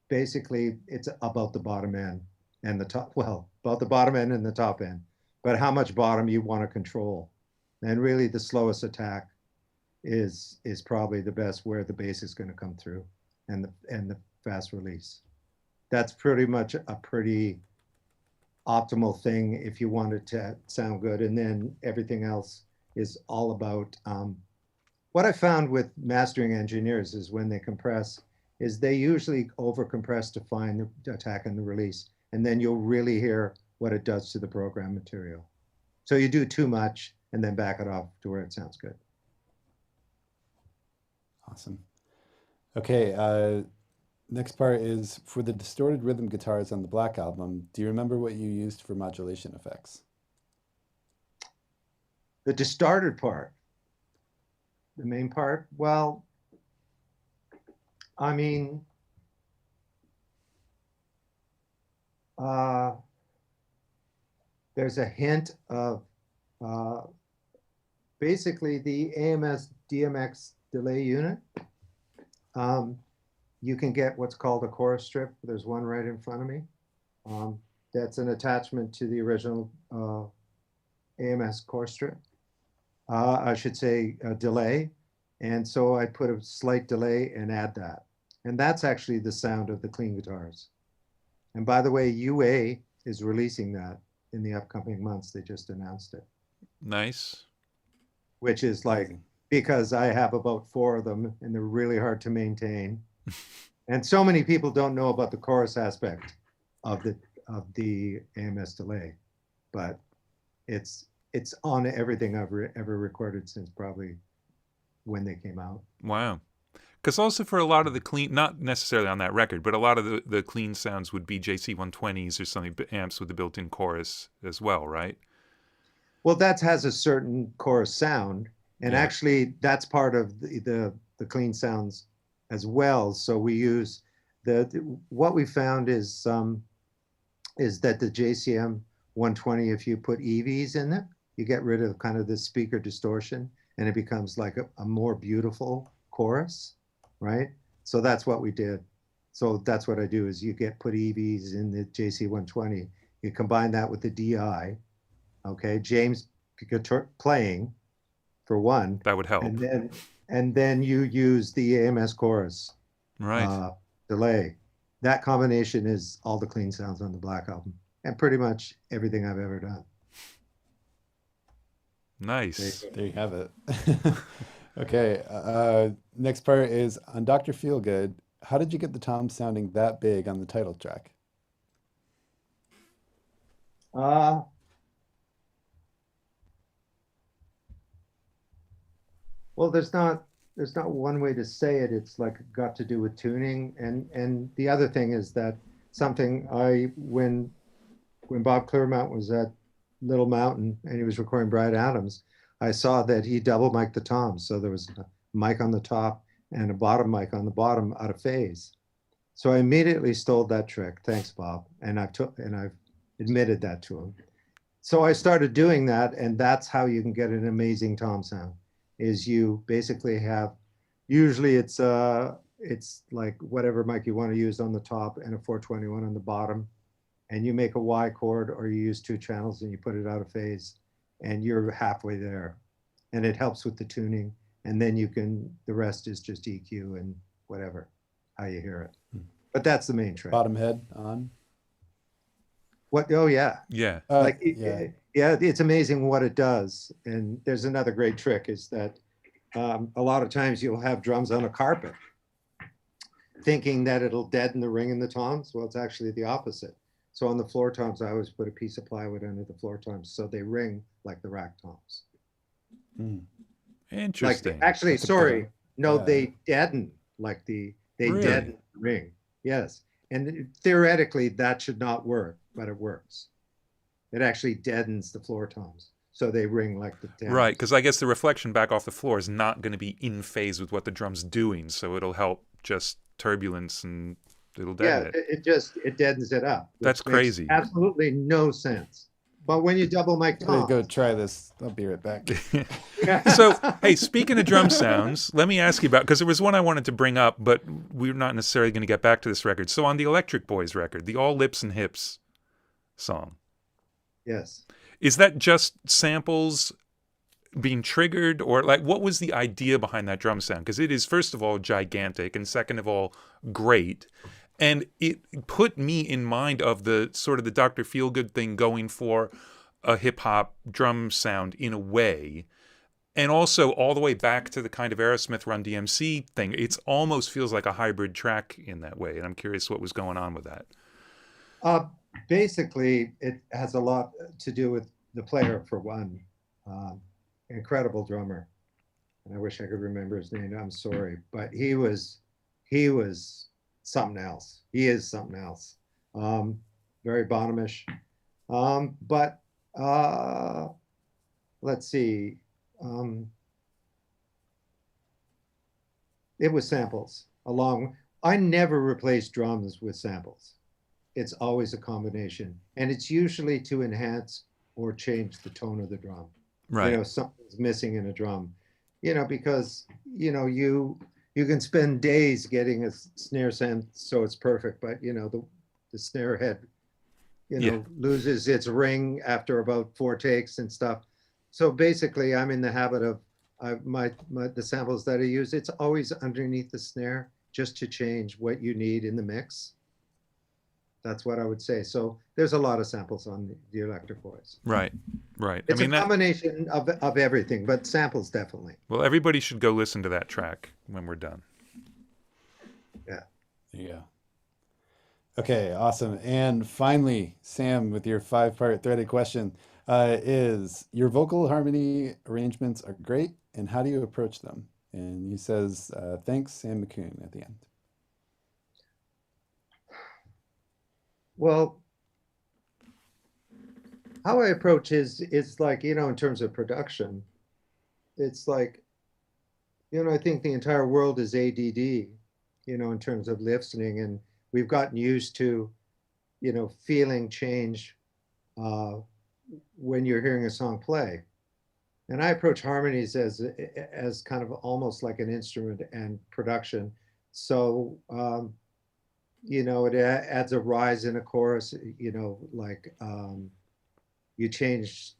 basically it's about the bottom end and the top, well, about the bottom end and the top end, but how much bottom you want to control. And really the slowest attack is probably the best, where the bass is going to come through, and the fast release. that's pretty much a pretty optimal thing if you want it to sound good. And then everything else is all about, what I found with mastering engineers is when they compress, is they usually over compress to find the attack and the release. And then you'll really hear what it does to the program material. So you do too much and then back it off to where it sounds good. Awesome. Okay, next part is for the distorted rhythm guitars on the Black Album. Do you remember what you used for modulation effects? The distorted part, the main part, well, I mean, there's a hint of basically the AMS DMX delay unit. You can get what's called a chorus strip. There's one right in front of me. That's an attachment to the original AMS chorus strip. I should say a delay. And so I put a slight delay and add that. And that's actually the sound of the clean guitars. And by the way, UA is releasing that in the upcoming months. They just announced it. Nice. Which is like, because I have about 4 of them and they're really hard to maintain. And so many people don't know about the chorus aspect of the AMS delay, but it's on everything I've ever recorded since probably when they came out. Wow. Because also for a lot of the clean, not necessarily on that record, but a lot of the clean sounds would be JC120s or something, amps with the built-in chorus as well, right? Well, that has a certain chorus sound, and actually that's part of the clean sounds as well. So we use what we found is that the JCM 120, if you put EVs in it, you get rid of kind of the speaker distortion, and it becomes like a more beautiful chorus, right? So that's what we did. So that's what I do is you put EVs in the JC 120, you combine that with the DI, okay, James guitar playing for one. That would help. And then you use the AMS chorus delay. That combination is all the clean sounds on the Black Album and pretty much everything I've ever done. Nice. There you have it. Okay, next part is on Dr. Feelgood. How did you get the toms sounding that big on the title track? Well, there's not one way to say it. It's like got to do with tuning, and the other thing is that something when Bob Clearmount was at Little Mountain and he was recording Brad Adams, I saw that he double mic'd the toms, so there was a mic on the top and a bottom mic on the bottom out of phase. So I immediately stole that trick. Thanks, Bob, and I've admitted that to him. So I started doing that, and that's how you can get an amazing tom sound. Is you basically have, usually it's like whatever mic you want to use on the top and a 421 on the bottom, and you make a Y chord or you use 2 channels and you put it out of phase and you're halfway there, and it helps with the tuning, and then the rest is just EQ and whatever, how you hear it. But that's the main trick. Bottom head on? What? Oh yeah. Yeah. Yeah, it's amazing what it does. And there's another great trick is that a lot of times you'll have drums on a carpet thinking that it'll deaden the ring in the toms. Well, it's actually the opposite. So on the floor toms, I always put a piece of plywood under the floor toms so they ring like the rack toms. Interesting. They deaden like they Really? deaden the ring. Yes. And theoretically that should not work, but it works. It actually deadens the floor toms, so they ring like the toms. Right, because I guess the reflection back off the floor is not going to be in phase with what the drum's doing, so it'll help just turbulence and it'll deaden it. It deadens it up. That's crazy. Absolutely no sense. But when you double mic toms, Go try this. I'll be right back. So, hey, speaking of drum sounds, let me ask you about, because there was one I wanted to bring up, but we're not necessarily going to get back to this record. So on the Electric Boys record, the All Lips and Hips song. yes. Is that just samples being triggered, or like what was the idea behind that drum sound? Because it is, first of all, gigantic, and second of all, great. And it put me in mind of the sort of the Dr. Feelgood thing, going for a hip hop drum sound in a way. And also all the way back to the kind of Aerosmith Run DMC thing. It almost feels like a hybrid track in that way. And I'm curious what was going on with that. Basically, it has a lot to do with the player, for one. Incredible drummer. And I wish I could remember his name. I'm sorry. But he was something else. He is something else. Very bottomish. But let's see. It was samples along. I never replace drums with samples. It's always a combination, and it's usually to enhance or change the tone of the drum. Right. You know, something's missing in a drum, you know, because, you know, you can spend days getting a snare sound so it's perfect, but, you know, the snare head, you know, loses its ring after about 4 takes and stuff. So basically, I'm in the habit of the samples that I use, it's always underneath the snare, just to change what you need in the mix. That's what I would say. So there's a lot of samples on the electric voice. Right. It's a combination of everything, but samples definitely. Well, everybody should go listen to that track when we're done. Yeah. There you go. Okay, awesome. And finally, Sam, with your 5-part threaded question, is your vocal harmony arrangements are great, and how do you approach them? And he says, thanks, Sam McCoon, at the end. Well, how I approach is like, you know, in terms of production, it's like, you know, I think the entire world is ADD, you know, in terms of listening, and we've gotten used to, you know, feeling change when you're hearing a song play. And I approach harmonies as kind of almost like an instrument and production. So, you know, it adds a rise in a chorus, you know, like you change,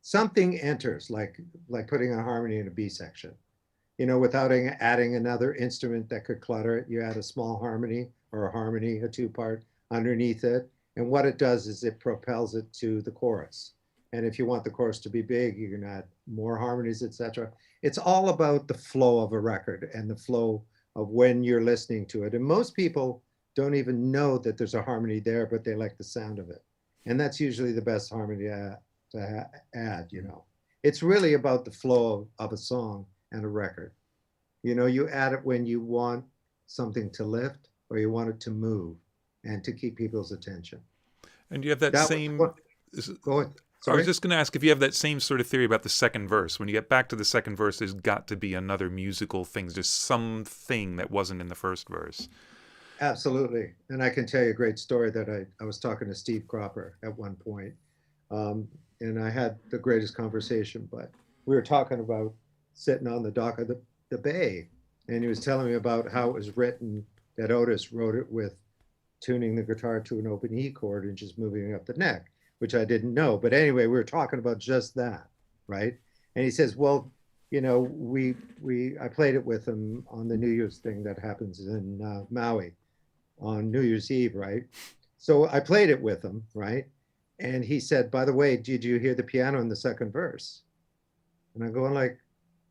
something enters, like putting a harmony in a B section, you know, without adding another instrument that could clutter it. You add a small harmony or a harmony, a 2-part underneath it. And what it does is it propels it to the chorus. And if you want the chorus to be big, you can add more harmonies, etc. It's all about the flow of a record and the flow of when you're listening to it. And most people don't even know that there's a harmony there, but they like the sound of it. And that's usually the best harmony to add, you know. It's really about the flow of a song and a record. You know, you add it when you want something to lift or you want it to move and to keep people's attention. And you have that same... Go ahead. Sorry? I was just going to ask if you have that same sort of theory about the second verse. When you get back to the second verse, there's got to be another musical thing, just something that wasn't in the first verse. Absolutely. And I can tell you a great story that I was talking to Steve Cropper at one point. And I had the greatest conversation, but we were talking about sitting on the dock of the bay. And he was telling me about how it was written, that Otis wrote it with tuning the guitar to an open E chord and just moving up the neck, which I didn't know. But anyway, we were talking about just that, right? And he says, well, you know, I played it with him on the New Year's thing that happens in Maui on New Year's Eve, right? So I played it with him, right? And he said, by the way, did you hear the piano in the second verse? And I'm going like,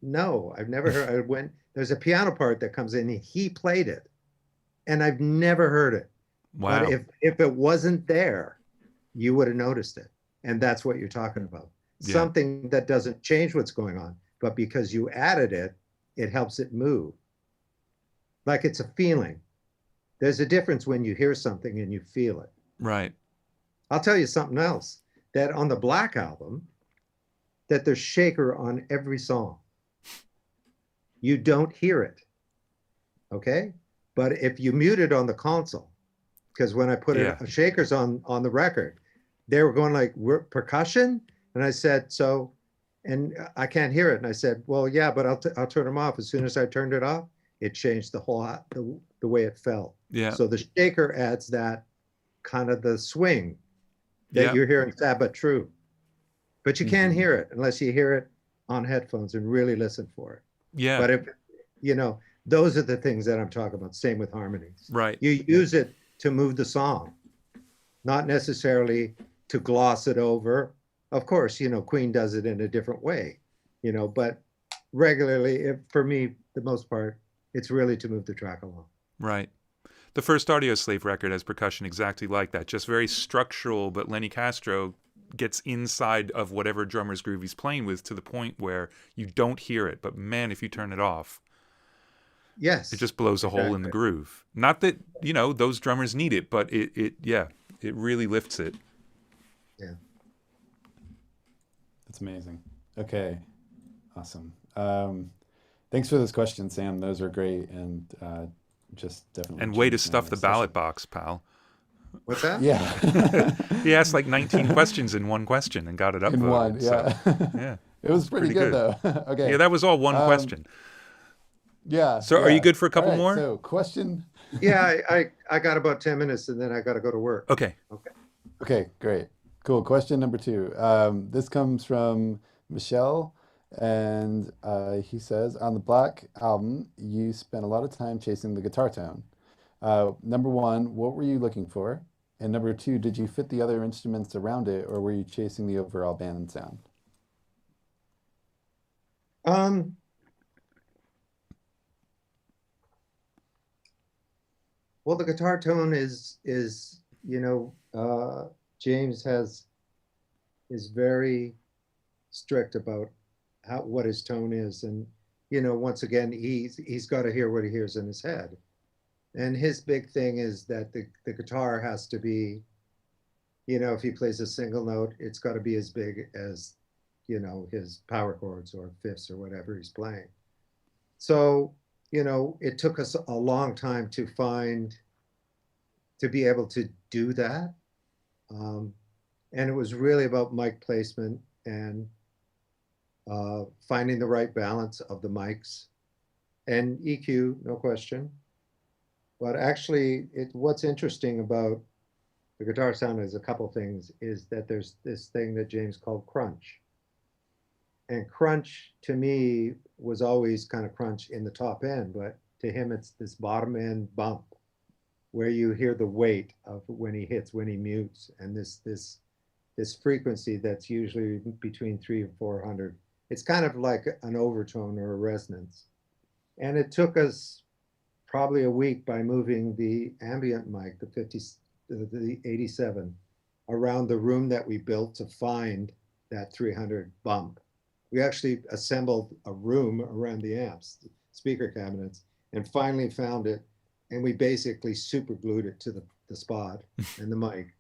no, I've never heard. There's a piano part that comes in, and he played it, and I've never heard it. Wow. But if it wasn't there, you would have noticed it. And that's what you're talking about. Yeah. Something that doesn't change what's going on, but because you added it, it helps it move. Like it's a feeling. There's a difference when you hear something and you feel it. Right. I'll tell you something else, that on the Black Album, that there's shaker on every song. You don't hear it, okay? But if you mute it on the console, because when I put shakers on the record, they were going like, percussion? And I said, so, and I can't hear it. And I said, well, yeah, but I'll turn them off. As soon as I turned it off, it changed the whole, the way it felt. Yeah. So the shaker adds that kind of the swing that you're hearing sad but true. But you can't hear it unless you hear it on headphones and really listen for it. Yeah. But if, you know, Those are the things that I'm talking about. Same with harmonies. Right. You use it to move the song, not necessarily to gloss it over. Of course, Queen does it in a different way, but regularly, for me, the most part, it's really to move the track along. Right. The first Audio Slave record has percussion exactly like that, just very structural, but Lenny Castro gets inside of whatever drummer's groove he's playing with to the point where you don't hear it. But man, if you turn it off, yes, it just blows a hole in the groove. Not that, those drummers need it, but it really lifts it. Yeah. That's amazing. Okay. Awesome. Thanks for those questions, Sam. Those are great. And just definitely. And way to stuff the ballot box, pal. What's that? Yeah. He asked like 19 questions in one question and got it upvoted. In one, yeah. So, yeah. It was pretty good though. Okay. Yeah, that was all one question. Yeah. So are you good for a couple more? So question. Yeah, I got about 10 minutes and then I got to go to work. Okay. Okay, great. Cool. Question number 2. This comes from Michelle, and he says, on the Black album, you spent a lot of time chasing the guitar tone. Number 1, what were you looking for? And number 2, did you fit the other instruments around it, or were you chasing the overall band sound? Well, the guitar tone is James is very strict about what his tone is, and once again he's got to hear what he hears in his head, and his big thing is that the guitar has to be, if he plays a single note, it's got to be as big as his power chords or fifths or whatever he's playing. So it took us a long time to be able to do that. And it was really about mic placement and finding the right balance of the mics and EQ, no question. But actually, what's interesting about the guitar sound is a couple things, is that there's this thing that James called crunch. And crunch to me was always kind of crunch in the top end, but to him it's this bottom end bump where you hear the weight of when he hits, when he mutes, and this frequency that's usually between 300 and 400. It's kind of like an overtone or a resonance. And it took us probably a week by moving the ambient mic, the 87, around the room that we built to find that 300 bump. We actually assembled a room around the amps, speaker cabinets, and finally found it. And we basically super glued it to the spot and the mic.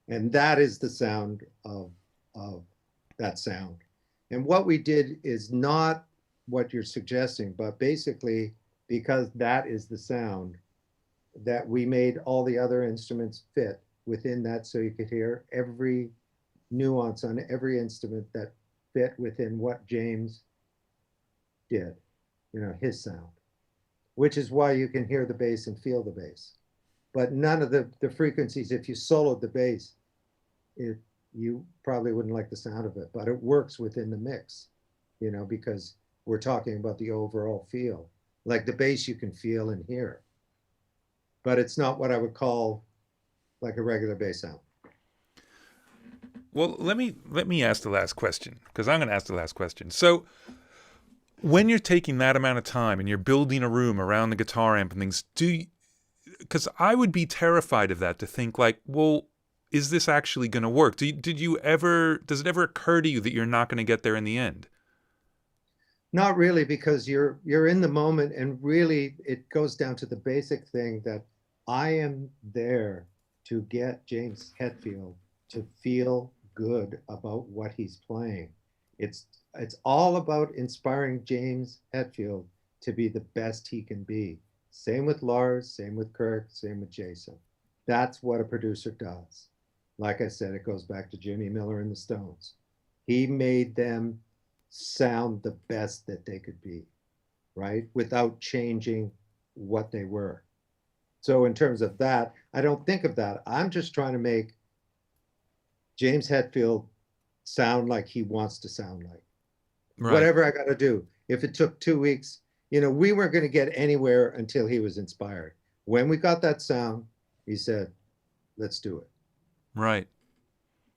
And that is the sound of that sound. And what we did is not what you're suggesting, but basically, because that is the sound, that we made all the other instruments fit within that, so you could hear every nuance on every instrument that fit within what James did, his sound, which is why you can hear the bass and feel the bass. But none of the frequencies, if you soloed the bass, you probably wouldn't like the sound of it, but it works within the mix, because we're talking about the overall feel. Like the bass you can feel and hear, but it's not what I would call like a regular bass sound. Well, let me ask the last question, because I'm going to ask the last question. So when you're taking that amount of time and you're building a room around the guitar amp and things, because I would be terrified of that, to think like, well, is this actually going to work? Does it ever occur to you that you're not going to get there in the end? Not really, because you're in the moment, and really it goes down to the basic thing that I am there to get James Hetfield to feel good about what he's playing. It's all about inspiring James Hetfield to be the best he can be. Same with Lars, same with Kirk, same with Jason. That's what a producer does. Like I said, it goes back to Jimmy Miller and the Stones. He made them sound the best that they could be, right? Without changing what they were. So in terms of that, I don't think of that. I'm just trying to make James Hetfield sound like he wants to sound like. Right. Whatever I got to do. If it took 2 weeks, You know, we weren't going to get anywhere until he was inspired. When we got that sound, he said, let's do it. Right.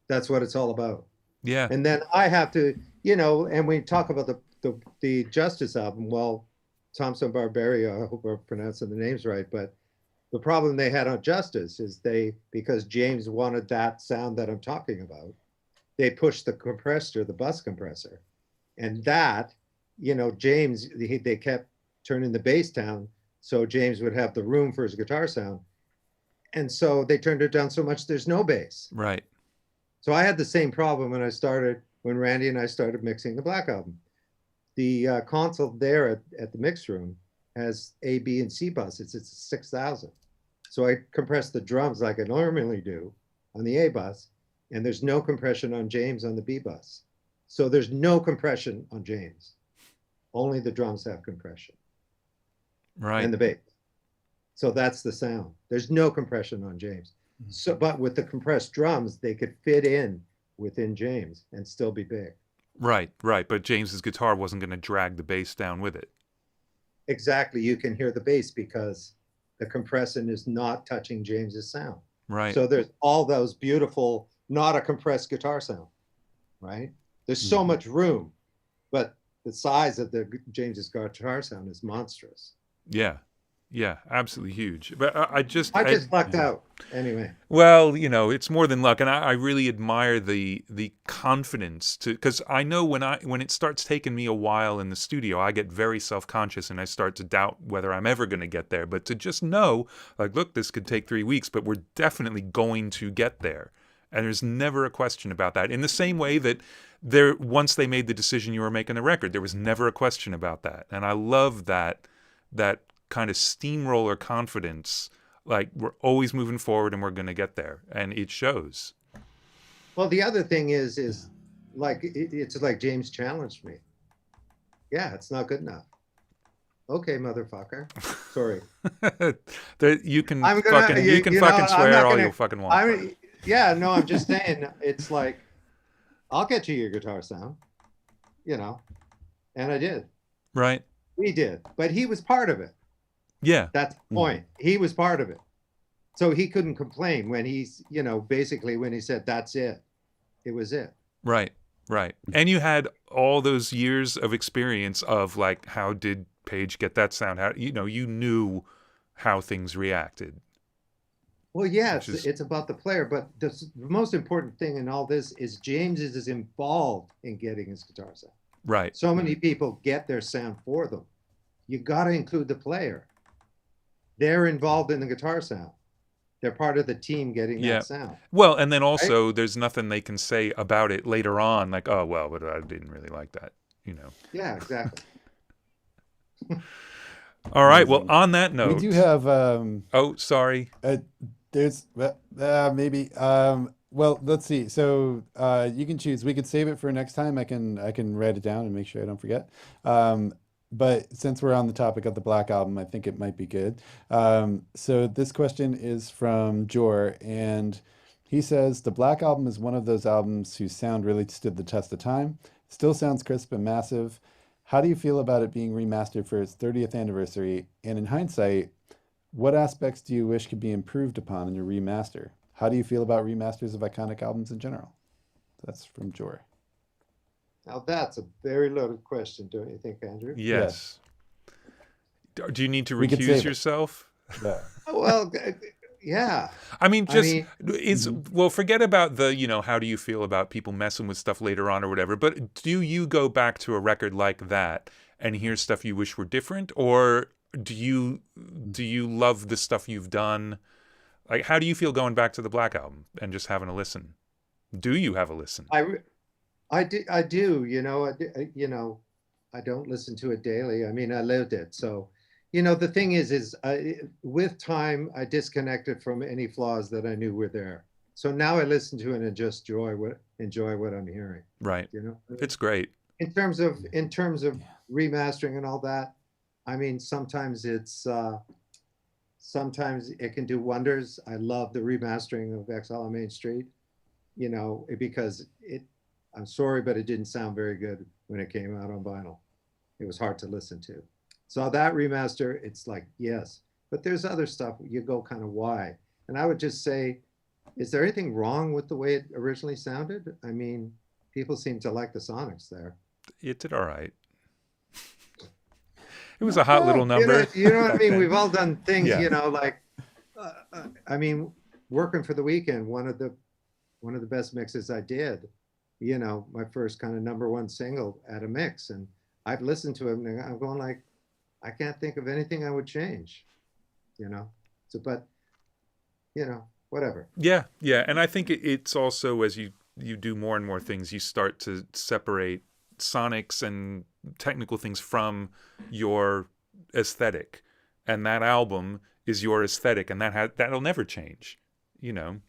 That's what it's all about. Yeah. And then I have to, you know, and we talk about the Justice album. Well, Thompson Barbaria, I hope I'm pronouncing the names right, but the problem they had on Justice is because James wanted that sound that I'm talking about, they pushed the compressor, the bus compressor. And that, you know, James, they kept turning the bass down so James would have the room for his guitar sound. And so they turned it down so much there's no bass. Right. So I had the same problem when Randy and I started mixing the Black Album. The console there at the mix room has A, B, and C buses. It's 6,000. So I compress the drums like I normally do on the A bus, and there's no compression on James on the B bus. So there's no compression on James. Only the drums have compression. Right. And the bass. So that's the sound. There's no compression on James. So, but with the compressed drums, they could fit in within James and still be big. Right. But James's guitar wasn't going to drag the bass down with it. Exactly. You can hear the bass because the compression is not touching James's sound. Right. So there's all those beautiful, not a compressed guitar sound, right? There's so much room, but the size of the James's guitar sound is monstrous. Yeah. Yeah, absolutely huge. But I just lucked out anyway. Well, you know, it's more than luck, and I really admire the confidence because I know when it starts taking me a while in the studio, I get very self-conscious and I start to doubt whether I'm ever going to get there. But to just know, like, look, this could take 3 weeks, but we're definitely going to get there, and there's never a question about that. In the same way that once they made the decision you were making a record, there was never a question about that, and I love that kind of steamroller confidence, like we're always moving forward and we're going to get there, and it shows. Well, the other thing is like it's like James challenged me. Yeah, it's not good enough. Okay, motherfucker. Sorry. You can fucking swear all you fucking want. Yeah, no, I'm just saying, it's like, I'll get you your guitar sound, you know, and I did. Right. We did, but he was part of it. Yeah. That's the point. He was part of it. So he couldn't complain when he's, you know, basically when he said, that's it. It was it. Right. And you had all those years of experience of like, how did Page get that sound? How, you know, you knew how things reacted. Well, yeah, it's about the player, but the most important thing in all this is James is involved in getting his guitar sound. Right. So many people get their sound for them. You got to include the player. They're involved in the guitar sound. They're part of the team getting that sound. Well, and then also there's nothing they can say about it later on, like, oh, well, but I didn't really like that, you know. Yeah, exactly. All right, well, on that note. We do have... oh, sorry. There's maybe... well, let's see. So you can choose. We could save it for next time. I can write it down and make sure I don't forget. But since we're on the topic of the Black Album, I think it might be good. So this question is from Jor, and he says, the Black Album is one of those albums whose sound really stood the test of time. Still sounds crisp and massive. How do you feel about it being remastered for its 30th anniversary? And in hindsight, what aspects do you wish could be improved upon in your remaster? How do you feel about remasters of iconic albums in general? That's from Jor. Now that's a very loaded question, don't you think, Andrew? Yes. Do you need to recuse yourself? Yeah. Well, yeah. I mean, well, forget about the, you know, how do you feel about people messing with stuff later on or whatever, but do you go back to a record like that and hear stuff you wish were different, or do you love the stuff you've done? Like, how do you feel going back to the Black Album and just having a listen? Do you have a listen? I do. You know, I don't listen to it daily. I mean, I lived it. So, you know, the thing is with time, I disconnected from any flaws that I knew were there. So now I listen to it and just enjoy what I'm hearing. Right. You know, it's great. In terms of remastering and all that, I mean, sometimes it can do wonders. I love the remastering of Exile on Main Street, you know, because I'm sorry, but it didn't sound very good when it came out on vinyl. It was hard to listen to. So that remaster, it's like, yes. But there's other stuff you go kind of why. And I would just say, is there anything wrong with the way it originally sounded? I mean, people seem to like the sonics there. It did all right. It was a hot little number. You know what I mean? then. We've all done things, Yeah. you know, like, I mean, working for the weekend, one of the best mixes I did, you know, my first kind of #1 single at a mix. And I've listened to it and I'm going like, I can't think of anything I would change, you know? So, but, you know, whatever. Yeah, yeah, and I think it's also as you do more and more things, you start to separate sonics and technical things from your aesthetic, and that album is your aesthetic, and that'll never change, you know.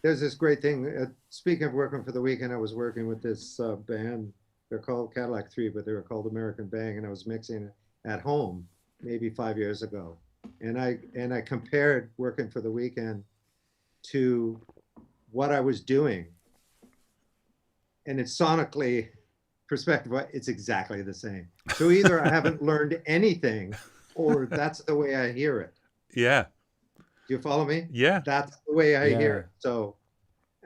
There's this great thing. Speaking of working for the weekend, I was working with this band. They're called Cadillac 3, but they were called American Bang, and I was mixing at home maybe 5 years ago. And I compared working for the weekend to what I was doing. And it's sonically perspective, it's exactly the same. So either I haven't learned anything or that's the way I hear it. Yeah. Do you follow me? Yeah. That's the way I hear it. So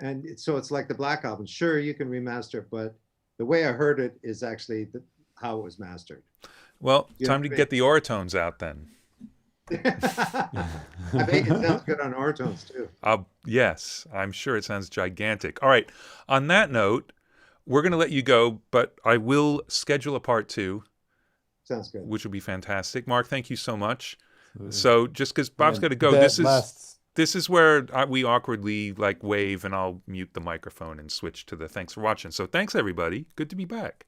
it's like the Black Album. Sure, you can remaster, but the way I heard it is actually how it was mastered. Well, You time know to what I get the Oratones out then. I think it sounds good on Oratones too. Yes, I'm sure it sounds gigantic. All right. On that note, we're going to let you go, but I will schedule a part 2. Sounds good. Which will be fantastic. Mark, thank you so much. So just because Bob's got to go, this is where we awkwardly like wave, and I'll mute the microphone and switch to the thanks for watching. So thanks everybody. Good to be back.